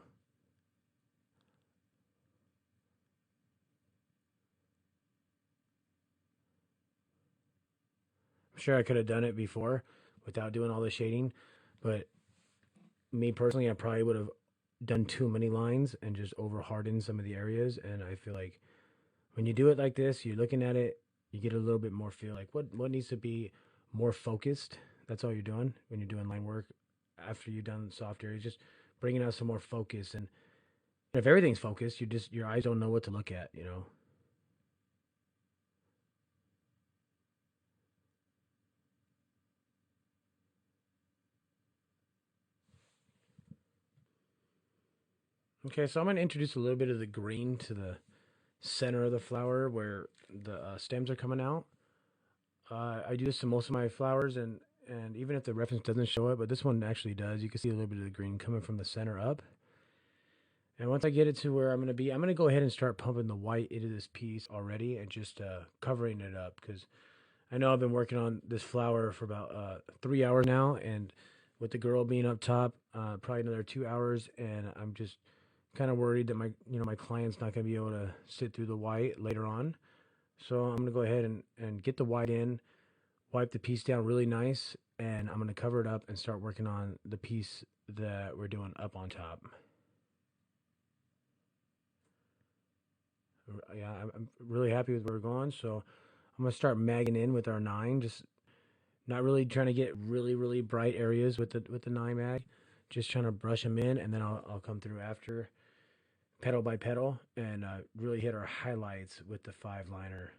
I'm sure I could have done it before without doing all the shading, but me personally, I probably would have done too many lines and just over hardened some of the areas. And I feel like when you do it like this, you're looking at it, you get a little bit more feel like what needs to be more focused. That's all you're doing when you're doing line work. After you've done soft areas, just bringing out some more focus. And if everything's focused, your eyes don't know what to look at. Okay, so I'm going to introduce a little bit of the green to the center of the flower where the stems are coming out. I do this to most of my flowers, and even if the reference doesn't show it, but this one actually does, you can see a little bit of the green coming from the center up. And once I get it to where I'm going to go ahead and start pumping the white into this piece already and just covering it up, because I know I've been working on this flower for about 3 hours now, and with the girl being up top, probably another 2 hours, and I'm just kind of worried that my client's not going to be able to sit through the white later on. So I'm going to go ahead and get the white in, wipe the piece down really nice, and I'm going to cover it up and start working on the piece that we're doing up on top. Yeah, I'm really happy with where we're going, so I'm going to start magging in with our 9, just not really trying to get really really bright areas with the 9 mag, just trying to brush them in, and then I'll come through after petal by petal and really hit our highlights with the 5 liner.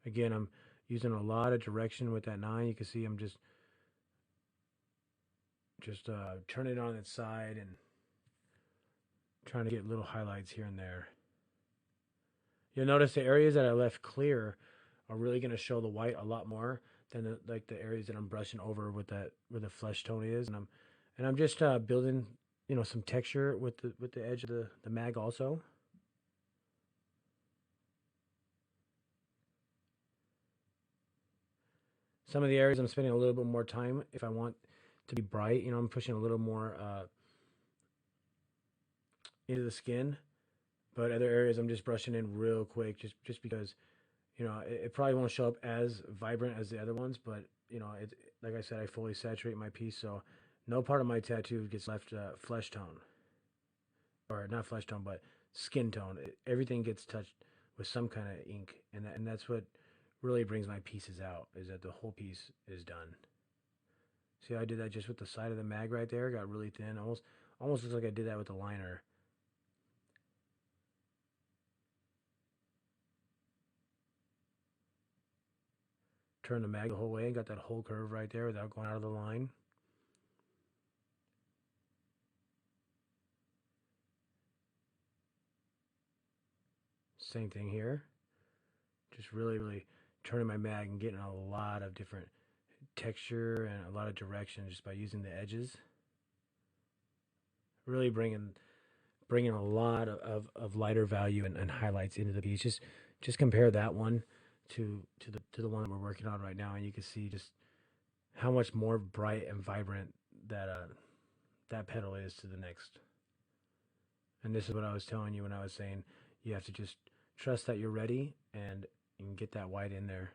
Again, using a lot of direction with that 9. You can see I'm just turning it on its side and trying to get little highlights here and there. You'll notice the areas that I left clear are really going to show the white a lot more than the areas that I'm brushing over with that where the flesh tone is, and I'm just building some texture with the edge of the mag also. Some of the areas I'm spending a little bit more time if I want to be bright. I'm pushing a little more into the skin, but other areas I'm just brushing in real quick, just because it probably won't show up as vibrant as the other ones, but it, like I said, I fully saturate my piece, so no part of my tattoo gets left flesh tone, or not flesh tone, but skin tone. Everything gets touched with some kind of ink, and that's what really brings my pieces out, is that the whole piece is done. See how I did that just with the side of the mag right there? Got really thin, almost looks like I did that with the liner. Turn the mag the whole way and got that whole curve right there without going out of the line. Same thing here. Just really turning my mag and getting a lot of different texture and a lot of direction just by using the edges. Really bringing a lot of lighter value and highlights into the piece. Just compare that one to the one that we're working on right now, and you can see just how much more bright and vibrant that petal is to the next. And this is what I was telling you when I was saying you have to just trust that you're ready and you can get that white in there.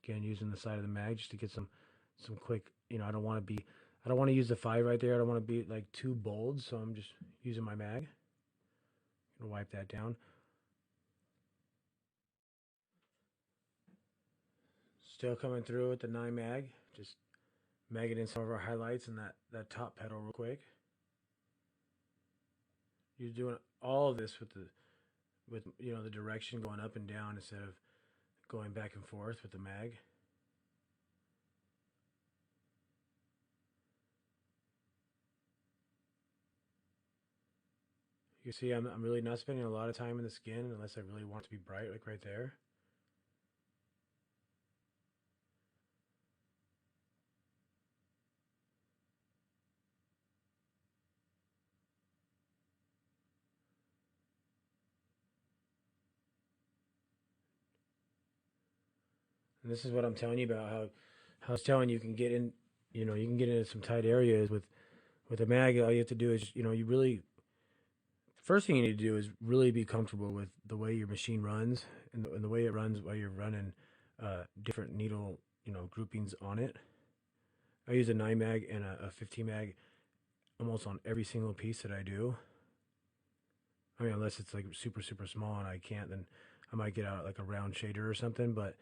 Again, using the side of the mag just to get some quick, I don't want to use the 5 right there. I don't want to be like too bold, so I'm just using my mag. I'm gonna wipe that down. Still coming through with the 9 mag, just magging in some of our highlights and that top petal real quick. You're doing all of this with the direction going up and down instead of going back and forth with the mag. You see, I'm really not spending a lot of time in the skin unless I really want it to be bright, like right there. And this is what I'm telling you about how I was telling you can get in, you can get into some tight areas with a mag. All you have to do is, you really first thing you need to do is really be comfortable with the way your machine runs and the way it runs while you're running different needle, groupings on it. I use a 9 mag and a 15 mag almost on every single piece that I do. I mean, unless it's like super small and I can't, then I might get out like a round shader or something. But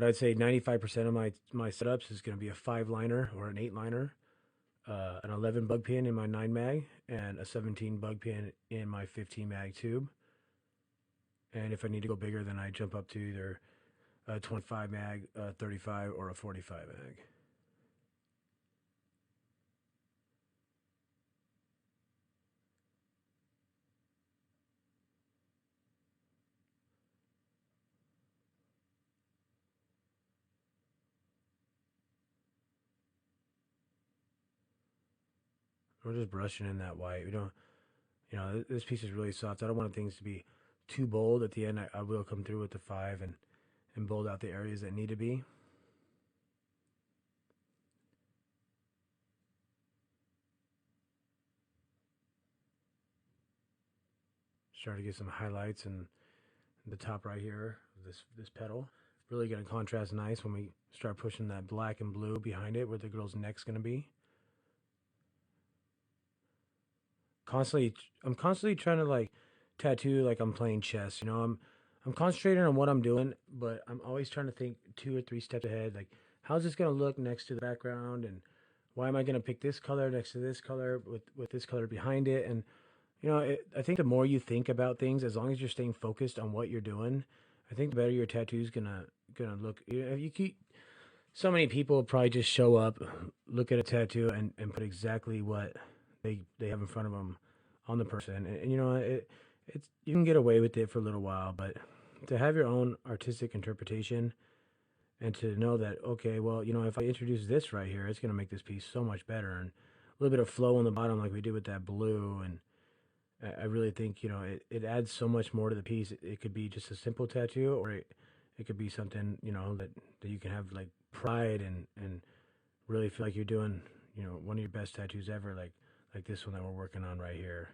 I'd say 95% of my setups is going to be a 5 liner or an 8 liner, an 11 bug pin in my 9 mag, and a 17 bug pin in my 15 mag tube. And if I need to go bigger, then I jump up to either a 25 mag, a 35, or a 45 mag. We're just brushing in that white. We don't, this piece is really soft. I don't want things to be too bold. At the end, I will come through with the 5 and bold out the areas that need to be. Start to get some highlights in the top right here of this petal. Really going to contrast nice when we start pushing that black and blue behind it where the girl's neck's going to be. I'm constantly trying to like tattoo like I'm playing chess. I'm concentrating on what I'm doing, but I'm always trying to think 2 or 3 steps ahead. Like, how's this gonna look next to the background, and why am I gonna pick this color next to this color with this color behind it? And I think the more you think about things, as long as you're staying focused on what you're doing, I think the better your tattoo's gonna look. If you keep so many people probably just show up, look at a tattoo, and put exactly what they have in front of them on the person, and it's you can get away with it for a little while, but to have your own artistic interpretation and to know that okay, well, if I introduce this right here, it's gonna make this piece so much better, and a little bit of flow on the bottom like we did with that blue, and I really think it adds so much more to the piece. It could be just a simple tattoo, or it could be something that you can have like pride and really feel like you're doing one of your best tattoos ever, like this one that we're working on right here.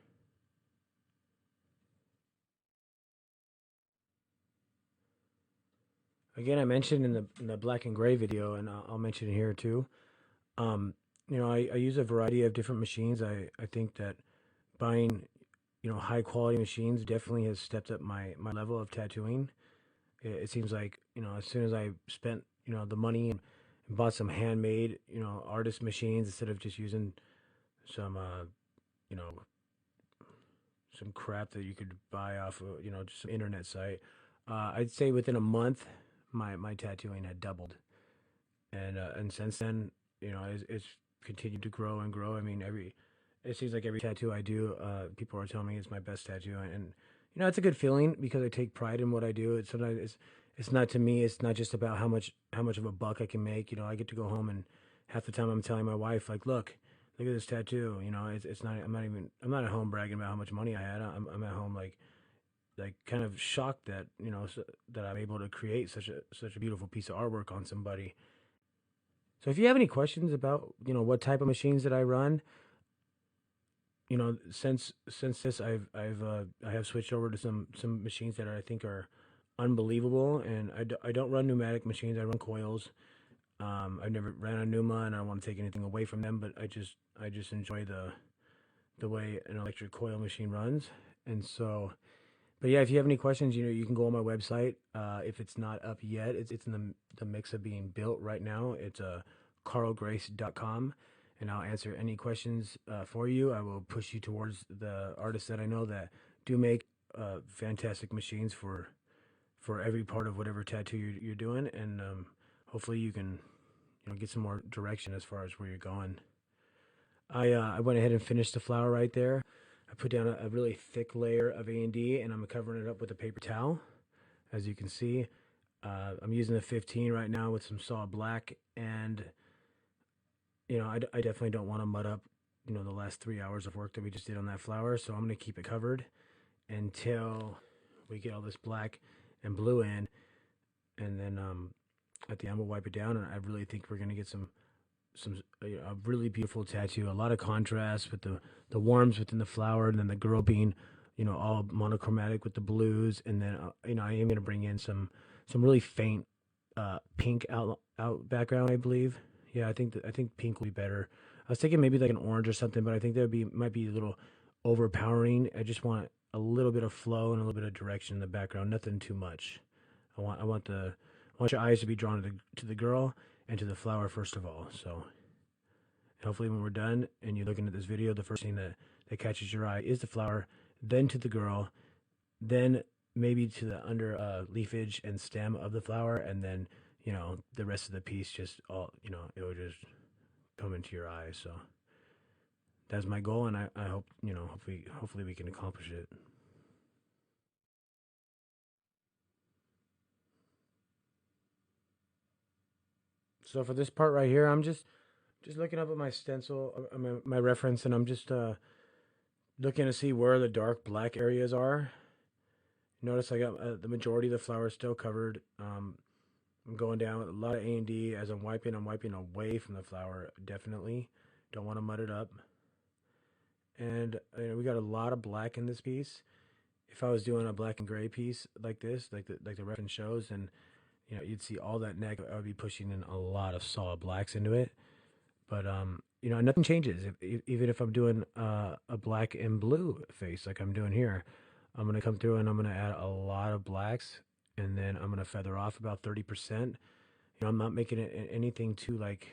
Again, I mentioned in the black and gray video, and I'll mention it here too. Um, I use a variety of different machines. I think that buying high quality machines definitely has stepped up my level of tattooing. It seems like as soon as I spent the money and bought some handmade artist machines instead of just using some you know some crap that you could buy off of just some internet site, I'd say within a month my tattooing had doubled, and since then it's continued to grow and grow. I mean, every it seems like every tattoo I do, people are telling me it's my best tattoo, and it's a good feeling because I take pride in what I do. It's not to me. It's not just about how much of a buck I can make. I get to go home and half the time I'm telling my wife like, look at this tattoo. It's not. I'm not at home bragging about how much money I had. I'm at home like kind of shocked that that I'm able to create such a beautiful piece of artwork on somebody. So if you have any questions about what type of machines that I run, since this I have switched over to some machines that I think are unbelievable, and I don't run pneumatic machines. I run coils. I've never ran a Numa, and I don't want to take anything away from them, but I just enjoy the way an electric coil machine runs. And so, but yeah, if you have any questions, you can go on my website. If it's not up yet, it's in the mix of being built right now. It's carlgrace.com, and I'll answer any questions for you. I will push you towards the artists that I know that do make fantastic machines for every part of whatever tattoo you're doing, and hopefully you can get some more direction as far as where you're going. I went ahead and finished the flower right there. I put down a really thick layer of A&D, and I'm covering it up with a paper towel. As you can see, I'm using the 15 right now with some solid black, and I definitely don't want to mud up the last 3 hours of work that we just did on that flower. So I'm going to keep it covered until we get all this black and blue in, and then at the end we'll wipe it down. And I really think we're going to get some a really beautiful tattoo. A lot of contrast with the warms within the flower, and then the girl being all monochromatic with the blues, and then I am going to bring in some really faint pink out background, I believe. Yeah, I think pink will be better. I was thinking maybe like an orange or something, but I think that would be might be a little overpowering. I just want a little bit of flow and a little bit of direction in the background, nothing too much. I want your eyes to be drawn to the girl and to the flower first of all. So hopefully when we're done and you're looking at this video, the first thing that catches your eye is the flower, then to the girl, then maybe to the under leafage and stem of the flower, and then the rest of the piece just all it will just come into your eyes. So that's my goal, and I hope hopefully we can accomplish it. So for this part right here, I'm just looking up at my stencil, my reference, and I'm just looking to see where the dark black areas are. Notice I got the majority of the flowers still covered. I'm going down with a lot of A&D as I'm wiping. I'm wiping away from the flower, definitely. Don't want to mud it up. And we got a lot of black in this piece. If I was doing a black and gray piece like this, like the reference shows, and you'd see all that neck. I would be pushing in a lot of solid blacks into it. But nothing changes. Even if I'm doing a black and blue face like I'm doing here, I'm gonna come through and I'm gonna add a lot of blacks, and then I'm gonna feather off about 30%. I'm not making it anything too like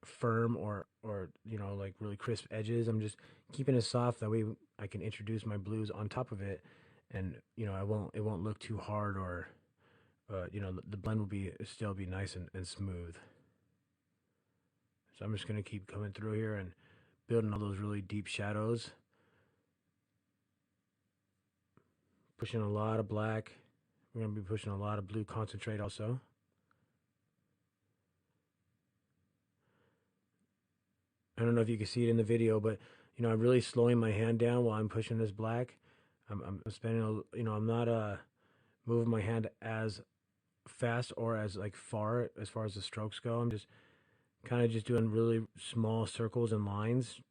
firm or like really crisp edges. I'm just keeping it soft. That way I can introduce my blues on top of it, and it won't look too hard, or the blend will be still be nice and smooth. So I'm just gonna keep coming through here and building all those really deep shadows, pushing a lot of black. We're gonna be pushing a lot of blue concentrate also. I don't know if you can see it in the video, but I'm really slowing my hand down while I'm pushing this black. I'm spending I'm not moving my hand as fast or as like far as the strokes go. I'm just kind of just doing really small circles and lines,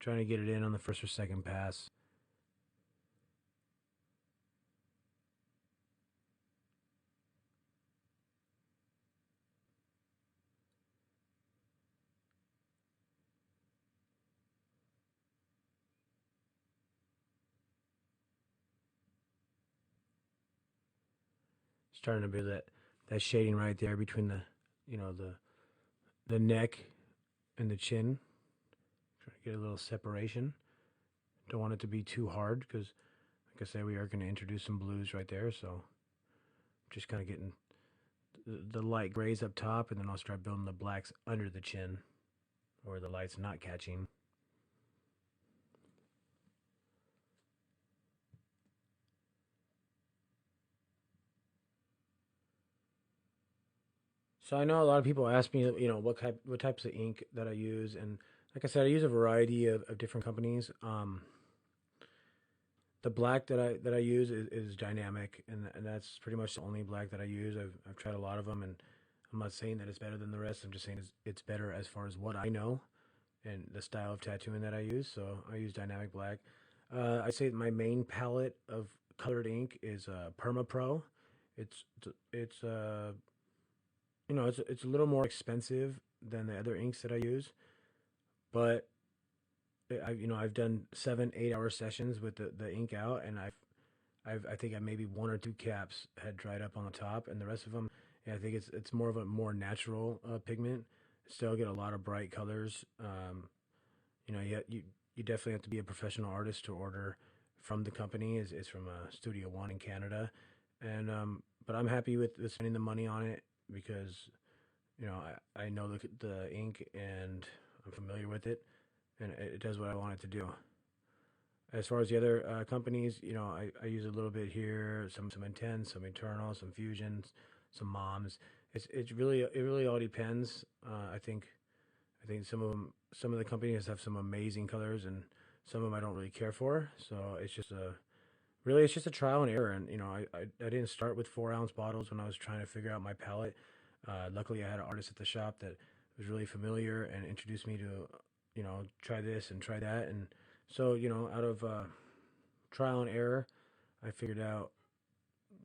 trying to get it in on the first or second pass. Starting to build that shading right there between the neck and the chin. Trying to get a little separation. Don't want it to be too hard because, like I said, we are going to introduce some blues right there. So just kind of getting the light grays up top, and then I'll start building the blacks under the chin where the light's not catching. So I know a lot of people ask me, what types of ink that I use, and like I said, I use a variety of different companies. The black that I use is dynamic, and that's pretty much the only black that I use. I've tried a lot of them, and I'm not saying that it's better than the rest. I'm just saying it's better as far as what I know and the style of tattooing that I use. So I use dynamic black. I say my main palette of colored ink is Perma Pro. It's it's it's a little more expensive than the other inks that I use, but I've done 7 8 hour sessions with the ink out, and I think I maybe one or two caps had dried up on the top, and the rest of them, yeah, I think it's more of a more natural pigment. Still get a lot of bright colors. You definitely have to be a professional artist to order from the company. Is from Studio One in Canada, and but I'm happy with spending the money on it because I know the ink, and I'm familiar with it, and it does what I want it to do. As far as the other companies, I use a little bit here, some intense, some eternal, some fusions, some moms. It really all depends. I think some of the companies have some amazing colors, and some of them I don't really care for. So it's just a trial and error. And I didn't start with 4 ounce bottles when I was trying to figure out my palette. Luckily, I had an artist at the shop that was really familiar and introduced me to try this and try that. And so out of trial and error, I figured out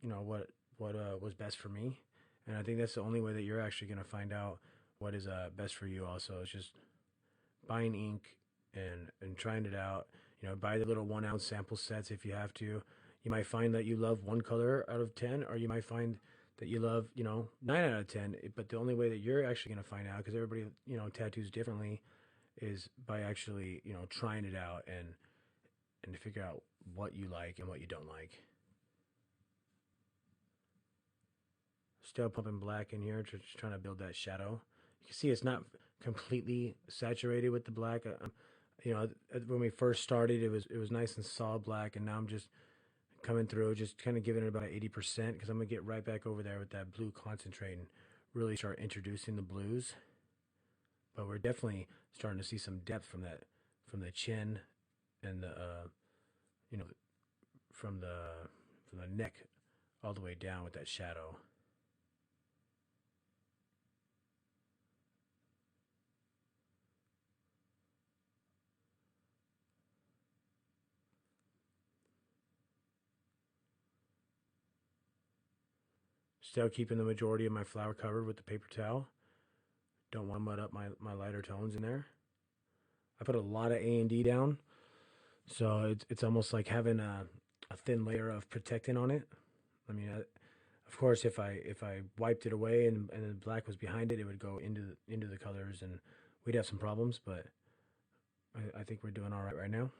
what was best for me. And I think that's the only way that you're actually going to find out what is best for you. Also, it's just buying ink and trying it out. Buy the little 1 ounce sample sets if you have to. You might find that you love one color out of 10, or you might find that you love 9 out of 10. But the only way that you're actually going to find out, because everybody tattoos differently, is by actually trying it out and to figure out what you like and what you don't like. Still pumping black in here, just trying to build that shadow. You can see it's not completely saturated with the black. When we first started, it was nice and solid black, and now I'm just coming through, just kind of giving it about 80% because I'm gonna get right back over there with that blue concentrate and really start introducing the blues. But we're definitely starting to see some depth from the chin and the you know from the neck all the way down with that shadow. Still keeping the majority of my flower covered with the paper towel. Don't want to mud up my lighter tones in there. I put a lot of A&D down, so it's almost like having a thin layer of protectant on it. I mean, Of course, if I wiped it away and the black was behind it, it would go into the colors and we'd have some problems. But I think we're doing all right now.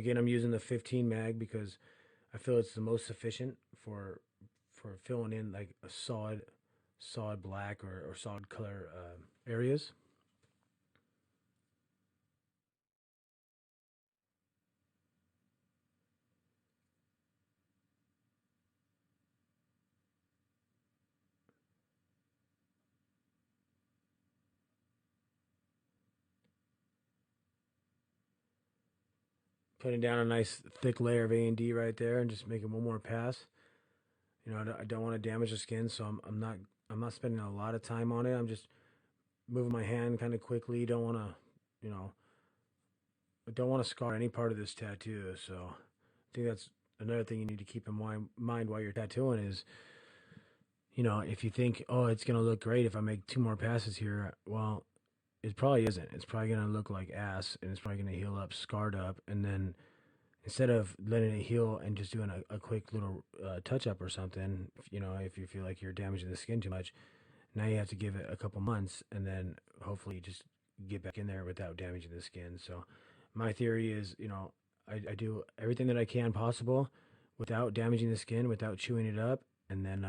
Again, I'm using the 15 mag because I feel it's the most sufficient for filling in like a solid black or solid color areas. Putting down a nice thick layer of A&D right there, and just making one more pass. I don't want to damage the skin, so I'm not spending a lot of time on it. I'm just moving my hand kind of quickly. Don't want to, you know, I don't want to scar any part of this tattoo. So I think that's another thing you need to keep in mind while you're tattooing is, if you think, oh, it's gonna look great if I make two more passes here, well, it probably isn't. It's probably gonna look like ass, and it's probably gonna heal up, scarred up, and then instead of letting it heal and just doing a quick little touch up or something, if you feel like you're damaging the skin too much, now you have to give it a couple months and then hopefully just get back in there without damaging the skin. So my theory is, I do everything that I can possible without damaging the skin, without chewing it up, and then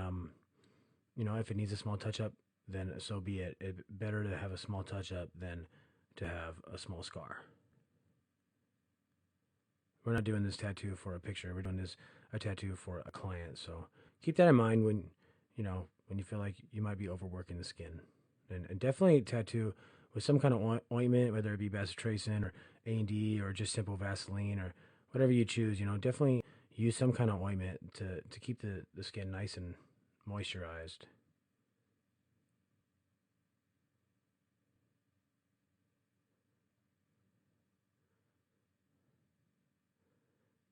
if it needs a small touch up, then so be it. It's better to have a small touch up than to have a small scar. We're not doing this tattoo for a picture. We're doing this a tattoo for a client. So keep that in mind when you feel like you might be overworking the skin, and definitely tattoo with some kind of ointment, whether it be bacitracin or A&D or just simple Vaseline or whatever you choose. Definitely use some kind of ointment to keep the skin nice and moisturized.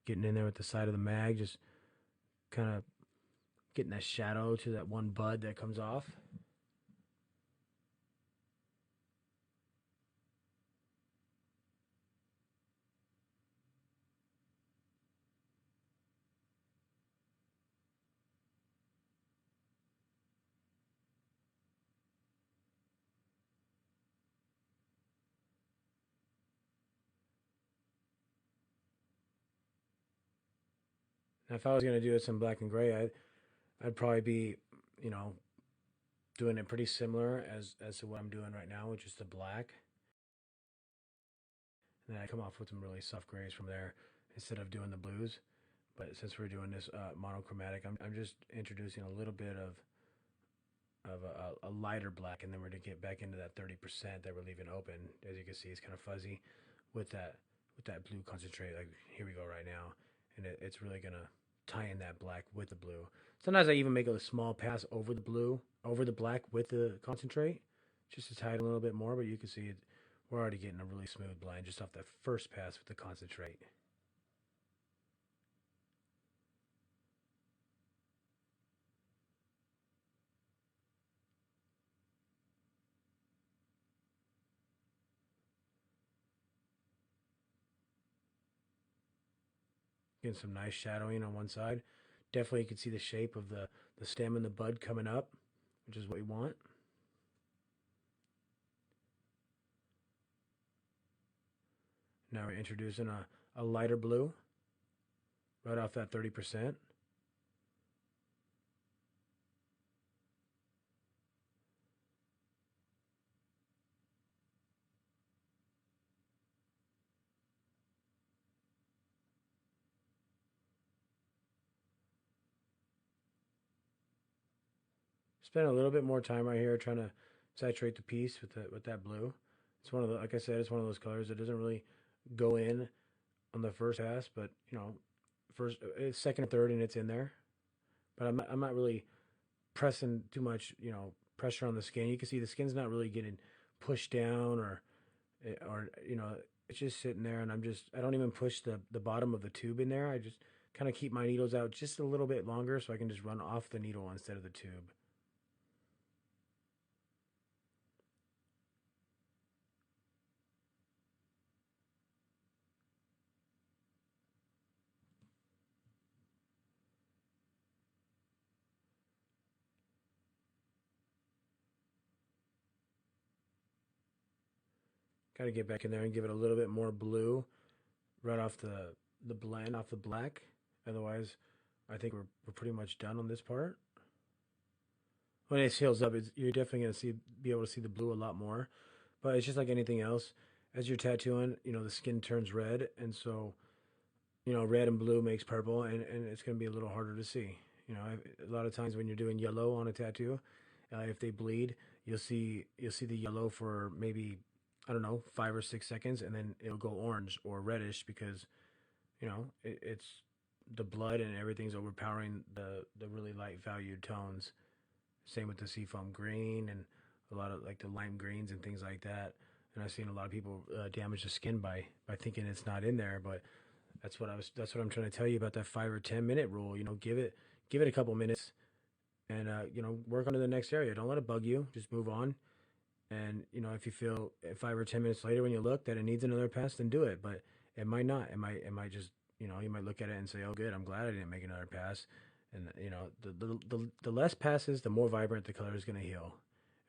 Getting in there with the side of the mag, just kind of getting that shadow to that one bud that comes off. And if I was gonna do it some black and gray, I'd probably be, you know, doing it pretty similar as to what I'm doing right now, which is the black. And then I come off with some really soft grays from there instead of doing the blues. But since we're doing this monochromatic, I'm just introducing a little bit of a lighter black, and then we're gonna get back into that 30% that we're leaving open. As you can see, it's kind of fuzzy with that blue concentrate. Like here we go right now, and it's really gonna tie in that black with the blue. Sometimes I even make a small pass over the blue, over the black with the concentrate, just to tie it a little bit more. But you can see it, we're already getting a really smooth blend just off that first pass with the concentrate. Getting some nice shadowing on one side. Definitely you can see the shape of the stem and the bud coming up, which is what we want. Now we're introducing a lighter blue right off that 30%. Spend a little bit more time right here trying to saturate the piece with that blue. It's one of the, like I said, it's one of those colors that doesn't really go in on the first pass, but first, it's second and third, and it's in there. But I'm not really pressing too much, pressure on the skin. You can see the skin's not really getting pushed down or it's just sitting there, and I don't even push the bottom of the tube in there. I just kind of keep my needles out just a little bit longer so I can just run off the needle instead of the tube. Got to get back in there and give it a little bit more blue right off the blend off the black. Otherwise, I think we're pretty much done on this part. When it heals up, you're definitely gonna be able to see the blue a lot more. But it's just like anything else. As you're tattooing, the skin turns red, and so red and blue makes purple, and it's gonna be a little harder to see. A lot of times when you're doing yellow on a tattoo, if they bleed, you'll see the yellow for maybe, I don't know, 5 or 6 seconds, and then it'll go orange or reddish because it's the blood and everything's overpowering the really light valued tones. Same with the seafoam green and a lot of like the lime greens and things like that. And I've seen a lot of people damage the skin by thinking it's not in there, but that's what I'm trying to tell you about that 5 or 10 minute rule. Give it a couple minutes, and work on to the next area. Don't let it bug you. Just move on. And if you feel 5 or 10 minutes later when you look that it needs another pass, then do it. But it might not. It might just you might look at it and say, "Oh, good. I'm glad I didn't make another pass." And the less passes, the more vibrant the color is going to heal,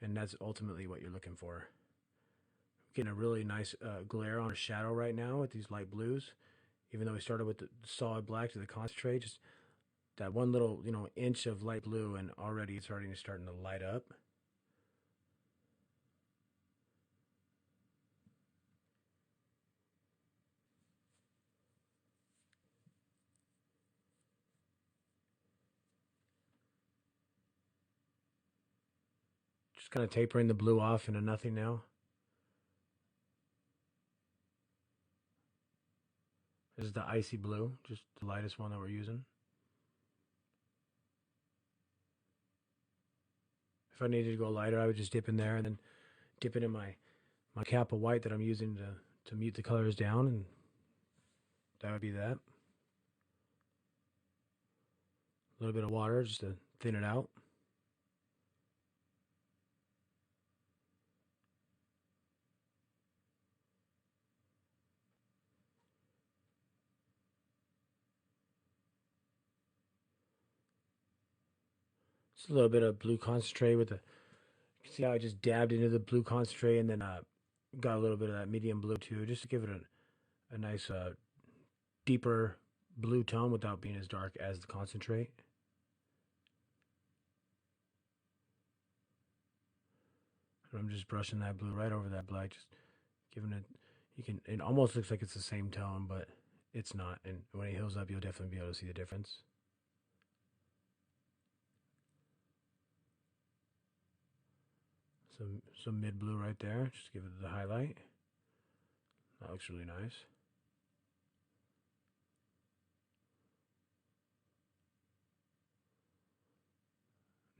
and that's ultimately what you're looking for. Getting a really nice glare on a shadow right now with these light blues. Even though we started with the solid black to the concentrate, just that one little inch of light blue, and already it's already starting to light up. Just kind of tapering the blue off into nothing now. This is the icy blue, just the lightest one that we're using. If I needed to go lighter, I would just dip in there and then dip it in my cap of white that I'm using to mute the colors down, and that would be that. A little bit of water just to thin it out. Just a little bit of blue concentrate with the. You can see how I just dabbed into the blue concentrate and then got a little bit of that medium blue too, just to give it a nice deeper blue tone without being as dark as the concentrate. And I'm just brushing that blue right over that black, just giving it. It almost looks like it's the same tone, but it's not. And when it heals up, you'll definitely be able to see the difference. Some mid blue right there, just give it the highlight. That looks really nice.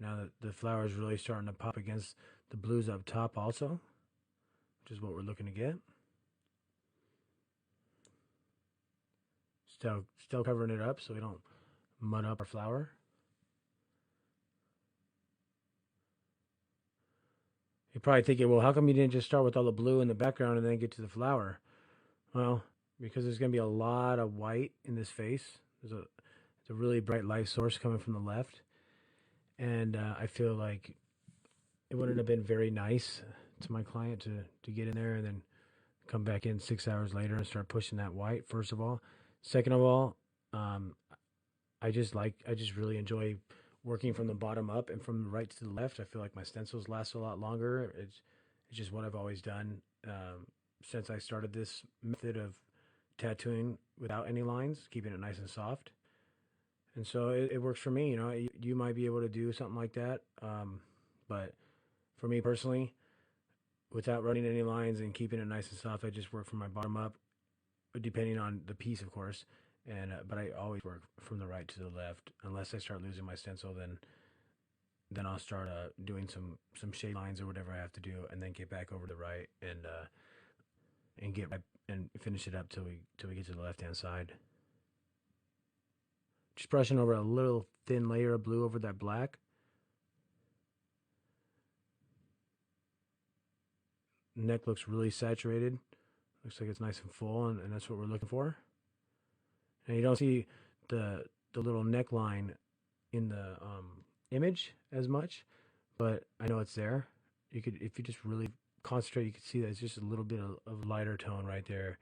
Now that the flower is really starting to pop against the blues up top also, which is what we're looking to get. Still covering it up so we don't mud up our flower. You're probably thinking, well, how come you didn't just start with all the blue in the background and then get to the flower? Well, because there's going to be a lot of white in this face. There's a really bright light source coming from the left. And I feel like it wouldn't have been very nice to my client to get in there and then come back in 6 hours later and start pushing that white, first of all. Second of all, I just really enjoy working from the bottom up and from the right to the left. I feel like my stencils last a lot longer. It's just what I've always done since I started this method of tattooing without any lines, keeping it nice and soft. And so it works for me. You might be able to do something like that, but for me personally, without running any lines and keeping it nice and soft, I just work from my bottom up, depending on the piece, of course. And but I always work from the right to the left. Unless I start losing my stencil, then I'll start doing some shade lines or whatever I have to do, and then get back over to the right and get right and finish it up till we get to the left hand side. Just brushing over a little thin layer of blue over that black. Neck looks really saturated. Looks like it's nice and full, and that's what we're looking for. And you don't see the little neckline in the image as much, but I know it's there. You could, if you just really concentrate. You can see that it's just a little bit of lighter tone right there.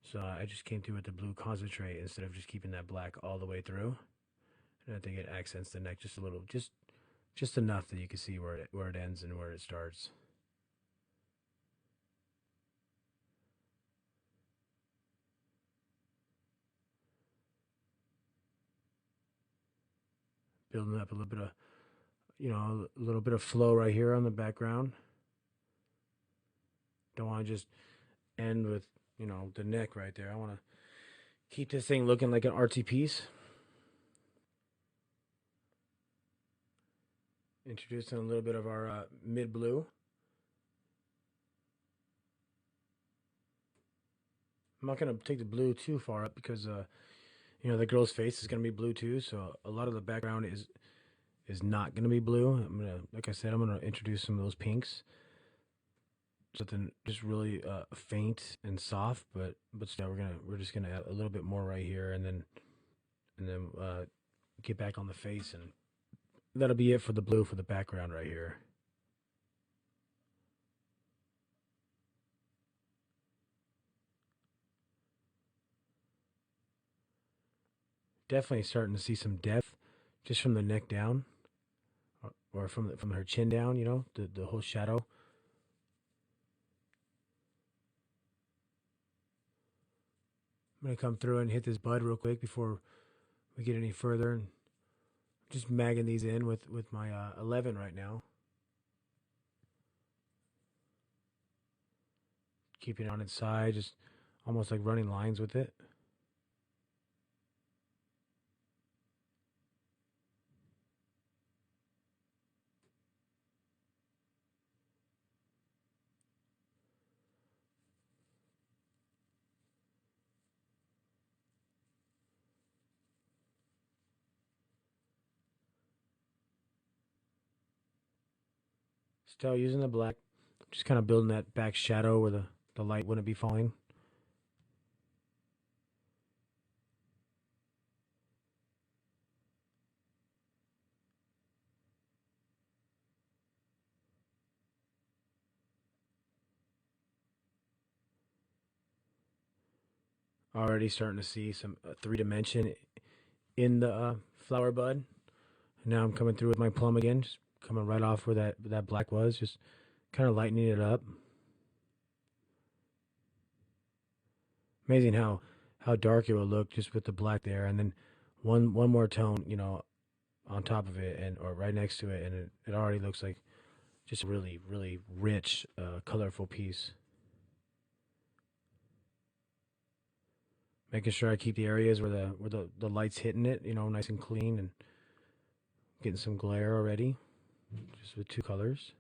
So I just came through with the blue concentrate instead of just keeping that black all the way through. And I think it accents the neck just a little, just enough that you can see where it ends and where it starts. Building up a little bit of, a little bit of flow right here on the background. Don't want to just end with, the neck right there. I want to keep this thing looking like an artsy piece. Introducing a little bit of our mid blue. I'm not going to take the blue too far up because, the girl's face is going to be blue too. So a lot of the background is not going to be blue. Like I said, I'm going to introduce some of those pinks. Something just really faint and soft, but still we're just gonna add a little bit more right here, and then get back on the face, and that'll be it for the blue for the background right here. Definitely starting to see some depth just from the neck down, or from her chin down. The whole shadow. I'm gonna come through and hit this bud real quick before we get any further, and just magging these in with my 11 right now. Keeping it on its side, just almost like running lines with it. Still using the black, just kind of building that back shadow where the light wouldn't be falling. Already starting to see some 3 dimension in the flower bud. Now I'm coming through with my plum again, just coming right off where that black was, just kind of lightening it up. Amazing how dark it will look just with the black there, and then one more tone, on top of it or right next to it, and it already looks like just a really really rich, colorful piece. Making sure I keep the areas where the light's hitting it, nice and clean, and getting some glare already, just with 2 colors.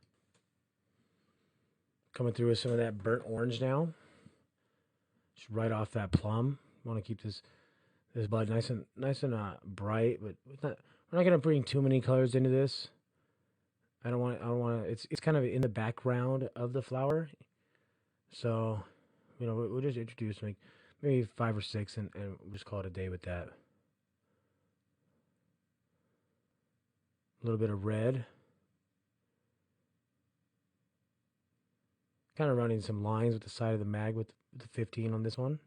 Coming through with some of that burnt orange now, just right off that plum. Want to keep this bud nice and bright, but we're not gonna bring too many colors into this. I don't want. It's kind of in the background of the flower, so we'll just introduce like maybe 5 or 6, and we'll just call it a day with that. A little bit of red. Kind of running some lines with the side of the mag with the 15 on this one.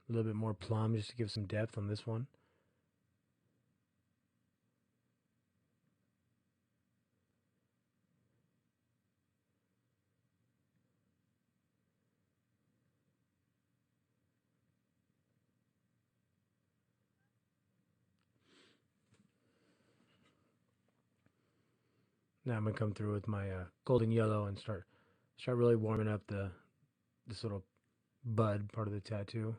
A little bit more plum just to give some depth on this one. Now I'm gonna come through with my golden yellow and start really warming up this little bud part of the tattoo.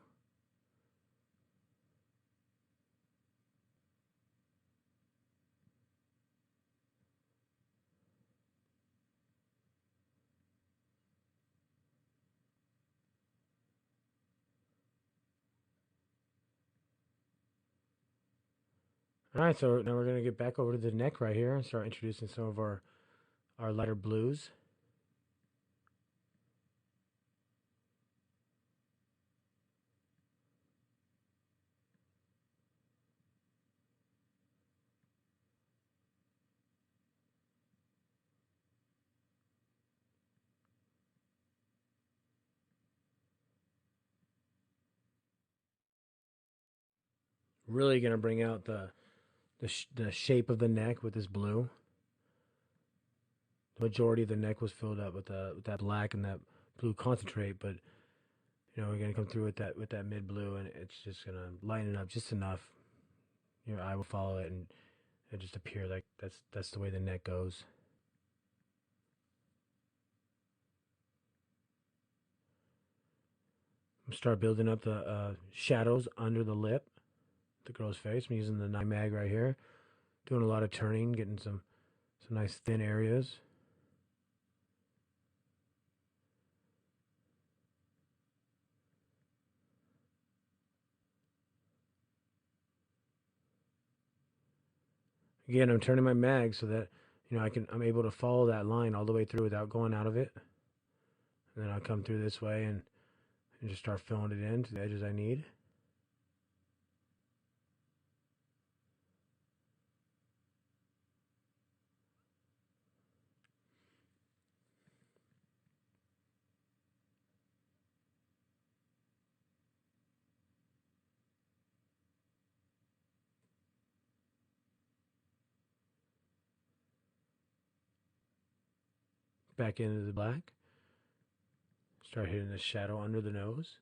All right, so now we're gonna get back over to the neck right here and start introducing some of our lighter blues. Really gonna bring out the shape of the neck with this blue. The majority of the neck was filled up with that black and that blue concentrate, but we're gonna come through with that mid blue, and it's just gonna lighten it up just enough. Your eye will follow it, and it just appear like that's the way the neck goes. Start building up the shadows under the lip, the girl's face. I'm using the 9 mag right here, doing a lot of turning, getting some nice thin areas. Again, I'm turning my mag so that I'm able to follow that line all the way through without going out of it. And then I'll come through this way and just start filling it in to the edges I need. Back into the black. Start hitting the shadow under the nose.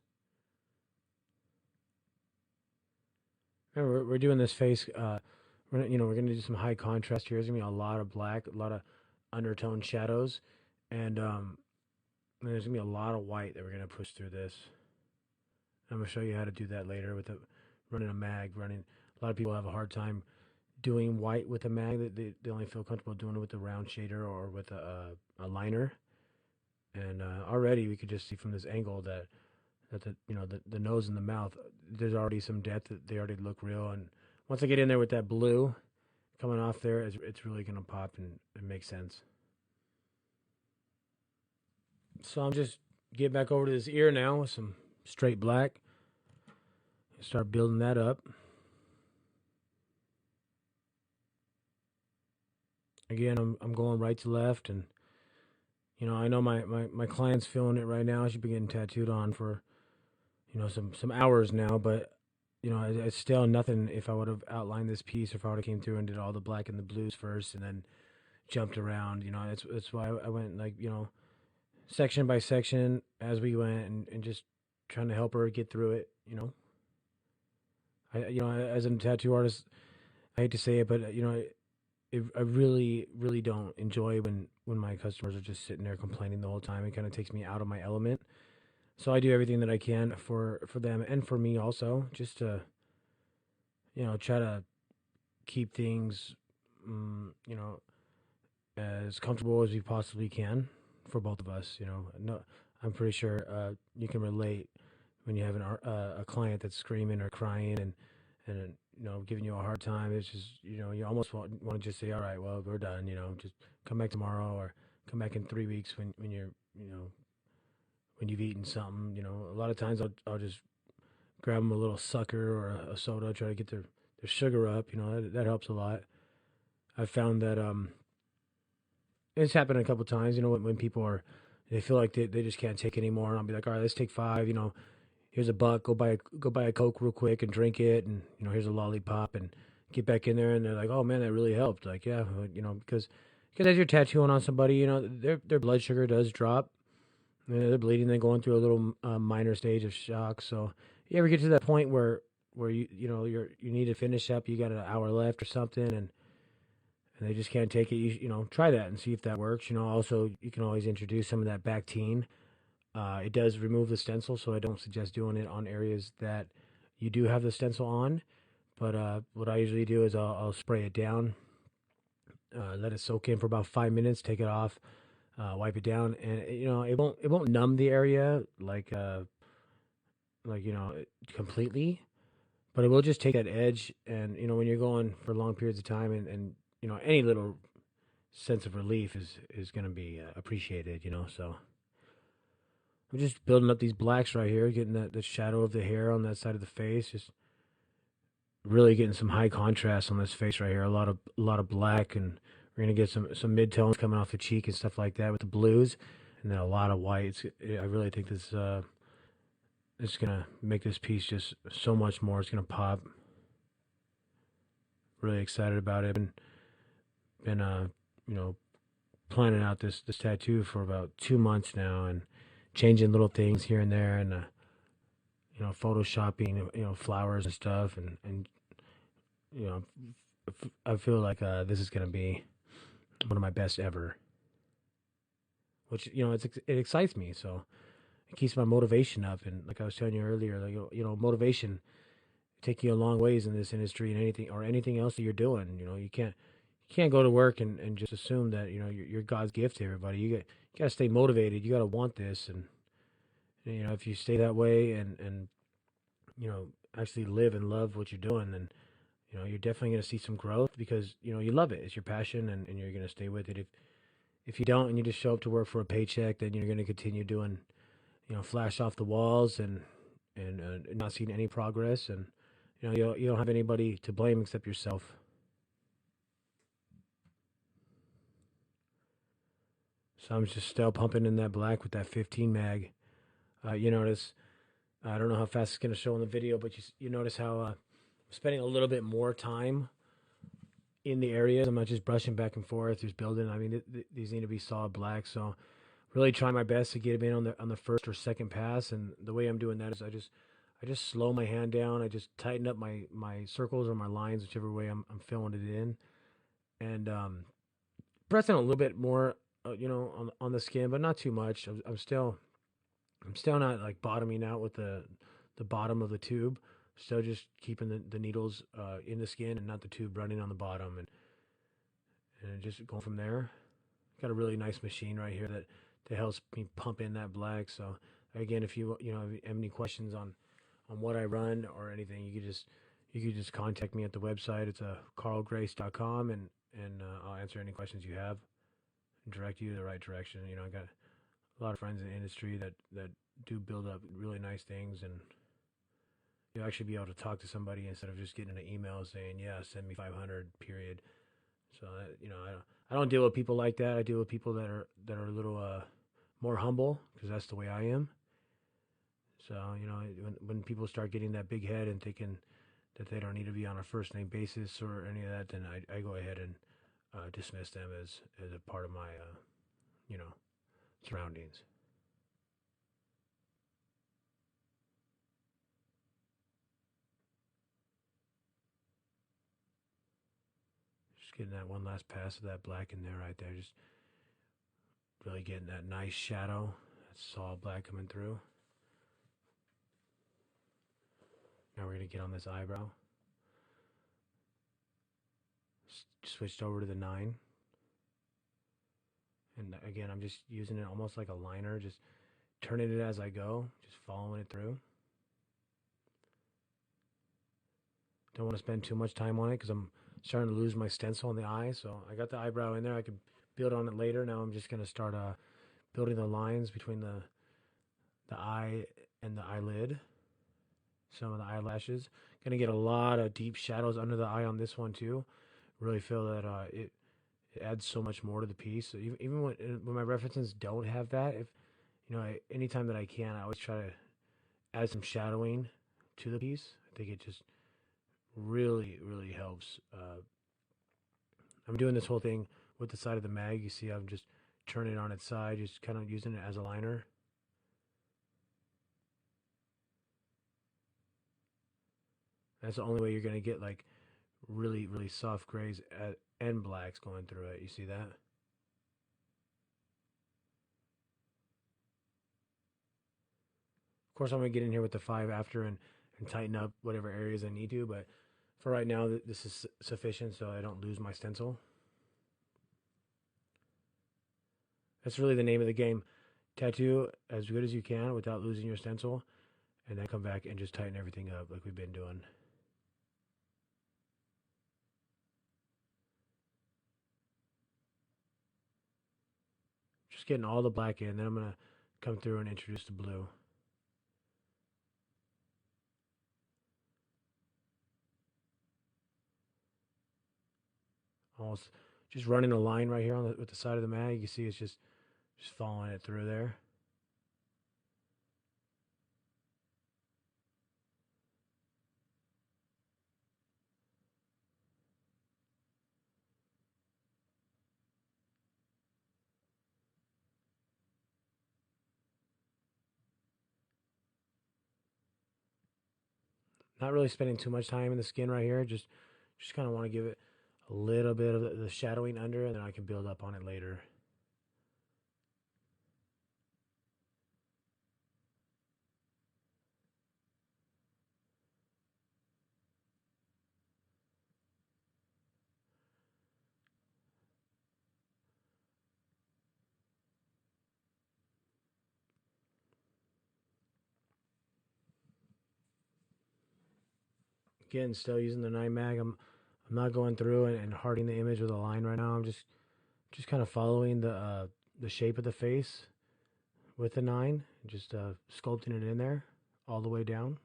Remember, we're doing this face. We're gonna do some high contrast here. There's gonna be a lot of black, a lot of undertone shadows, and there's gonna be a lot of white that we're gonna push through this. I'm gonna show you how to do that later with running a mag. A lot of people have a hard time doing white with a mag. They only feel comfortable doing it with a round shader or with a liner. And already we could just see from this angle that the nose and the mouth, there's already some depth. That they already look real. And once I get in there with that blue coming off there, it's really gonna pop and make sense. So I'm just getting back over to this ear now with some straight black. Start building that up. Again, I'm going right to left, and I know my client's feeling it right now. She's been getting tattooed on for some hours now, but it's still nothing. If I would have outlined this piece, or if I would have came through and did all the black and the blues first, and then jumped around, that's why I went like section by section as we went, and just trying to help her get through it. As a tattoo artist, I hate to say it, but I really, really don't enjoy when my customers are just sitting there complaining the whole time. It kind of takes me out of my element. So I do everything that I can for them and for me also, just to try to keep things as comfortable as we possibly can for both of us. No, I'm pretty sure you can relate when you have a client that's screaming or crying and giving you a hard time. It's just you almost want to just say, all right, well, we're done. Just come back tomorrow, or come back in 3 weeks when you're when you've eaten something. A lot of times I'll just grab them a little sucker or a soda, try to get their sugar up. That helps a lot. I've found that it's happened a couple times. When people they feel like they just can't take anymore, and I'll be like, all right, let's take 5. Here's a buck. Go buy a Coke real quick and drink it, and here's a lollipop, and get back in there. And they're like, oh man, that really helped. Like, yeah, because as you're tattooing on somebody, their blood sugar does drop. They're bleeding. They're going through a little minor stage of shock. So you ever get to that point where you need to finish up, you got an hour left or something, and they just can't take it. Try that and see if that works. Also you can always introduce some of that Bactine. It does remove the stencil, so I don't suggest doing it on areas that you do have the stencil on. But what I usually do is I'll spray it down, let it soak in for about 5 minutes, take it off, wipe it down, and it won't numb the area completely, but it will just take that edge. And when you're going for long periods of time, and any little sense of relief is going to be appreciated. So I'm just building up these blacks right here, getting the shadow of the hair on that side of the face, just really getting some high contrast on this face right here. A lot of black, and we're gonna get some mid tones coming off the cheek and stuff like that with the blues, and then a lot of whites. I really think this is gonna make this piece just so much more. It's gonna pop. really excited about it. Been you know, planning out this tattoo for about 2 months now, and changing little things here and there, and photoshopping, flowers and stuff, and you know, I feel like this is gonna be one of my best ever, which it excites me. So it keeps my motivation up, and like I was telling you earlier, like motivation take you a long ways in this industry, and anything else that you're doing. You can't go to work and just assume that you're God's gift to everybody. You got to stay motivated. You got to want this, and if you stay that way and actually live and love what you're doing, then you're definitely going to see some growth, because you love it. It's your passion, and you're going to stay with it. If you don't, and you just show up to work for a paycheck, then you're going to continue doing flash off the walls, and not seeing any progress, and you don't have anybody to blame except yourself. So I'm just still pumping in that black with that 15 mag. You notice, I don't know how fast it's going to show in the video, but you notice how I'm spending a little bit more time in the areas. I'm not just brushing back and forth, just building. I mean, these need to be solid black. So really trying my best to get them in on the first or second pass. And the way I'm doing that is I just slow my hand down. I just tighten up my circles or my lines, whichever way I'm filling it in, and pressing a little bit more, on the skin, but not too much. I'm still not like bottoming out with the bottom of the tube. Still just keeping the needles in the skin and not the tube running on the bottom, and just going from there. Got a really nice machine right here that helps me pump in that black. So again, if have any questions on what I run or anything, you could just contact me at the website. It's carlgrace.com, and I'll answer any questions you have and direct you the right direction. I got a lot of friends in the industry that do build up really nice things, and you'll actually be able to talk to somebody instead of just getting an email saying, yeah, send me 500 period. So I don't deal with people like that. I deal with people that are a little more humble, because that's the way I am. So when people start getting that big head and thinking that they don't need to be on a first name basis or any of that, then I go ahead and dismiss them as a part of my you know surroundings. Just getting that one last pass of that black in there right there. Just really getting that nice shadow. That solid black coming through. Now we're going to get on this eyebrow. Switched over to the 9. And again, I'm just using it almost like a liner. Just turning it as I go. Just following it through. Don't want to spend too much time on it because I'm starting to lose my stencil on the eye. So I got the eyebrow in there. I could build on it later. Now I'm just going to start building the lines between the eye and the eyelid. Some of the eyelashes. Going to get a lot of deep shadows under the eye on this one too. Really feel that it adds so much more to the piece. So even when my references don't have that, if anytime that I can, I always try to add some shadowing to the piece. I think it just really, really helps. I'm doing this whole thing with the side of the mag. You see, I'm just turning it on its side, just kind of using it as a liner. That's the only way you're going to get like really, really soft grays and blacks going through it. You see that? Of course, I'm going to get in here with the 5 after and tighten up whatever areas I need to, but for right now, this is sufficient so I don't lose my stencil. That's really the name of the game. Tattoo as good as you can without losing your stencil, and then come back and just tighten everything up like we've been doing. Just getting all the black in, then I'm going to come through and introduce the blue. Almost just running a line right here with the side of the mag. You see it's just following it through there. Not really spending too much time in the skin right here. Just kind of want to give it a little bit of the shadowing under, and then I can build up on it later. Again, still using the 9 mag. I'm not going through and harding the image with a line right now. I'm just kind of following the shape of the face with the 9, just sculpting it in there all the way down.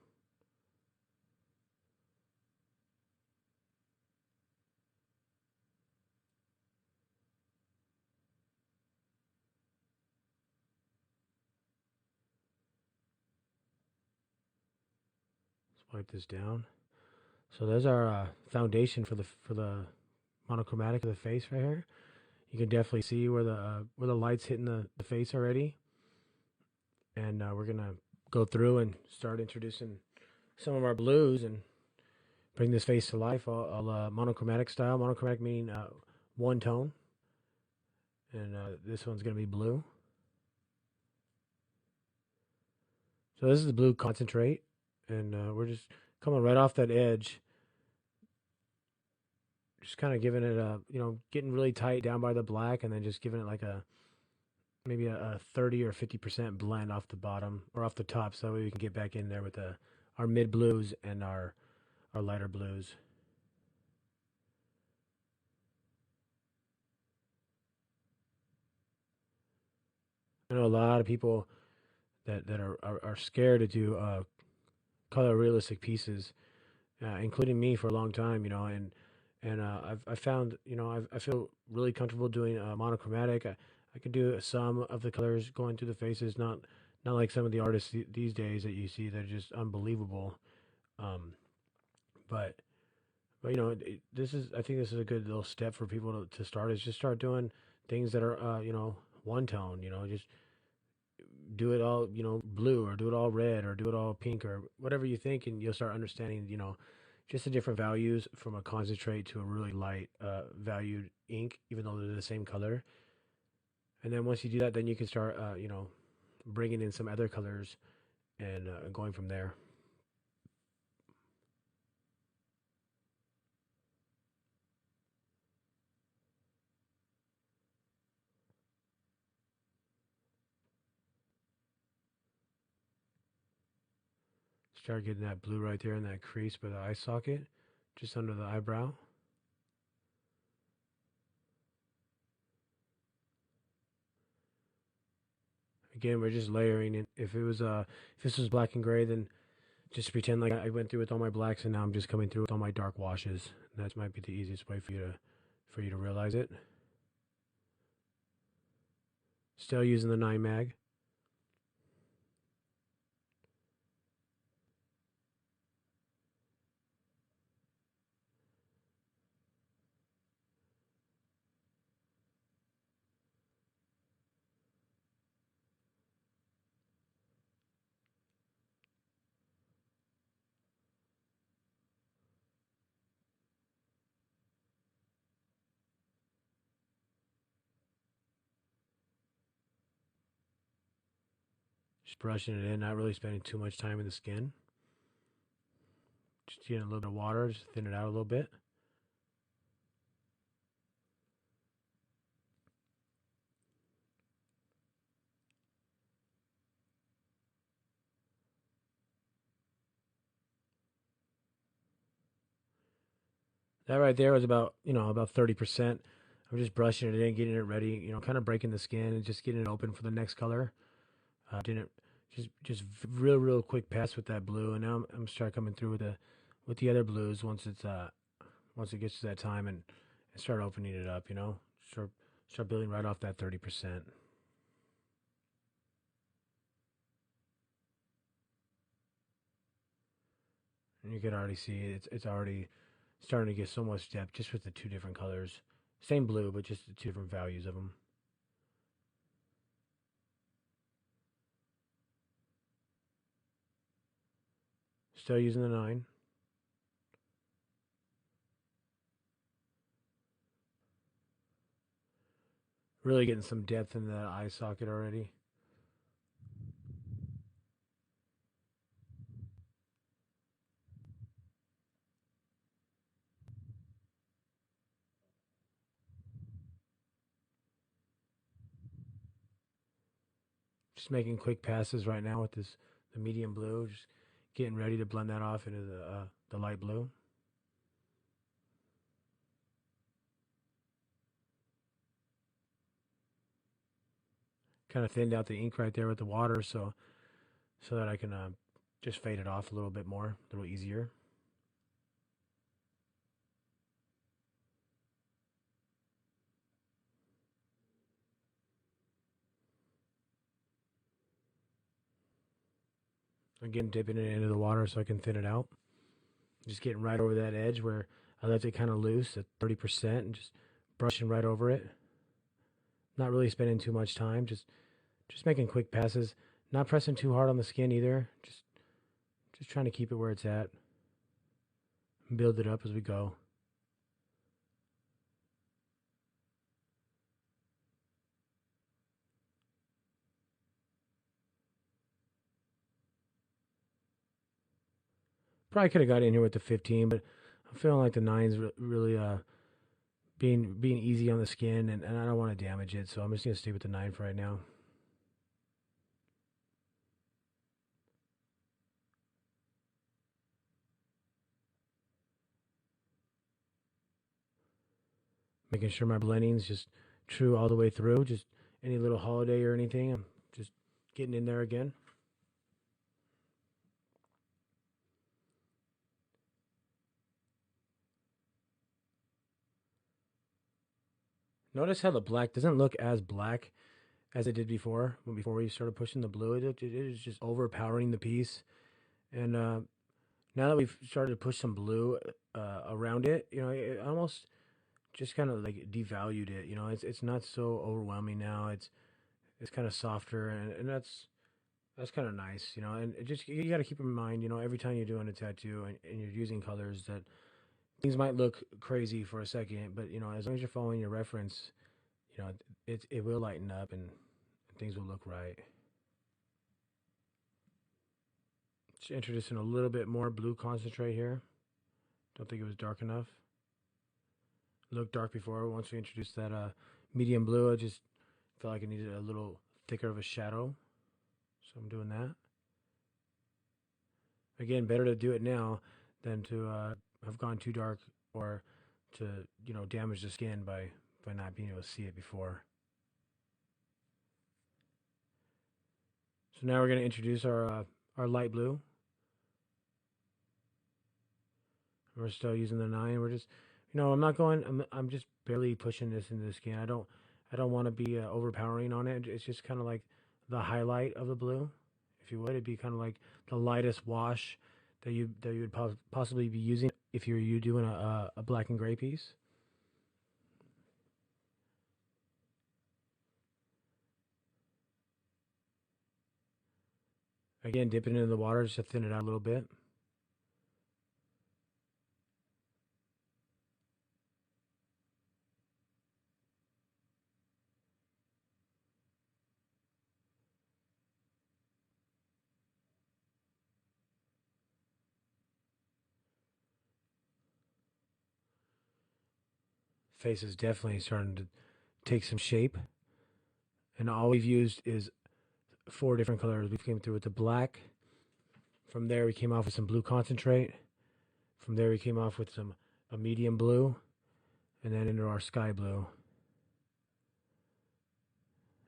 Let's wipe this down. So there's our foundation for the monochromatic of the face right here. You can definitely see where the light's hitting the face already, and we're gonna go through and start introducing some of our blues and bring this face to life. All monochromatic style. Monochromatic meaning one tone, and this one's gonna be blue. So this is the blue concentrate, and we're just coming right off that edge. Just kind of giving it a, getting really tight down by the black, and then just giving it like maybe a 30 or 50% blend off the bottom or off the top, so that way we can get back in there with our mid blues and our lighter blues. I know a lot of people that are scared to do color realistic pieces, including me for a long time, and I found, I feel really comfortable doing monochromatic. I could do some of the colors going through the faces, not like some of the artists these days that you see that are just unbelievable. Um, but this is, I think this is a good little step for people to start, is just start doing things that are one tone. Just do it all, blue, or do it all red, or do it all pink, or whatever you think, and you'll start understanding, just the different values from a concentrate to a really light valued ink, even though they're the same color. And then once you do that, then you can start, bringing in some other colors and going from there. Start getting that blue right there in that crease by the eye socket, just under the eyebrow. Again, we're just layering it. If this was black and gray, then just pretend like I went through with all my blacks, and now I'm just coming through with all my dark washes. That might be the easiest way for you to realize it. Still using the 9 mag. Just brushing it in, not really spending too much time in the skin. Just getting a little bit of water, just thin it out a little bit. That right there was about 30%. I'm just brushing it in, getting it ready, kind of breaking the skin and just getting it open for the next color. Didn't just real quick pass with that blue, and now I'm start coming through with the other blues once it gets to that time, and start opening it up. Start building right off that 30%. And you can already see it's already starting to get so much depth just with the two different colors. Same blue, but just the two different values of them. Still using the 9. Really getting some depth in that eye socket already. Just making quick passes right now with the medium blue. Just getting ready to blend that off into the light blue. Kind of thinned out the ink right there with the water, so that I can just fade it off a little bit more, a little easier. Again, dipping it into the water so I can thin it out. Just getting right over that edge where I left it kind of loose at 30% and just brushing right over it. Not really spending too much time, just making quick passes. Not pressing too hard on the skin either. Just trying to keep it where it's at. And build it up as we go. Probably could have got in here with the 15, but I'm feeling like the 9's really being easy on the skin, and I don't want to damage it, so I'm just gonna stay with the 9 for right now. Making sure my blending's just true all the way through. Just any little holiday or anything, I'm just getting in there again. Notice how the black doesn't look as black as it did before. Before we started pushing the blue, it is just overpowering the piece. And now that we've started to push some blue around it, it almost just kind of like devalued it. It's not so overwhelming now. It's kind of softer, and that's kind of nice. And it just you got to keep in mind, every time you're doing a tattoo and you're using colors, that things might look crazy for a second, but as long as you're following your reference, it will lighten up and things will look right. Just introducing a little bit more blue concentrate here. Don't think it was dark enough. It looked dark before. Once we introduced that medium blue, I just felt like it needed a little thicker of a shadow. So I'm doing that. Again, better to do it now than to have gone too dark or to damage the skin by not being able to see it before. So now we're going to introduce our light blue. We're still using the 9. We're just, I'm not going. I'm just barely pushing this into the skin. I don't want to be overpowering on it. It's just kind of like the highlight of the blue, if you would. It'd be kind of like the lightest wash that you would possibly be using if you doing a black and gray piece. Again, dipping it in the water just to thin it out a little bit. Face is definitely starting to take some shape. And all we've used is 4 different colors. We came through with the black. From there, we came off with some blue concentrate. From there, we came off with a medium blue, and then into our sky blue.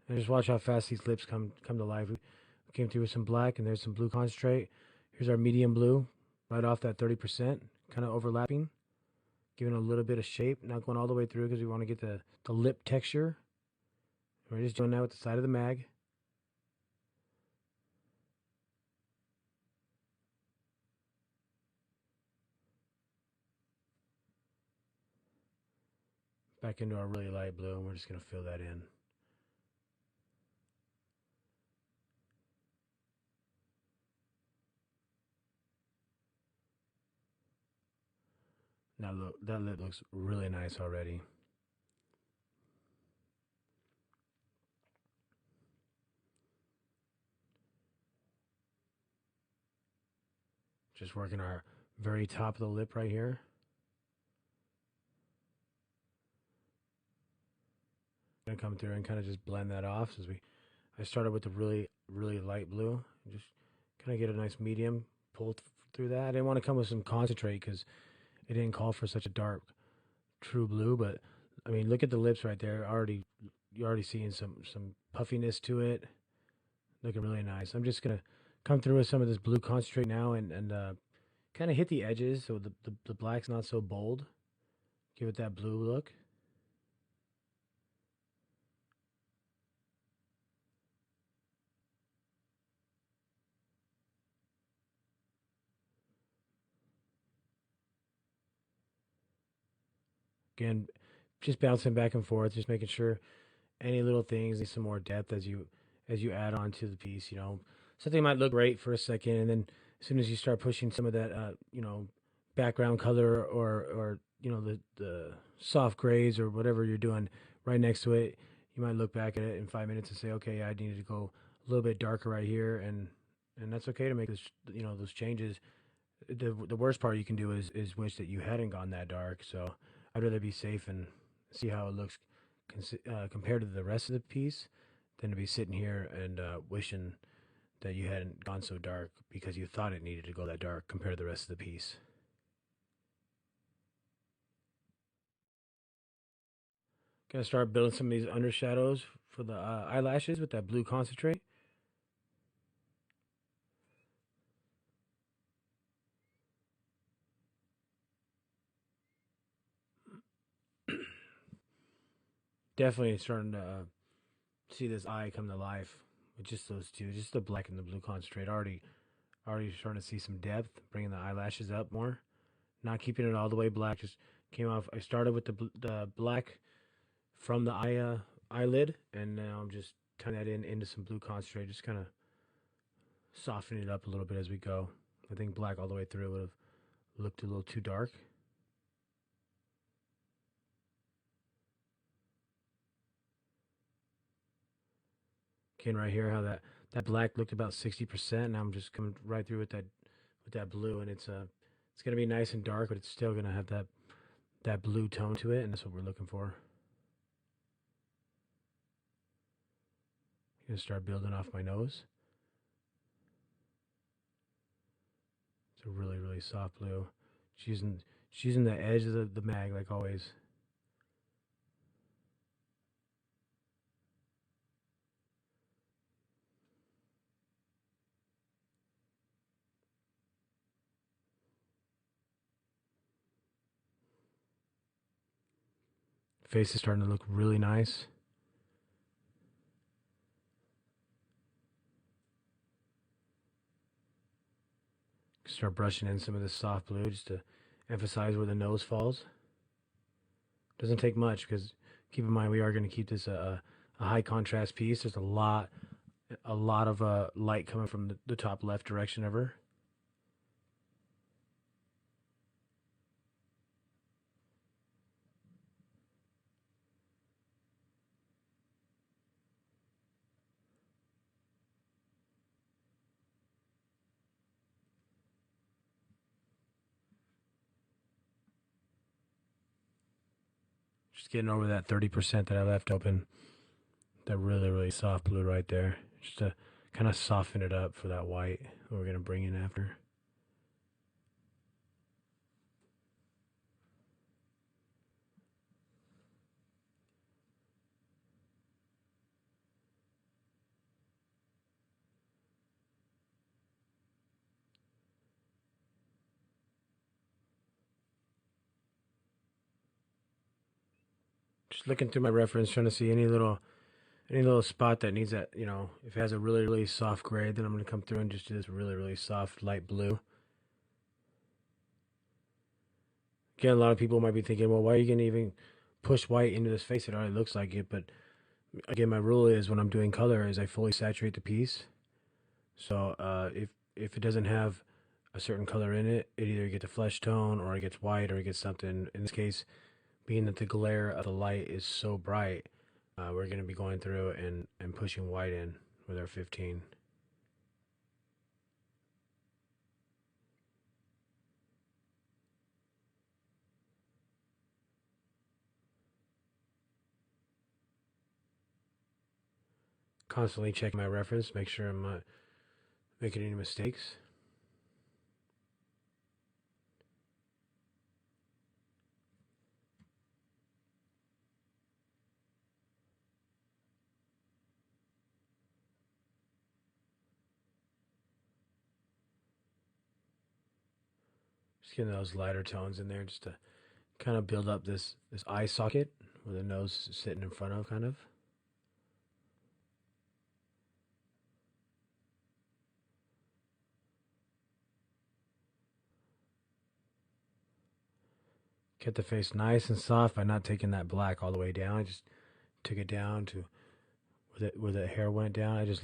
And just watch how fast these lips come to life. We came through with some black, and there's some blue concentrate. Here's our medium blue, right off that 30%, kind of overlapping, giving a little bit of shape, not going all the way through because we want to get the lip texture. We're just doing that with the side of the mag. Back into our really light blue, and we're just going to fill that in. Now look, that lip looks really nice already. Just working our very top of the lip right here. Gonna come through and kind of just blend that off. I started with the really light blue. Just kind of get a nice medium pull through that. I didn't want to come with some concentrate because it didn't call for such a dark true blue. But I mean, look at the lips right there. You're already seeing some puffiness to it. Looking really nice. I'm just gonna come through with some of this blue concentrate now and kind of hit the edges so the black's not so bold. Give it that blue look. Again, just bouncing back and forth, just making sure any little things need some more depth as you add on to the piece. Something might look great for a second, and then as soon as you start pushing some of that background color or the soft grays or whatever you're doing right next to it, you might look back at it in 5 minutes and say, okay, I needed to go a little bit darker right here, and that's okay to make those changes. The worst part you can do is wish that you hadn't gone that dark. So I'd rather be safe and see how it looks compared to the rest of the piece than to be sitting here and wishing that you hadn't gone so dark because you thought it needed to go that dark compared to the rest of the piece. Gonna start building some of these undershadows for the eyelashes with that blue concentrate. Definitely starting to see this eye come to life with just those two, just the black and the blue concentrate. Already starting to see some depth, bringing the eyelashes up more. Not keeping it all the way black. Just came off. I started with the black from the eyelid, and now I'm just tying that into some blue concentrate. Just kind of softening it up a little bit as we go. I think black all the way through would have looked a little too dark. Again, right here, how that black looked about 60%. Now I'm just coming right through with that blue, and it's gonna be nice and dark, but it's still gonna have that blue tone to it, and that's what we're looking for. I'm gonna start building off my nose. It's a really soft blue. She's using the edge of the mag like always. Face is starting to look really nice. Start brushing in some of this soft blue just to emphasize where the nose falls. Doesn't take much because keep in mind we are going to keep this a high contrast piece. There's a lot of light coming from the top left direction of her. Just getting over that 30% that I left open. That really soft blue right there. Just to kind of soften it up for that white that we're going to bring in after. Just looking through my reference, trying to see any little spot that needs that, if it has a really soft gray, then I'm going to come through and just do this really soft light blue. Again, a lot of people might be thinking, well, why are you going to even push white into this face? It already looks like it. But again, my rule is when I'm doing color is I fully saturate the piece. So if it doesn't have a certain color in it, it either gets a flesh tone or it gets white or it gets something. In this case, being that the glare of the light is so bright, we're going to be going through and pushing white in with our 15. constantly checking my reference, make sure I'm not making any mistakes. Just getting those lighter tones in there just to kind of build up this eye socket where the nose is sitting in front of, kind of. Kept the face nice and soft by not taking that black all the way down. I just took it down to where the hair went down. I just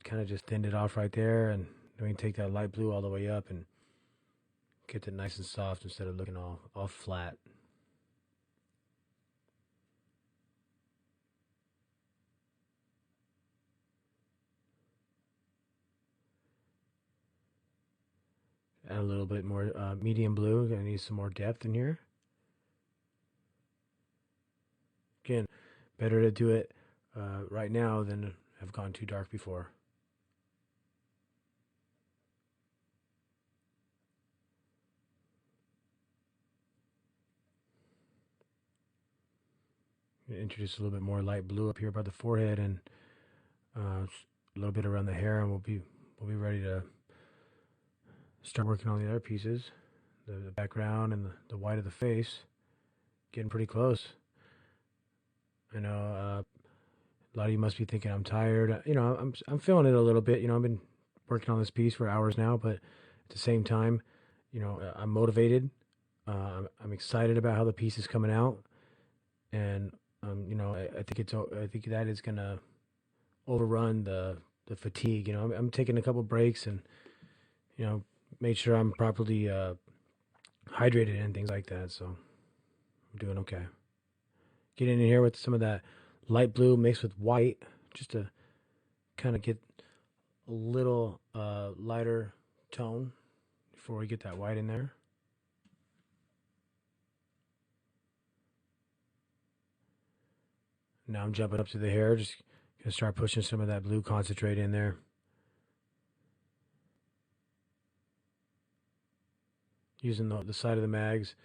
kind of just thinned it off right there, and then we can take that light blue all the way up and get it nice and soft instead of looking all flat. Add a little bit more medium blue. Gonna need some more depth in here. Again, better to do it right now than have gone too dark before. Introduce a little bit more light blue up here by the forehead and a little bit around the hair, and we'll be ready to start working on the other pieces, the background and the white of the face. Getting pretty close. I know a lot of you must be thinking I'm tired. You know, I'm feeling it a little bit. You know, I've been working on this piece for hours now, but at the same time, you know, I'm motivated. I'm excited about how the piece is coming out, and you know, I think that is gonna overrun the fatigue. You know, I'm taking a couple breaks and, you know, make sure I'm properly hydrated and things like that. So I'm doing okay. Getting in here with some of that light blue mixed with white, just to kind of get a little lighter tone before we get that white in there. Now I'm jumping up to the hair, just gonna start pushing some of that blue concentrate in there. Using the side of the mags,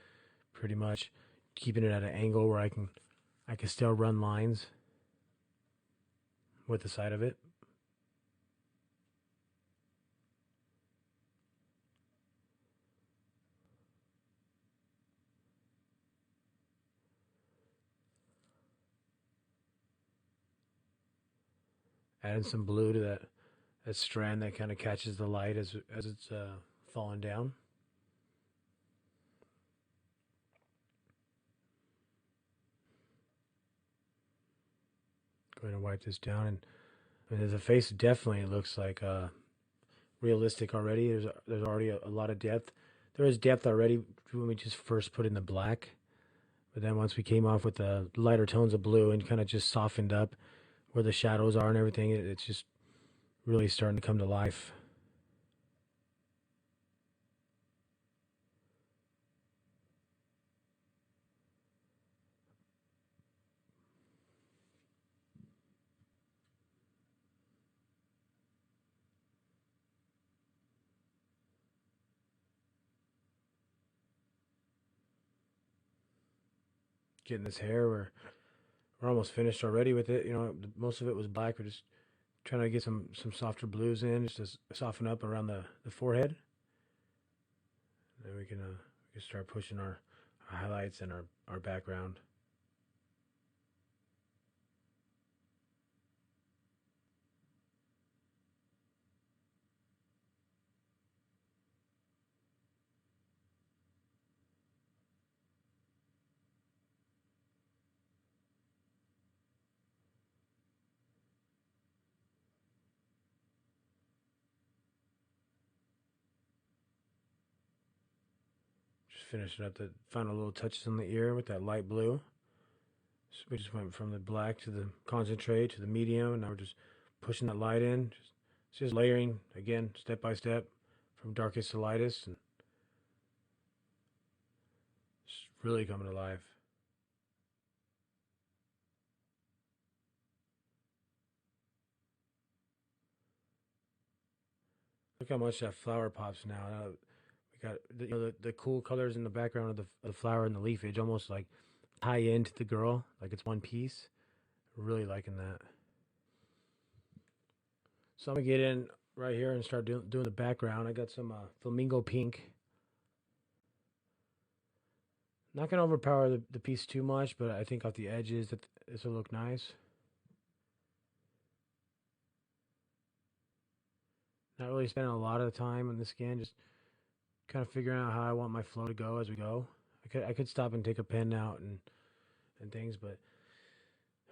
pretty much keeping it at an angle where I can still run lines with the side of it. Adding some blue to that strand that kind of catches the light as it's falling down. Going to wipe this down, and I mean, the face definitely looks like realistic already. There's already a lot of depth. There is depth already when we just first put in the black, but then once we came off with the lighter tones of blue and kind of just softened up where the shadows are and everything, it's just really starting to come to life. Getting this hair, we're almost finished already with it. You know, most of it was black. We're just trying to get some softer blues in, just to soften up around the forehead. And then we can start pushing our highlights and our background. Just finishing up the final little touches on the ear with that light blue. So we just went from the black to the concentrate to the medium, and now we're just pushing that light in. Just layering again, step by step, from darkest to lightest, and it's really coming to life. Look how much that flower pops now. We got the cool colors in the background of the flower and the leafage almost like tie into the girl, like it's one piece. Really liking that. So I'm gonna get in right here and start doing the background. I got some flamingo pink. Not gonna overpower the piece too much, but I think off the edges that this will look nice. Not really spending a lot of the time on the skin, just kind of figuring out how I want my flow to go as we go. I could stop and take a pen out and things, but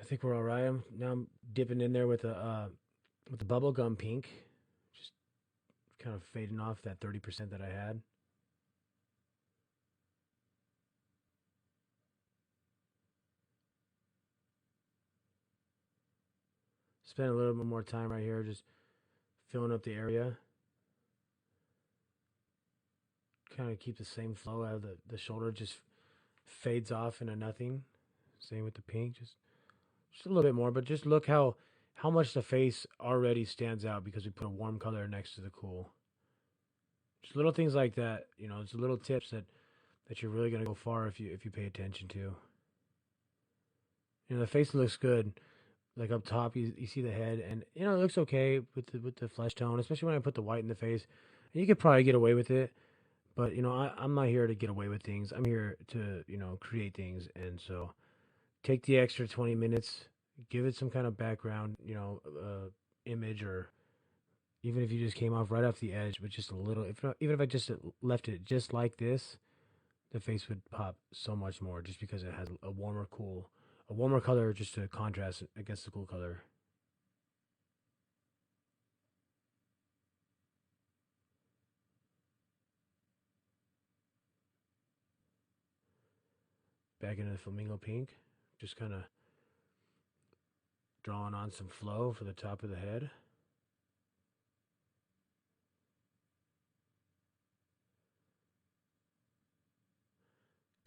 I think we're all right. I'm dipping in there with the bubblegum pink, just kind of fading off that 30% that I had. Spend a little bit more time right here, just filling up the area. Kind of keep the same flow out of the shoulder, just fades off into nothing. Same with the pink, just a little bit more, but just look how much the face already stands out because we put a warm color next to the cool. Just little things like that, it's little tips that you're really gonna go far if you pay attention to. The face looks good. Like up top, you see the head, and it looks okay with the flesh tone, especially when I put the white in the face. And you could probably get away with it, but I'm not here to get away with things. I'm here to create things, and so take the extra 20 minutes, give it some kind of background, image, or even if you just came off right off the edge with just a little, if not, even if I just left it just like this, the face would pop so much more just because it has a warmer color just to contrast against the cool color. Back into the flamingo pink, just kind of drawing on some flow for the top of the head.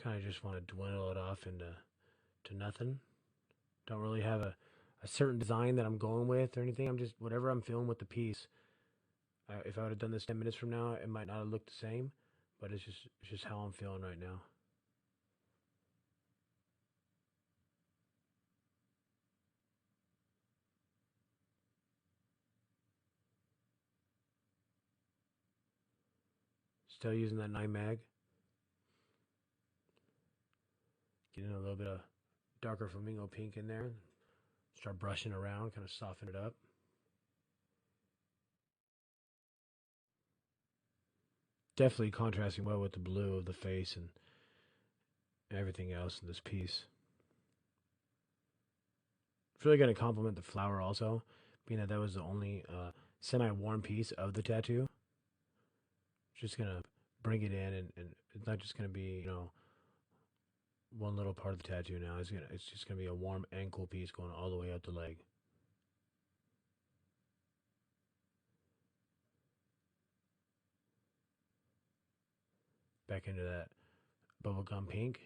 Kind of just want to dwindle it off into nothing. Don't really have a certain design that I'm going with or anything. I'm just whatever I'm feeling with the piece. If I would have done this 10 minutes from now, it might not have looked the same, but it's just how I'm feeling right now. Still using that 9 mag. Getting a little bit of darker flamingo pink in there. Start brushing around, kind of soften it up. Definitely contrasting well with the blue of the face and everything else in this piece. It's really going to complement the flower also, being that was the only semi-warm piece of the tattoo. Just going to bring it in, and it's not just going to be, one little part of the tattoo now. It's just going to be a warm ankle piece going all the way up the leg. Back into that bubblegum pink.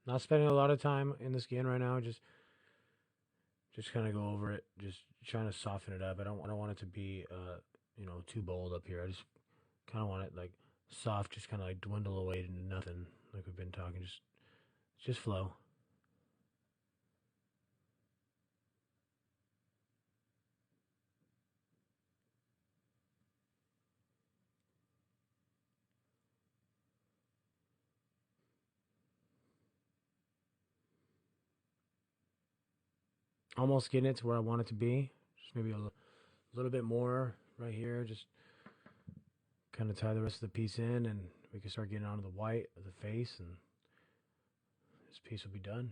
Not spending a lot of time in the skin right now. Just kind of go over it. Just trying to soften it up. I don't want it to be too bold up here. I just kind of want it like soft, just kind of like dwindle away to nothing. Like we've been talking. Just flow. Almost getting it to where I want it to be. Just maybe a little bit more right here. Just kind of tie the rest of the piece in, and we can start getting onto the white of the face, and this piece will be done.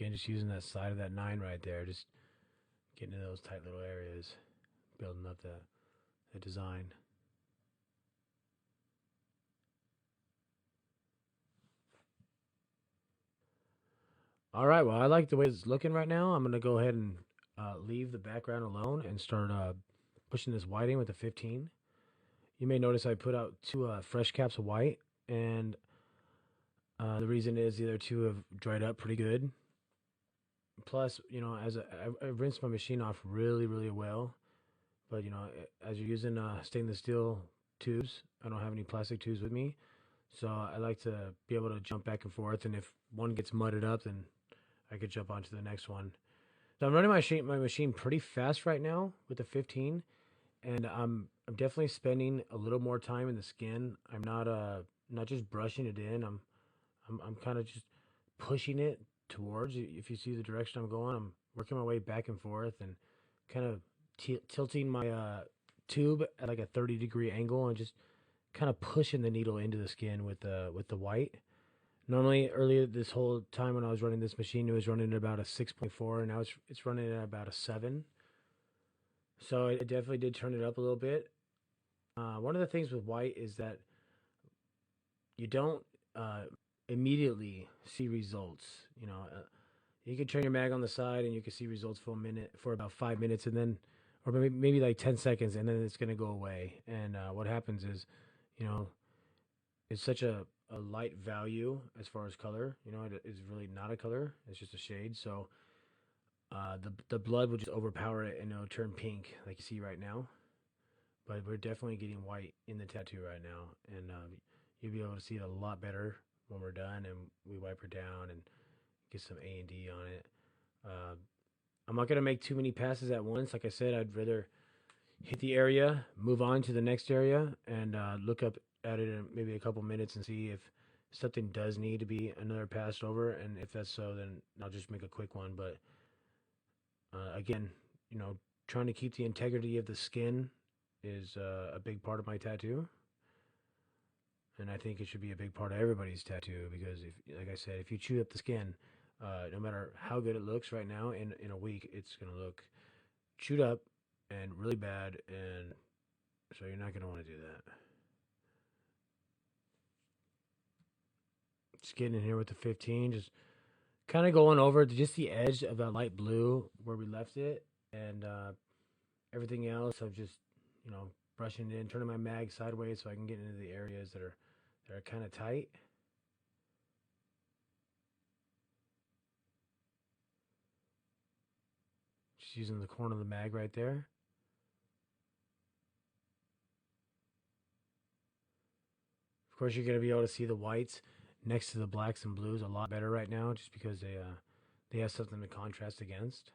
Again, just using that side of that 9 right there. Just getting in those tight little areas, building up the design. All right, well, I like the way it's looking right now. I'm going to go ahead and leave the background alone and start pushing this white in with the 15. You may notice I put out two fresh caps of white, and the reason is the other two have dried up pretty good. Plus, I rinsed my machine off really, really well. But, as you're using stainless steel tubes, I don't have any plastic tubes with me. So I like to be able to jump back and forth. And if one gets mudded up, then I could jump onto the next one. So I'm running my machine pretty fast right now with the 15. And I'm definitely spending a little more time in the skin. I'm not just brushing it in. I'm kind of just pushing it towards. If you see the direction I'm going, I'm working my way back and forth and kind of tilting my tube at like a 30-degree angle and just kind of pushing the needle into the skin with the white. Normally, earlier this whole time when I was running this machine, it was running at about a 6.4, and now it's running at about a 7. So it definitely did turn it up a little bit. One of the things with white is that you don't immediately see results. You can turn your mag on the side and you can see results for about 5 minutes, and then, or maybe like 10 seconds, and then it's going to go away. And what happens is, you know, it's such a light value as far as color. It is really not a color; it's just a shade. So the blood will just overpower it, and it'll turn pink, like you see right now. But we're definitely getting white in the tattoo right now, and you'll be able to see it a lot better when we're done and we wipe her down and get some A&D on it. Uh, I'm not gonna make too many passes at once. Like I said, I'd rather hit the area, move on to the next area, and look up at it in maybe a couple minutes and see if something does need to be another passed over. And if that's so, then I'll just make a quick one. But again, trying to keep the integrity of the skin is a big part of my tattoo. And I think it should be a big part of everybody's tattoo because, like I said, if you chew up the skin, no matter how good it looks right now, in a week, it's going to look chewed up and really bad. And so you're not going to want to do that. Just getting in here with the 15, just kind of going over just the edge of that light blue where we left it. And everything else, I'm just, brushing it in, turning my mag sideways so I can get into the areas that are kind of tight. Just using the corner of the mag right there. Of course, you're going to be able to see the whites next to the blacks and blues a lot better right now, just because they have something to contrast against.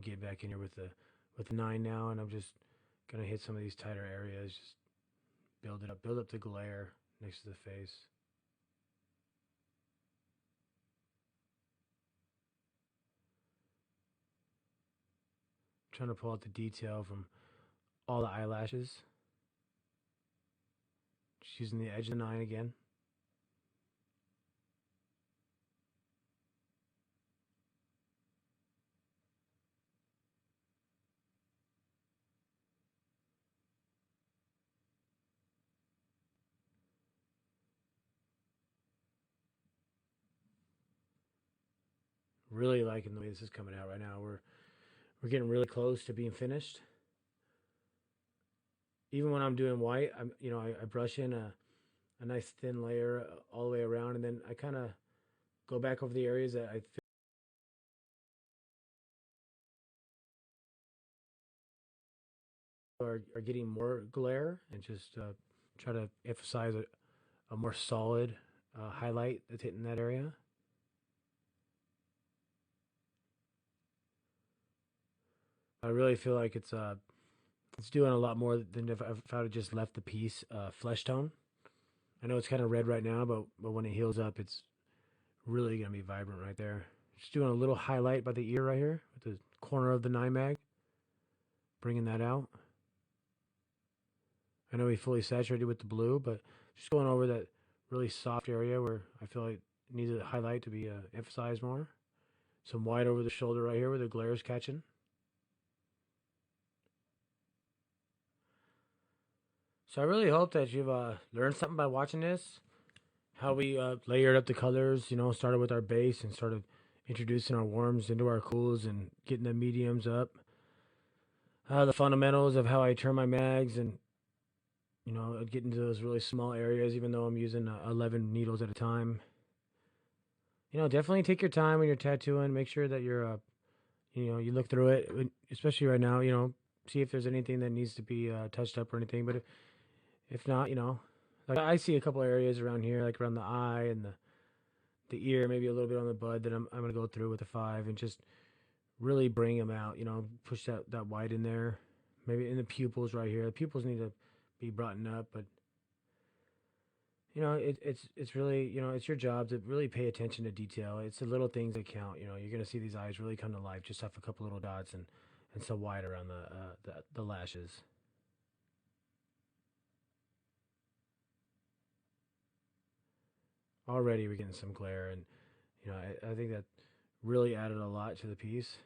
Get back in here with the 9 now, and I'm just gonna hit some of these tighter areas. Just build up the glare next to the face. Trying to pull out the detail from all the eyelashes. Just using the edge of the 9 again. Really liking the way this is coming out right now. We're getting really close to being finished. Even when I'm doing white, I brush in a nice thin layer all the way around, and then I kind of go back over the areas that I feel are getting more glare, and just try to emphasize a more solid highlight that's hitting that area. I really feel like it's doing a lot more than if I would just left the piece flesh tone. I know it's kind of red right now, but when it heals up, it's really gonna be vibrant right there. Just doing a little highlight by the ear right here with the corner of the 9 mag, bringing that out. I know we fully saturated with the blue, but Just going over that really soft area where I feel like it needs a highlight to be emphasized more. Some white over the shoulder right here where the glare is catching. So I really hope that you've learned something by watching this. How we layered up the colors, started with our base and started introducing our warms into our cools and getting the mediums up. The fundamentals of how I turn my mags and, I'd get into those really small areas even though I'm using 11 needles at a time. Definitely take your time when you're tattooing. Make sure that you look through it, especially right now, see if there's anything that needs to be touched up or anything. But if not, like I see a couple areas around here, like around the eye and the ear, maybe a little bit on the bud that I'm gonna go through with a 5 and just really bring them out. Push that white in there, maybe in the pupils right here. The pupils need to be brought up, but it's really it's your job to really pay attention to detail. It's the little things that count. You're gonna see these eyes really come to life just off a couple little dots and some white around the lashes. Already we're getting some glare, and I think that really added a lot to the piece.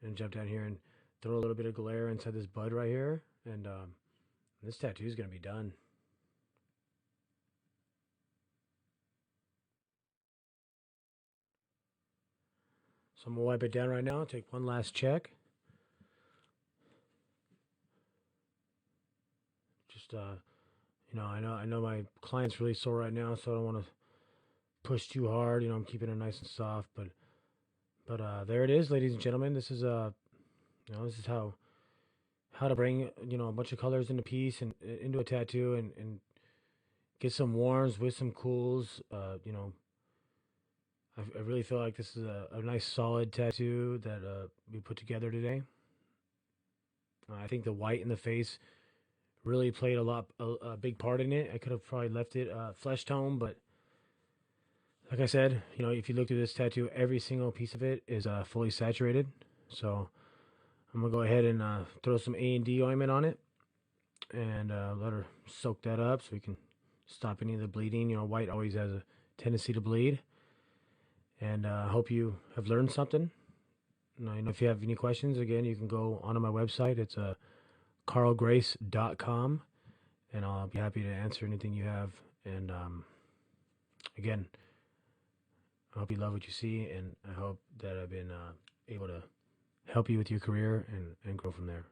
And jump down here and throw a little bit of glare inside this bud right here, and this tattoo is gonna be done. So I'm gonna wipe it down right now. Take one last check. Just I know my client's really sore right now, so I don't want to push too hard. I'm keeping it nice and soft, but there it is, ladies and gentlemen. This is this is how to bring a bunch of colors into piece and into a tattoo and get some warms with some cools. I really feel like this is a nice solid tattoo that we put together today. I think the white in the face really played a big part in it. I could have probably left it flesh tone, but like I said, if you look through this tattoo, every single piece of it is fully saturated. So I'm gonna go ahead and throw some A&D ointment on it and let her soak that up so we can stop any of the bleeding. White always has a tendency to bleed. And I hope you have learned something. And if you have any questions, again, you can go onto my website. It's carlgrace.com, and I'll be happy to answer anything you have. And again, I hope you love what you see, and I hope that I've been able to help you with your career and grow from there.